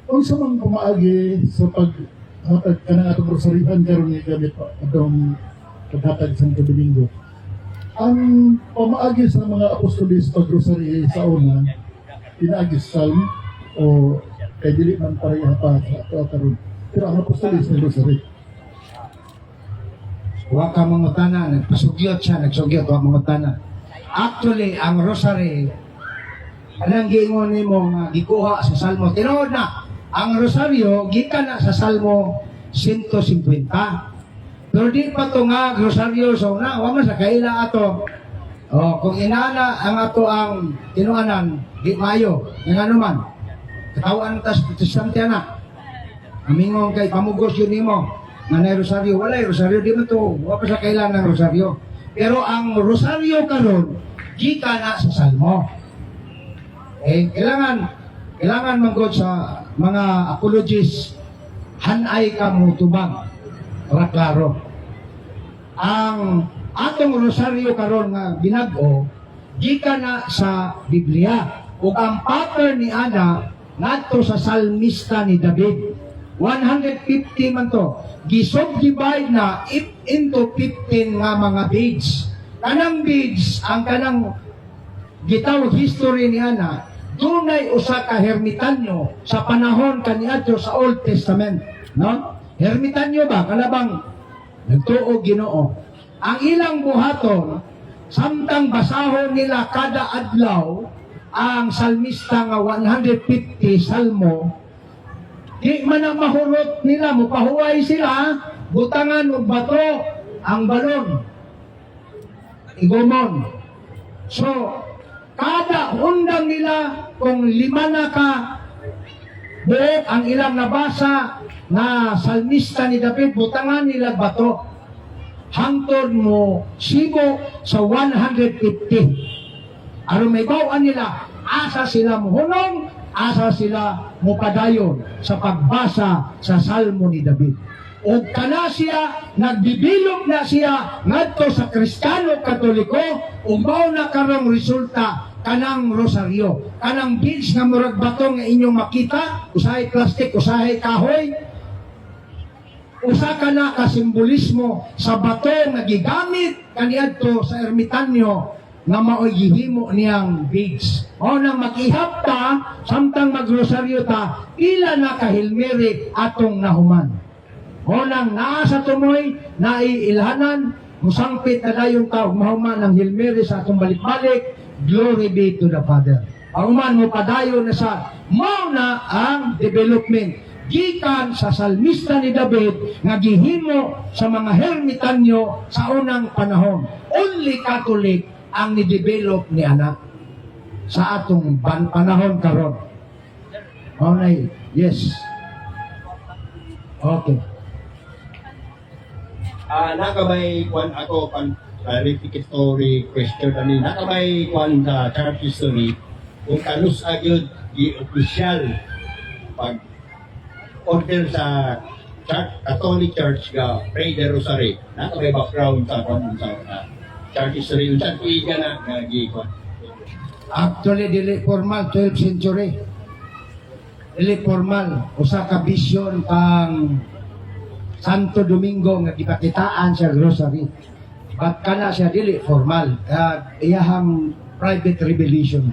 Speaker 6: kung sa mga pumaagi sa paghatag ka ng atong Rosaryhan karon nga gamit pa atong paghatag Santo Domingo. Ang pamaagi sa mga apostolis pag-Rosary sa una, pinaagi sa Psalm, o kay dili man pareha pa sa ato karon. Pero ang apostolis ng Rosary.
Speaker 3: Wa ka mangutana, nagpasugyot siya, nagsugyot, wa mangutana. Actually, ang Rosary, anong giingon nimo nga gikuha sa Salmo? Tinuod na, ang Rosaryo, gikan na sa Salmo 150. Pero di pa ito nga Rosaryo, so na, wa man sa kaila ato. Kung inana ang ato ang tinuanan, di mayo, yung ano man, katawan tas protestante na. Amingong kay pamugos yun nimo, nga na Rosaryo, walay Rosaryo, di mo to, wa pa sa kailan ng Rosaryo. Pero ang Rosaryo karon, gikan na sa Salmo. Kailangan manggod sa mga apologists, hanay ka mo tubag para klaro. Ang atong Rosaryo karon nga binago, gikan na sa Biblia. Ug ang pattern ni Ana ngadto sa salmista ni David. 150 man to. Gisubdivide na into 15 nga mga beads. Kanang beads, ang kanang gitawag history ni Ana, dunay usa ka hermitanyo sa panahon kaniadto sa Old Testament, no? Hermitanyo ba kalabang nagtuo Ginoo. Ang ilang buhaton samtang basahon nila kada adlaw ang salmista nga 150 salmo, di man ang mahurot nila, mupahuway sila, butangan og bato ang balon, igumon. So, kada undang nila, kung 5 na ka buok ang ilang nabasa na salmista ni David, butangan nila bato. Hangtod mo sibo sa 150. Aron may bawaan nila, asa sila muhunong, asa sila mupadayon sa pagbasa sa salmo ni David. O kana siya, nagbibilog na siya ngadto sa Kristiyano Katoliko, umaw na karong resulta kanang rosaryo, kanang beads nga murag bato nga inyong makita, usahay plastic, usahay kahoy, usa ka na ka simbolismo sa bato nga gigamit kaniadto sa ermitanyo nga maoy gihimo niyang beads. O nang mag-ihap ta, samtang magrosaryo ta, ila na kahilmeri atong nahuman. O nang naa sa tumoy, naiilhanan, musangpit na dayon ta, mahuman ng hilmeri sa atong balik-balik, glory be to the Father. Pauman mo padayon na sa mauna ang development gikan sa salmista ni David nga gihimo sa mga hermitanyo sa unang panahon. Only Catholic ang ni-develop ni anak sa atong panahon karon. Okay, yes. Okay.
Speaker 5: Nakabay kwan ako clarificatory question ani nakabay kwan sa church history kung kanus agyud di official pag order sa Catholic Church ga pray the rosary. Nakabay background sa kwan sa church history unsa tuiga na nga gikon.
Speaker 3: Actually, dili formal, 12th century. Dili formal. Usa ka vision kang Santo Domingo nga gipakitaan sa grocery. But kana siya dili formal. Iyahang private revelation.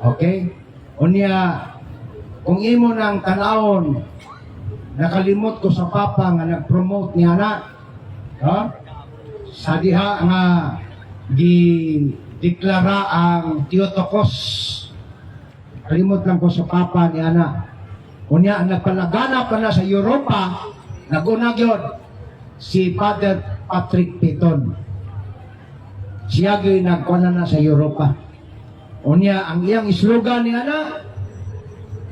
Speaker 3: Okay? Unya, kung imo nang tanawon, nakalimot ko sa papa nga nag-promote niya na, sa diha nga deklara ang Theotokos. Kalimot lang ko sa papa ni ana. Unya ang nagpalagana pa na sa Europa, naguna gyud si Father Patrick Piton. Siya gyud nagkuana na sa Europa. Unya ang iyang slogan ni ana,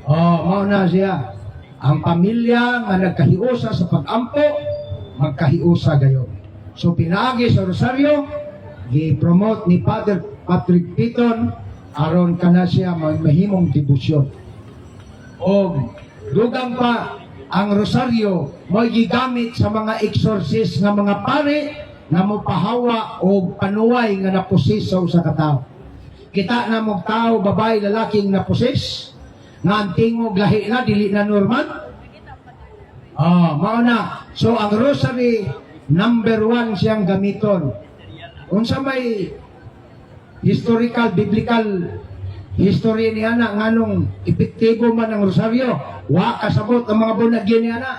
Speaker 3: mao na siya, ang pamilya nga nagkahiusa sa pag-ampo, magkahiusa gayon. So pinaagi sa Rosario, gi-promote ni Father Patrick Piton aron kana siya mahimong debosyon. O dugang pa ang Rosario mo gigamit sa mga exorcist nga mga pare na mopahawa og panuway nga napusis sa usa ka tawo. Kita na mong tao, babae, lalaking napusis nga ang tingog lahi na dili na normal. Mao na. So ang Rosary number 1 siyang gamiton. Unsa may historical, biblical history niya na nganong epektibo man ang rosaryo, wa kasabot ang mga bunagyan niya na.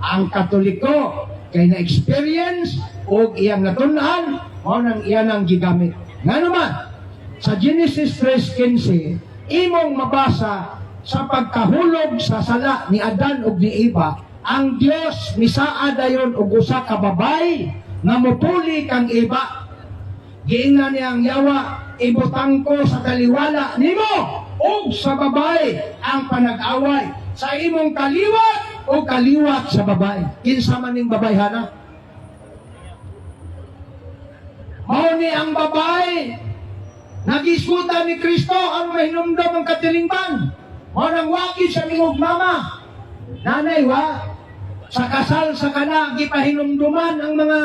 Speaker 3: Ang Katoliko kay na-experience o iyang natunan o nang iyan ang gigamit. Nga naman, sa Genesis 3:15, imong mabasa sa pagkahulog sa sala ni Adan ug ni Eva, ang Dios misaa dayon og usa ka babay nga mopuli kang Eva. Giingnan niya ang yawa, ibutang ko sa kaliwala nimo ug sa babay ang panag-away sa imong kaliwat o kaliwat sa babay. Kinsa man ning babay hana? Mao ni ang babay nagisgutan ni Kristo ang mahinumdom ang katilingban. Mao nang wagi sa mingog mama. Nanay wa sa kasal sa kana gipahinumduman ang mga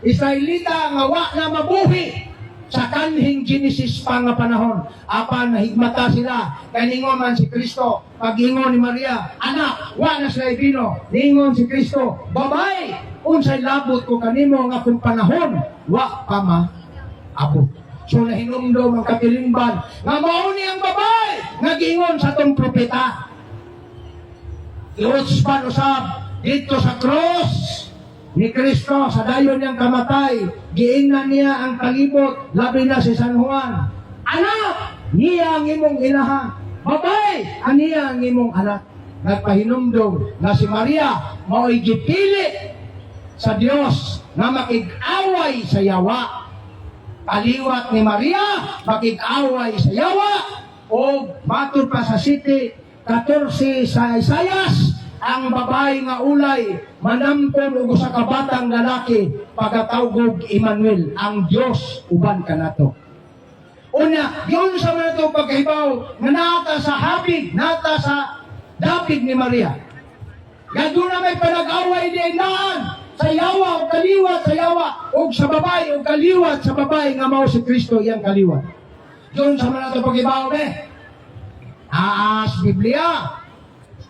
Speaker 3: Israelita nga wa na mabuhi sa kanhing Genesis pa nga panahon. Apan nahigmata sila kay ningon man si Kristo. Pag-ingon ni Maria, anak, wa na sila ibino. Ningon si Kristo, babay, unsay labot ko kanimo nga kung panahon wa pa maabot. So nahinumdom ang katilingban nga mao ni ang babay nga giingon sa tong propeta. Iutspan usab dito sa cross ni Kristo sa dayon niyang kamatay, giingnan niya ang kalibot, labi na si San Juan. Anak, niya ang imong inaha. Babay, niya ang imong anak. Nagpahinumdom na si Maria mao'y gipili sa Dios na makig-away sa yawa. Kaliwat ni Maria, makig-away sa yawa. O matod pa sa City 14 sa Isayas, ang babae nga ulay manampon og usa ka batang lalaki pagatawgog Emmanuel, ang Dios uban kanato. Una, yun sa mga ito pagkahibaw na nata sa habig, nata sa dapig ni Maria. Gado na may panag-away din naan sa yawa o kaliwat sa yawa o sa babae o kaliwat sa babae nga mao si Kristo iyang kaliwat. Yun sa mga ito pagkahibaw Biblia.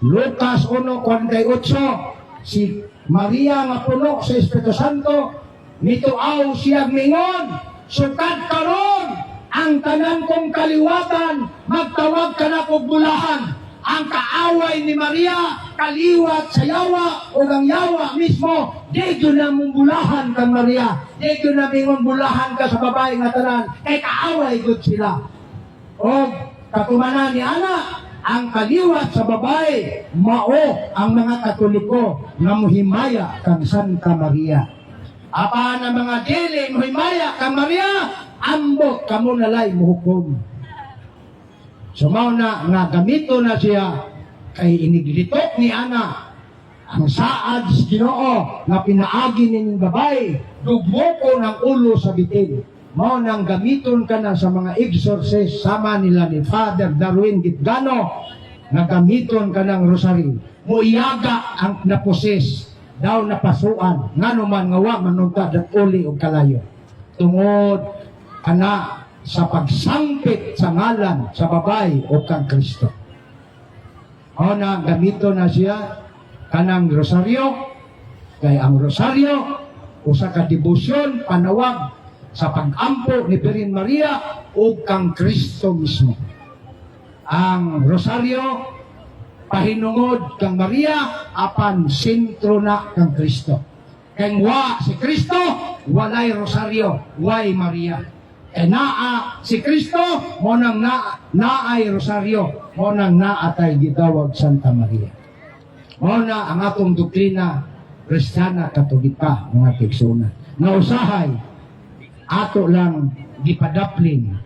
Speaker 3: Lucas 1:48, si Maria nga puno sa Espiritu Santo, mituaw siyag mingon, sukad karon ang tanan kong kaliwatan, magtawag ka na kong bulahan. Ang kaaway ni Maria, kaliwat sa yawa o ang yawa mismo, di yun na mong bulahan kang Maria. Di yun na mingon bulahan ka sa babae nga tanan, kay kaaway gud sila. O katumanan ni Ana, ang kaliwat sa babae, mao ang mga Katoliko na muhimaya kang Santa Maria. Apa na mga dili muhimaya kang Maria, ambot kamo nalay muhukom. So mao na nga gamito na siya kay iniglitok ni Ana ang saad sa Ginoo nga pinaagi ning babae, dugmoko ng ulo sa bitin. Mao nang gamiton ka na sa mga exorcist sama nila ni Father Darwin Gitgano nga gamiton ka ng rosary. Muiyaga ang naposes daw napasuan ngano man nga wa manungkad at uli og kalayo. Tungod kana sa pagsampit sa ngalan sa babae o kang Kristo. O na gamito na siya kanang rosaryo, kay ang rosaryo usa ka debosyon panawag sa pag-ampo ni Virgin Maria o kang Kristo mismo. Ang rosaryo pahinungod kang Maria apan sentro na kang Kristo. Kay wa si Kristo walay rosaryo, way Maria. E naa si Kristo, mo nang naay rosaryo, mo nang naatay gitawag Santa Maria. Mo na ang atong doktrina Kristiyana Katolika, mga pigsuna. Nausahay, ato lang gipadaplin,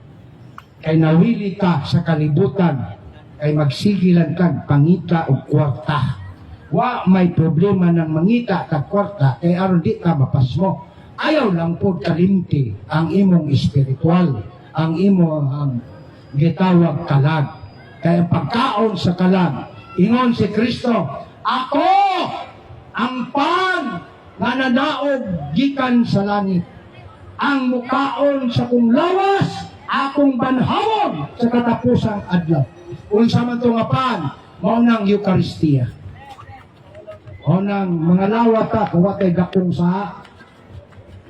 Speaker 3: kay nawili ka sa kalibutan, kay magsigilan kag pangita o kwarta. Wa may problema ng mangita kag kwarta, kay aron di ka mapasmo. Ayaw lang po kalimti ang imong espiritual, ang imong gitawag kalag. Kaya pagkaon sa kalag, ingon si Kristo, ako ang pan nga nanaog gikan sa langit. Ang mukaon sa kong lawas, akong banhawon sa katapusang adlaw. Unsa man to nga pan, mao nang Eucharistia. Mao nang mga lawata kung watay dakong sa.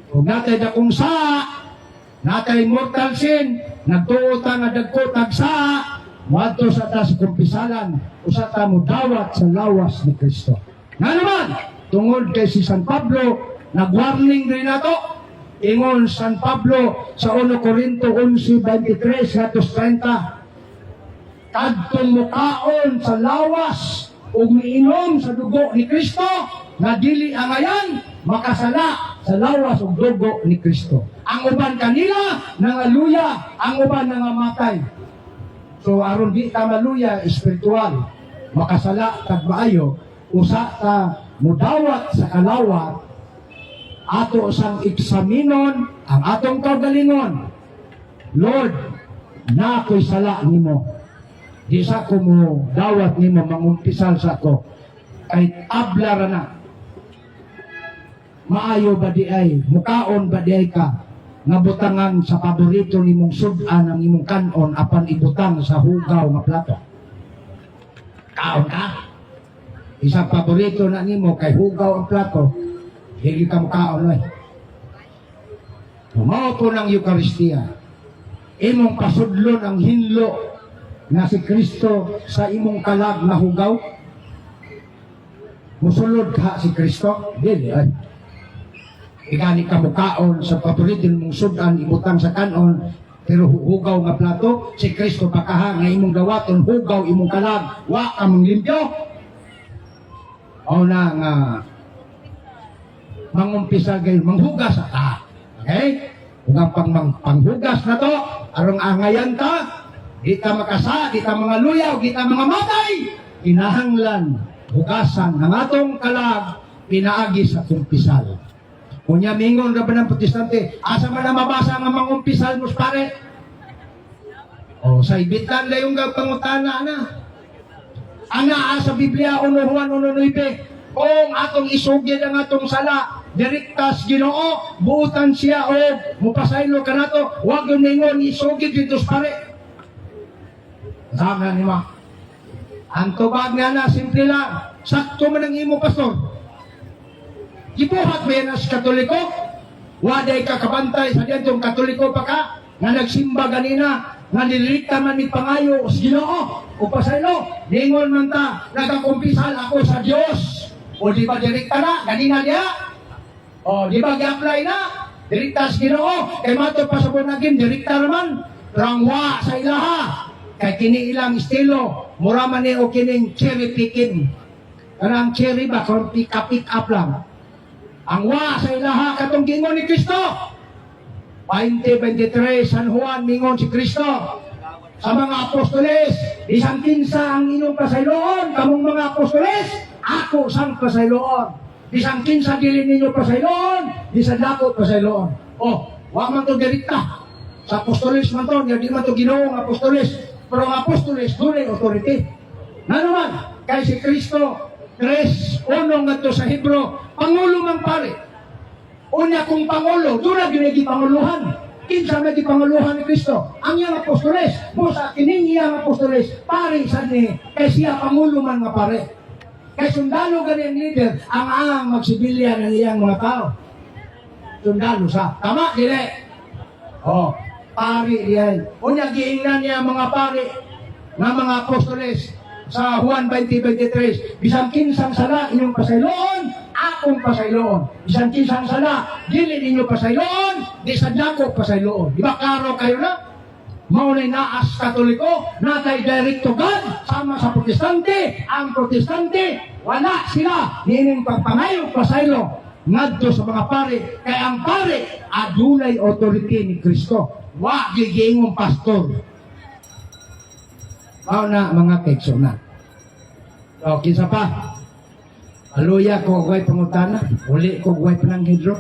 Speaker 3: Kung natay dakong sa, natay mortal sin, nagtuota nga dagko tagsa, wadto sa ta sa kumpisalan, usa ta mo dawat sa lawas ni Kristo. Nga naman, tungod kay si San Pablo, nag-warning rin nato, ingon San Pablo sa 1 Corinto 11:23-30, kadtong mukaon sa lawas, ug miinom sa dugo ni Kristo, nga dili angayan, makasala sa lawas ug dugo ni Kristo. Ang uban kanila nangaluya, ang uban nangamatay. So aron di ta maluya espiritual, makasala kag maayo, usa ta mudawat sa kalawat, ato sang eksaminon ang atong kaugalingon. Lord, na ako'y sala nimo. Di sa ko mo dawat nimo mangumpisal sa ako. Kay tabla ra na. Maayo ba di ay, mukaon ba di ay ka, nga butangan sa paborito nimong sudan ang imong kanon apan ibutang sa hugaw nga plato. Kaon ka? Isa paborito na nimo kay hugaw ang plato, hindi ka mukaon ay. Mao po ng Eucharistia. Imong pasudlon ang hinlo na si Kristo sa imong kalag na hugaw. Musulod ka si Kristo? Dili ay. Igani ka mukaon sa paborito mong sudan ibutang sa kanon, pero hugaw nga plato, si Kristo pakaha nga imong dawaton hugaw imong kalag, wa ka mong limpyo. O na nga mangumpisa gay manghugas ta. Okay? Kung ang panghugas na to, arong angayan ta, di ta makasa, di ta mga luyaw, di ta mga matay. Kinahanglan hugasan ng atong kalag pinaagi sa kumpisal. Kunya mingon ra ba ng protestante, asa man na mabasa nga mangumpisal mos pare? O sa ibitan na yung pangutana na. Ana sa Biblia 1 Juan 1:9, kung atong isugid ang atong sala, direktas Ginoo, buutan siya o mupasaylo kanato, wag yung mingon isugid dito sa pare. Sama ni ma. Ang tubag nga na simple lang, sakto man ang imo pastor. Gibuhat ba yan as Katoliko? Waday ka kabantay sa diyantong Katoliko pa ka, nga nagsimba ganina, nga nilirikta man ni Pangayo, o Ginoo, o pasaylo, ningon man ta, nagakumpisal ako sa Diyos. O di ba direkta na, ganina niya? O di ba gi-apply na? Direkta sa Ginoo, kay mato pa sa bunagin, direkta naman, rangwa sa ilaha. Kay kini ilang estilo, mura man o kining cherry picking. Kanang cherry ba, kung pick up lang. Ang wa sa ilaha katong gingon ni Kristo. 2023 San Juan mingon si Kristo sa mga apostoles, isang kinsa ang inyong pasayloon, kamong mga apostoles, ako sang pasayloon. Isang kinsa dili ninyo pasayloon, bisan dako pasayloon. Oh, wa man to direkta. Sa apostoles man to, di man to Ginoong apostoles, pero ang apostoles dunay authority. Na naman, kay si Kristo 3:1 ngadto sa Hebro, pangulo man pare. Unya kung pangulo, dura ginagi panguluhan. Kinsa may panguluhan ni Kristo? Ang iyang apostoles, busa kining iyang apostoles, pare sa ni kay siya pangulo man nga pare. Kay sundalo gani ang leader, ang magsibilya ng iyang mga tao. Sundalo sa. Tama dili. Oh, pare diyan. Unya giingnan niya mga pare nga mga apostoles sa Juan 20:23, bisang kinsang sala inyong pasayloon, akong pasayloon. Bisang kinsang sala, dili ninyo pasayloon, di sa dako pasayloon. Di ba klaro kayo na? Maunay naas Katoliko, natay direct to God, sama sa Protestante, ang Protestante, wala sila, nining pagpangayong pasaylo, ngadto sa mga pare, kay ang pare, adunay authority ni Kristo, wa gigingong pastor. Mao na mga kaigsunan. O, kinsa pa? Aluya ko guway pangutana, uli ko guway pananghidro.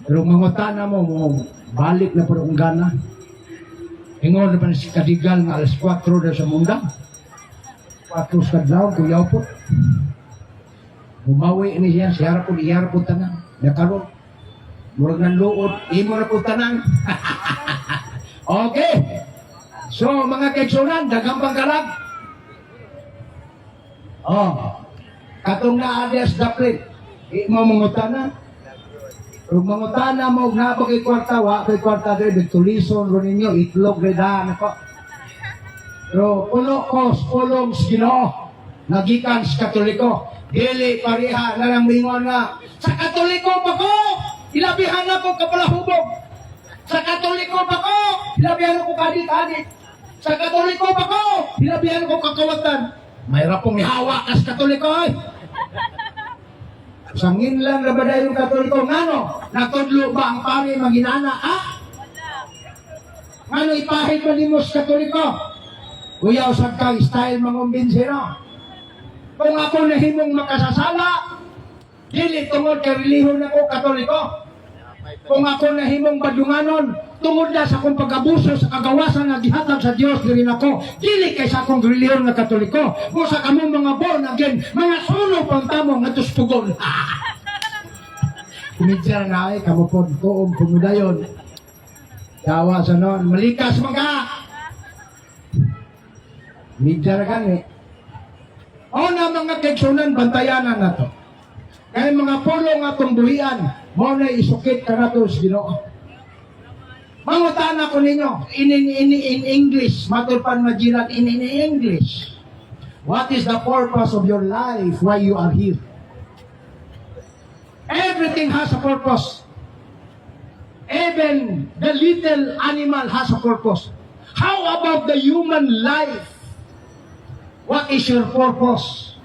Speaker 3: Pero mangutana mo, balik na po ang gana. Ingon na pa si Kadigal nga alas 4 na sa mundang. 4 sa kadlaw, kuyaw po. Bumawi ni siya, siyara po tanan. Nakaroon. Murag ng luod, imo na po tanan. Okay. So, mga kaigsunan, daghang pangkalag. Oh. Katong naa des daplit. Mo mangutana. Kung mangutana mo na ba kay kwarta, wa kay kwarta dre bitulison ro ninyo itlog re da nako. Pero pulong sa Ginoo. Nagikan sa Katoliko. Dili pareha na lang mingon nga sa Katoliko pa ko. Ilabihan ako kapalahubog. Sa Katoliko pa ko, hilabihan ko kadit-adit. Sa Katoliko pa ko, hilabihan ko kakawatan. Mayroon pong ihawa kas Katoliko ay. Sangin lang na ba dahil yung Katoliko? Ngano? Natudlo ba ang pare maginana? Ha? Ngano ipahit man mo sa Katoliko? Kuya, usag kang style mangumbinsi no? Kung ako nahimong makasasala, dili tungod kay relihon ako Katoliko. Kung ako nahimong badunganon, tungod na sa akong pag-abuso sa kagawasan na gihatag sa Dios diri nako, dili kay sa akong relihiyon nga Katoliko. Busa kamong mga born again, mga suno pang tamo nga tuspugon. Kumidya na ay kamo pod tuom pumudayon. Dawa sa noon, malikas mga. Midya gani. O na mga kaigsunan, bantayanan na to. Kaya mga pulong atong buhian, mo na isukit ka na to sa Ginoo. Mangutana ko ninyo, in English, matulpan majilan in English. What is the purpose of your life, why you are here? Everything has a purpose. Even the little animal has a purpose. How about the human life? What is your purpose?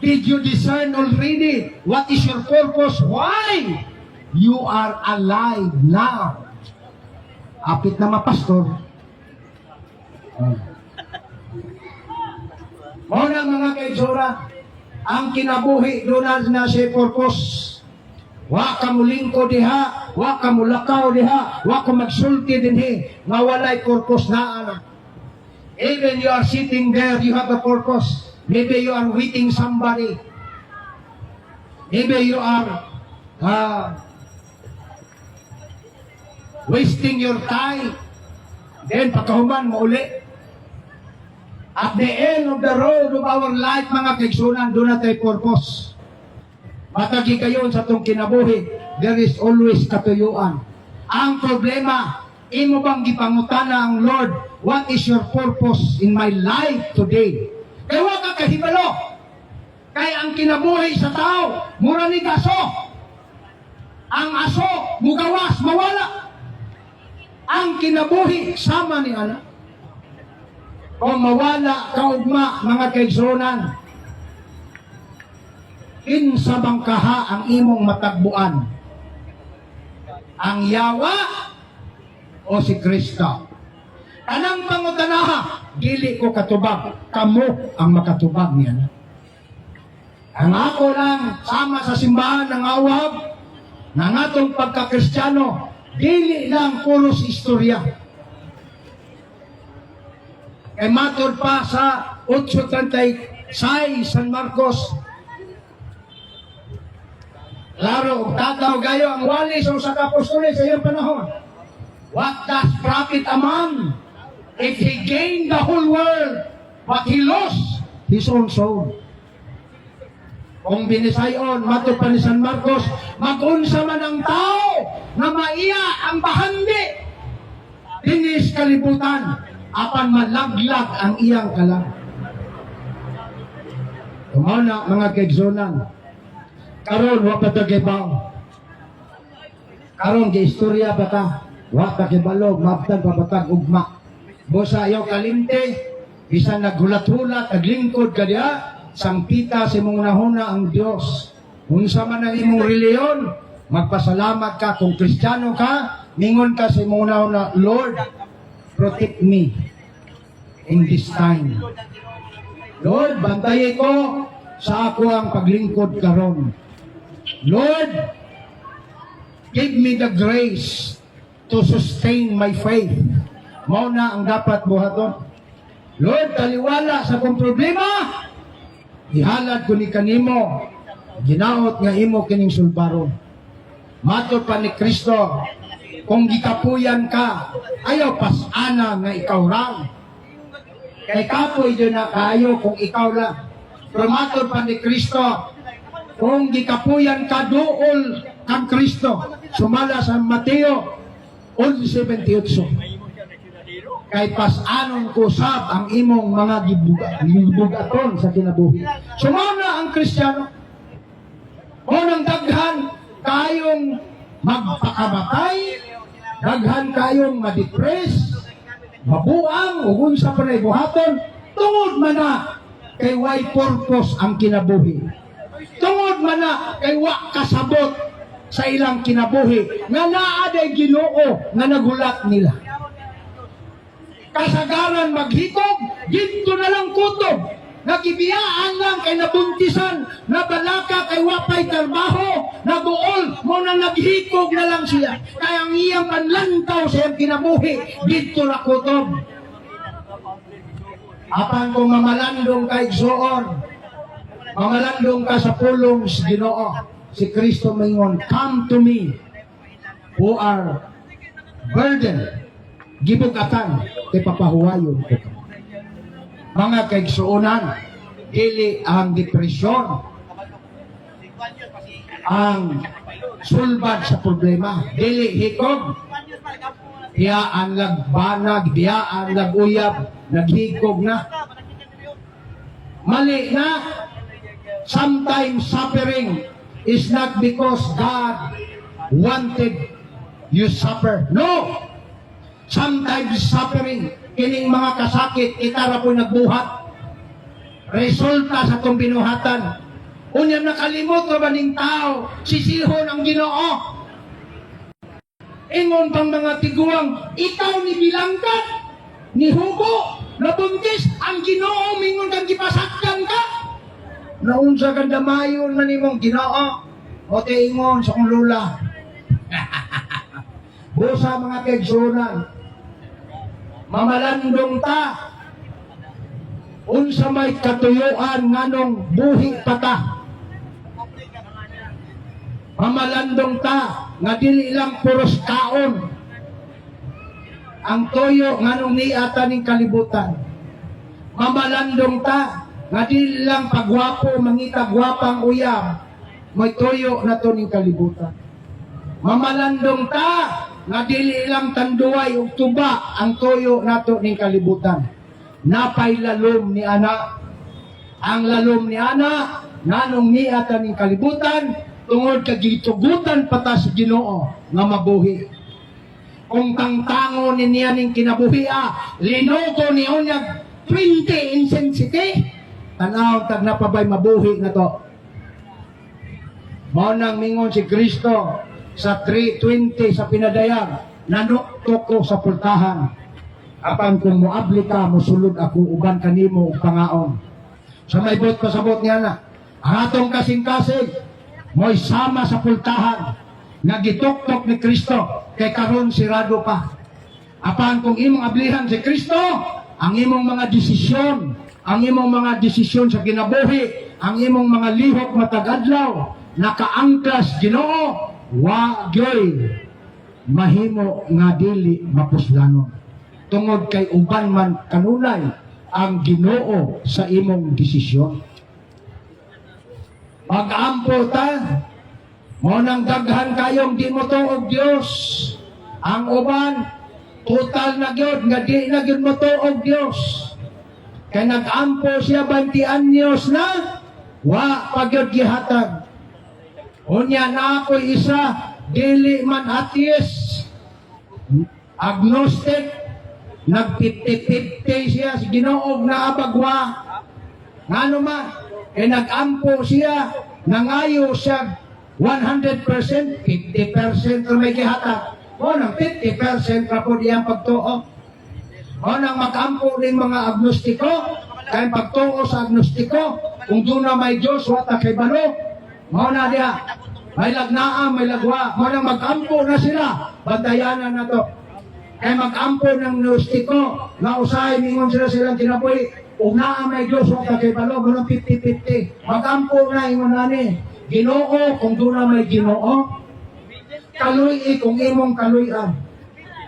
Speaker 3: Did you discern already? What is your purpose? Why you are alive now? Apit na mapastor. Muna mga kaigsoon, ang kinabuhi doon na siya purpose. Wa ka mulingko diha, wa ka mulakaw diha, wa ka magsulti dinhi, nga walay purpose na ana. Even you are sitting there, you have a purpose. Maybe you are waiting somebody. Maybe you are wasting your time. Then pagkahuman mo uli. At the end of the road of our life, mga kaigsunan, doon natin purpose. Matagi kayo sa itong kinabuhi, there is always katuyuan. Ang problema, imo bang gipangutana ang Lord, what is your purpose in my life today? Kaya wag ka kahibalo. Kaya ang kinabuhi sa tao, mura ni aso. Ang aso, mugawas, mawala. Ang kinabuhi, sama ni anak. Kung mawala kaugma, mga kaigsunan, kinsa bang kaha ang imong matagbuan? Ang yawa o si Kristo? Kanang pangutanaha, dili ko katubag, kamo ang makatubag niya. Ang ako lang, sama sa simbahan ng awab, ng atong pagka-Kristiyano, dili lang puros istorya. Kay matod pa sa 8:36 San Marcos, klaro, tataw gayo ang walis o sa kapostoles sa iyong panahon. What does profit a man if he gained the whole world, but he lost his own soul? Kung binisayon, matod pa ni San Marcos, mag-unsa man ang tao na maiya ang bahandi, dinis kalibutan, apan malaglag ang iyang kalang. Kumana, mga kaigsunan, karon wa pa ta gibaw. Karon giistorya ba ta? Wa ta gibalog, mabtag pabatag ugma. Bosa ayaw kalimte, bisan naghulat-hulat, naglingkod ka diha, sangpita si mong nahuna ang Dios. Unsa man ang imong reliyon, magpasalamat ka. Kung Kristiyano ka, mingon ka sa imong nahuna, Lord, protect me in this time. Lord, bantayan ko sa ako ang paglingkod karon. Lord, give me the grace to sustain my faith. Mao na ang dapat buhaton. Lord, taliwala sa kong problema, ihalad ko ni kanimo, ginaot nga imo kining sulbaron. Matod pa ni Kristo, kung gikapuyan ka, ayaw pasana nga ikaw lang. Kay kapoy dyan na kayo kung ikaw lang. Pero matod pa ni Kristo, kung gikapuyan ka dool kang Kristo, sumala sa Mateo 11:78. Kay pasanon kusab ang imong mga gibugaton sa kinabuhi. Sumana ang Kristiyano. Unang daghan kayong magpakamatay, daghan kayong ma-depress, mabuang, ug unsa pa nay buhaton, tungod man na kay way purpose ang kinabuhi. Tungod man na kay wa kasabot sa ilang kinabuhi, nga naa day Ginoo nga nagulat nila. Kasagaran maghikog, dito na lang kutob. Nagibiyaan lang kay nabuntisan, nabalaka kay wapay trabaho, nabuol, mo nang naghikog na lang siya. Kaya ang iyang panlantaw sa iyang kinabuhi, dito na kutob. Apan kung mamalandong kay Zoon, mamalandong ka sa pulong si Ginoo, si Kristo mingon, come to me, who are burdened, gibugatan, kay papahuwayon ko. Mga kaigsuunan, dili ang depresyon ang sulbad sa problema. Dili hikog, diya ang nagbanag, diya ang naguyab, naghikog na. Mali na. Sometimes suffering is not because God wanted you suffer. No! Sometimes suffering, kining mga kasakit, itara po nagbuhat. Resulta sa itong binuhatan. Unyam nakalimot ka ba ning tao, sisihon ang Ginoo. Ingon pang mga tiguang, ikaw ni bilangkat, ni hugo, nabuntis, ang Ginoo, mingon kang gipasaktan ka. Naunsa kang damayon man imong Ginoo, o te ingon sa kong lula. Busa mga kaigsunan, mamalandong ta, unsa may katuyuan nganong buhi pa ta. Mamalandong ta, nga dili lang puros kaon. Ang toyo nganong niata ning kalibutan. Mamalandong ta, nga di lang pagwapo, mangita gwapang uyab, may toyo na to ning kalibutan. Mamalandong ta, nga dili lang tanduay ug tuba ang toyo nato ning kalibutan. Napay lalom ni ana. Ang lalom ni ana, nanong niata ning kalibutan, tungod kag gitugutan patas Ginoo nga mabuhi. Kung tangtango ni niya ning kinabuhia, linuto ni unyag 20 intensity, tanaw tag napabay mabuhi na to. Mao nang mingon si Kristo sa 3:20 sa pinadayag, nanuktok ko sa pultahan. Apan kung moabli ka, mosulod ako uban kanimo og pangaon. Sa may bot pasabot niya na, ang atong kasing-kasing mo'y sama sa pultahan nga gituktok ni Kristo kay karon sirado pa. Apan kung imong ablihan si Kristo, ang imong mga desisyon sa kinabuhi, ang imong mga lihok matag-adlaw, nakaangkas Ginoo, wa gyoy mahimo nga dili mapuslanon. Tungod kay uban man kanunay ang Ginoo sa imong desisyon. Pag-ampo ta, mo nang daghan kayong di mo tuog Dios. Ang uban, total na gyud nga di na gyud mo tuog Dios. Kay nag-ampo siya 20 anyos na, wa pagyud gihatag. Unya na ako'y isa, dili man atheist, agnostic, nag-50-50 siya, Ginoo na abagwa. Ngano man, kay nag-ampo siya, nangayo siya 100%, 50% na may gihatag. O nang 50% na po diyang pagtuo. O nang mag-ampo rin mga agnostiko, kaya pagtuo sa agnostiko, kung doon na may Diyos, wata kay balo, mo na diya, may lagnaa, may lagwa, mo nang mag-ampo na sila, bantayanan na to. Kaya mag-ampo ng gnostiko, na usahay, mingon silang kinabuhi, kung naa may Diyos, wata kay balo, mo nang 50-50, mag-ampo na, ingon na ni, Ginoo, kung doon na may Ginoo, kaluy kung imong kaluyan.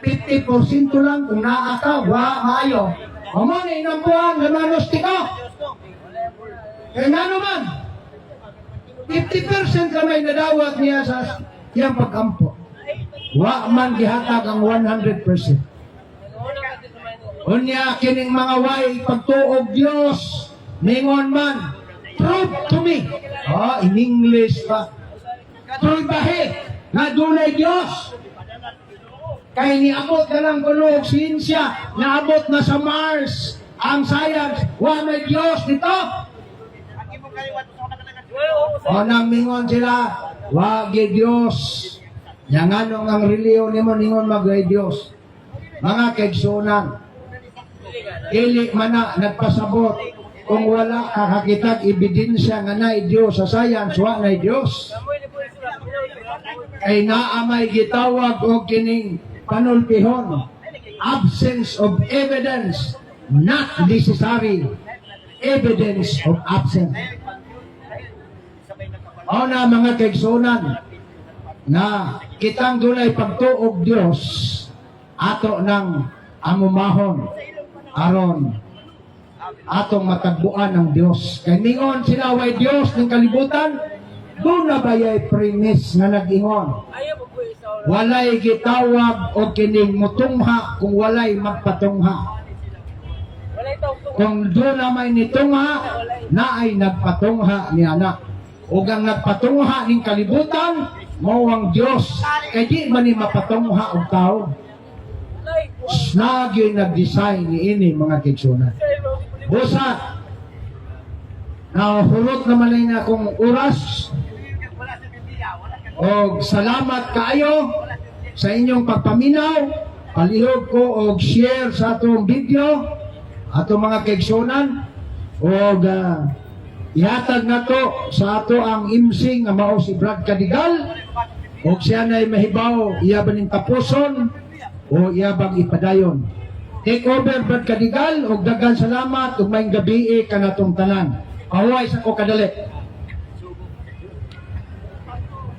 Speaker 3: 50% lang kung naa ka, wa maayo. O man, inampuan, namanostiko. Kaya nga naman, 50% kamay nadawat niya sa iyang pag-ampo. Wa man gihatag ang 100%. Unya, kining mga way, pagtuog Diyos, ningon man, prove to me. In English pa. Prove bahe, na dunay Diyos. Kaya niabot na lang kuno og siyensya, naabot na sa Mars, ang science, wa may Diyos dito. O nang mingon sila, wa gi Diyos. Yang anong ang reliyon nimo ningon magay Diyos. Mga kaigsunan, ili man na nagpasabot, kung wala kakakitag ebidensya nga na Diyos sa science, wa na Diyos. Kay naamay gitawag o kining panultihon, absence of evidence, not necessary evidence of absence. O na mga kaigsunan, na kitang dunay pagtuog Diyos, ato ng amumahon, aron atong matagbuan ng Diyos. Kay mingon sila way Diyos ng kalibutan, doon na bayay premise nga nag-ingon. Walay gitawag o kining mutungha kung walay magpatungha. Kung doon na may nitungha, na ay nagpatungha ni anak. O ang nagpatungha ng kalibutan, mawang Diyos. Kaya di man ni mapatungha o tao. Nagyo'y nag-design ni ini mga kitsunan. Busa, nahulot naman na akong oras. O salamat kaayo sa inyong pagpaminaw. Palihog ko og share sa atong video, atong mga kaigsunan. O ihatag na to sa ato ang MC nga mao si Brad Cadigal. O siya na'y mahibaw iyaban ng tapuson o iyabang ipadayon. Take over Brad Cadigal og daghang salamat ug maayong gabi kanatong tanan. Paway sa ko kadali.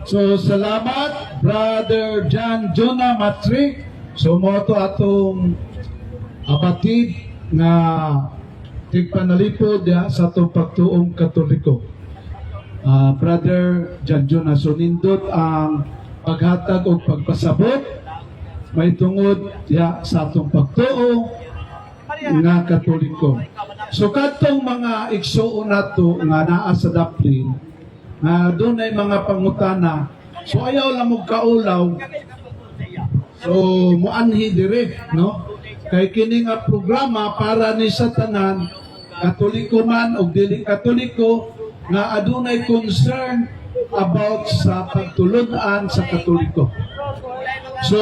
Speaker 1: So, salamat, Brother John Jonah Matrik. So, mo to atong abatid nga tigpanalipod ya sa itong pagtuong Katoliko. Brother Janjo na sunindot ang paghatag o pagpasabot may tungod ya sa atong pagtuo nga Katoliko. So katong mga igsuon nato nga naa sa daplin nga doon ay mga pangutana, so ayaw lang mo kaulaw, so muanhi dire, no? Kay kini nga programa para ni sa tanan, Katoliko man o dili Katoliko, nga adunay concern about sa pagtulunan sa Katoliko. So,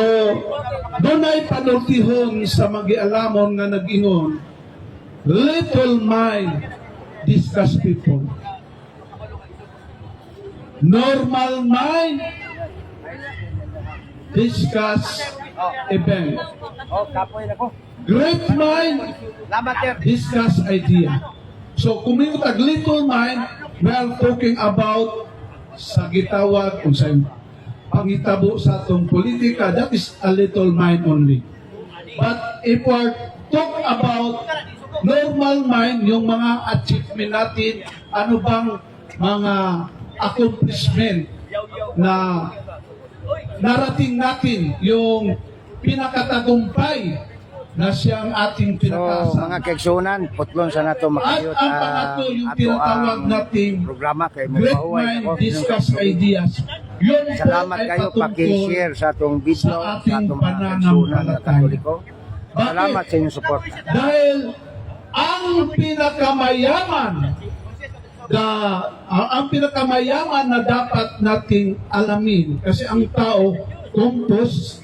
Speaker 1: doon ay panultihon sa magialamon nga nag-ingon, little mind discuss people. Normal mind discuss event.
Speaker 7: Oh, kapoy na ko.
Speaker 1: Great mind
Speaker 7: Salamat, sir.
Speaker 1: discuss idea. So, kung may utag little mind, we are talking about sa gitawag kung sa pangitabo sa atong politika, that is a little mind only. But if we talk about normal mind, yung mga achievement natin, ano bang mga accomplishment na narating natin, yung pinakatagumpay na siyang ating
Speaker 7: So,
Speaker 1: pinakasan.
Speaker 7: mga kaigsunan, putlon sa nato
Speaker 1: At
Speaker 7: makayot.
Speaker 1: ang pangatlo, yung tinatawag nating
Speaker 7: programa kay
Speaker 1: Great
Speaker 7: Mabuhay.
Speaker 1: Mind Discuss Ideas. Yun po
Speaker 7: Salamat
Speaker 1: ay
Speaker 7: kayo
Speaker 1: patungkol
Speaker 7: paki-share sa atong video,
Speaker 1: sa
Speaker 7: sa
Speaker 1: ating
Speaker 7: atong mga kaigsunan na
Speaker 1: pananampalataya.
Speaker 7: Katoliko. Salamat sa inyong support.
Speaker 1: Dahil ang pinakamayaman ang pinakamayaman na dapat nating alamin kasi ang tao compost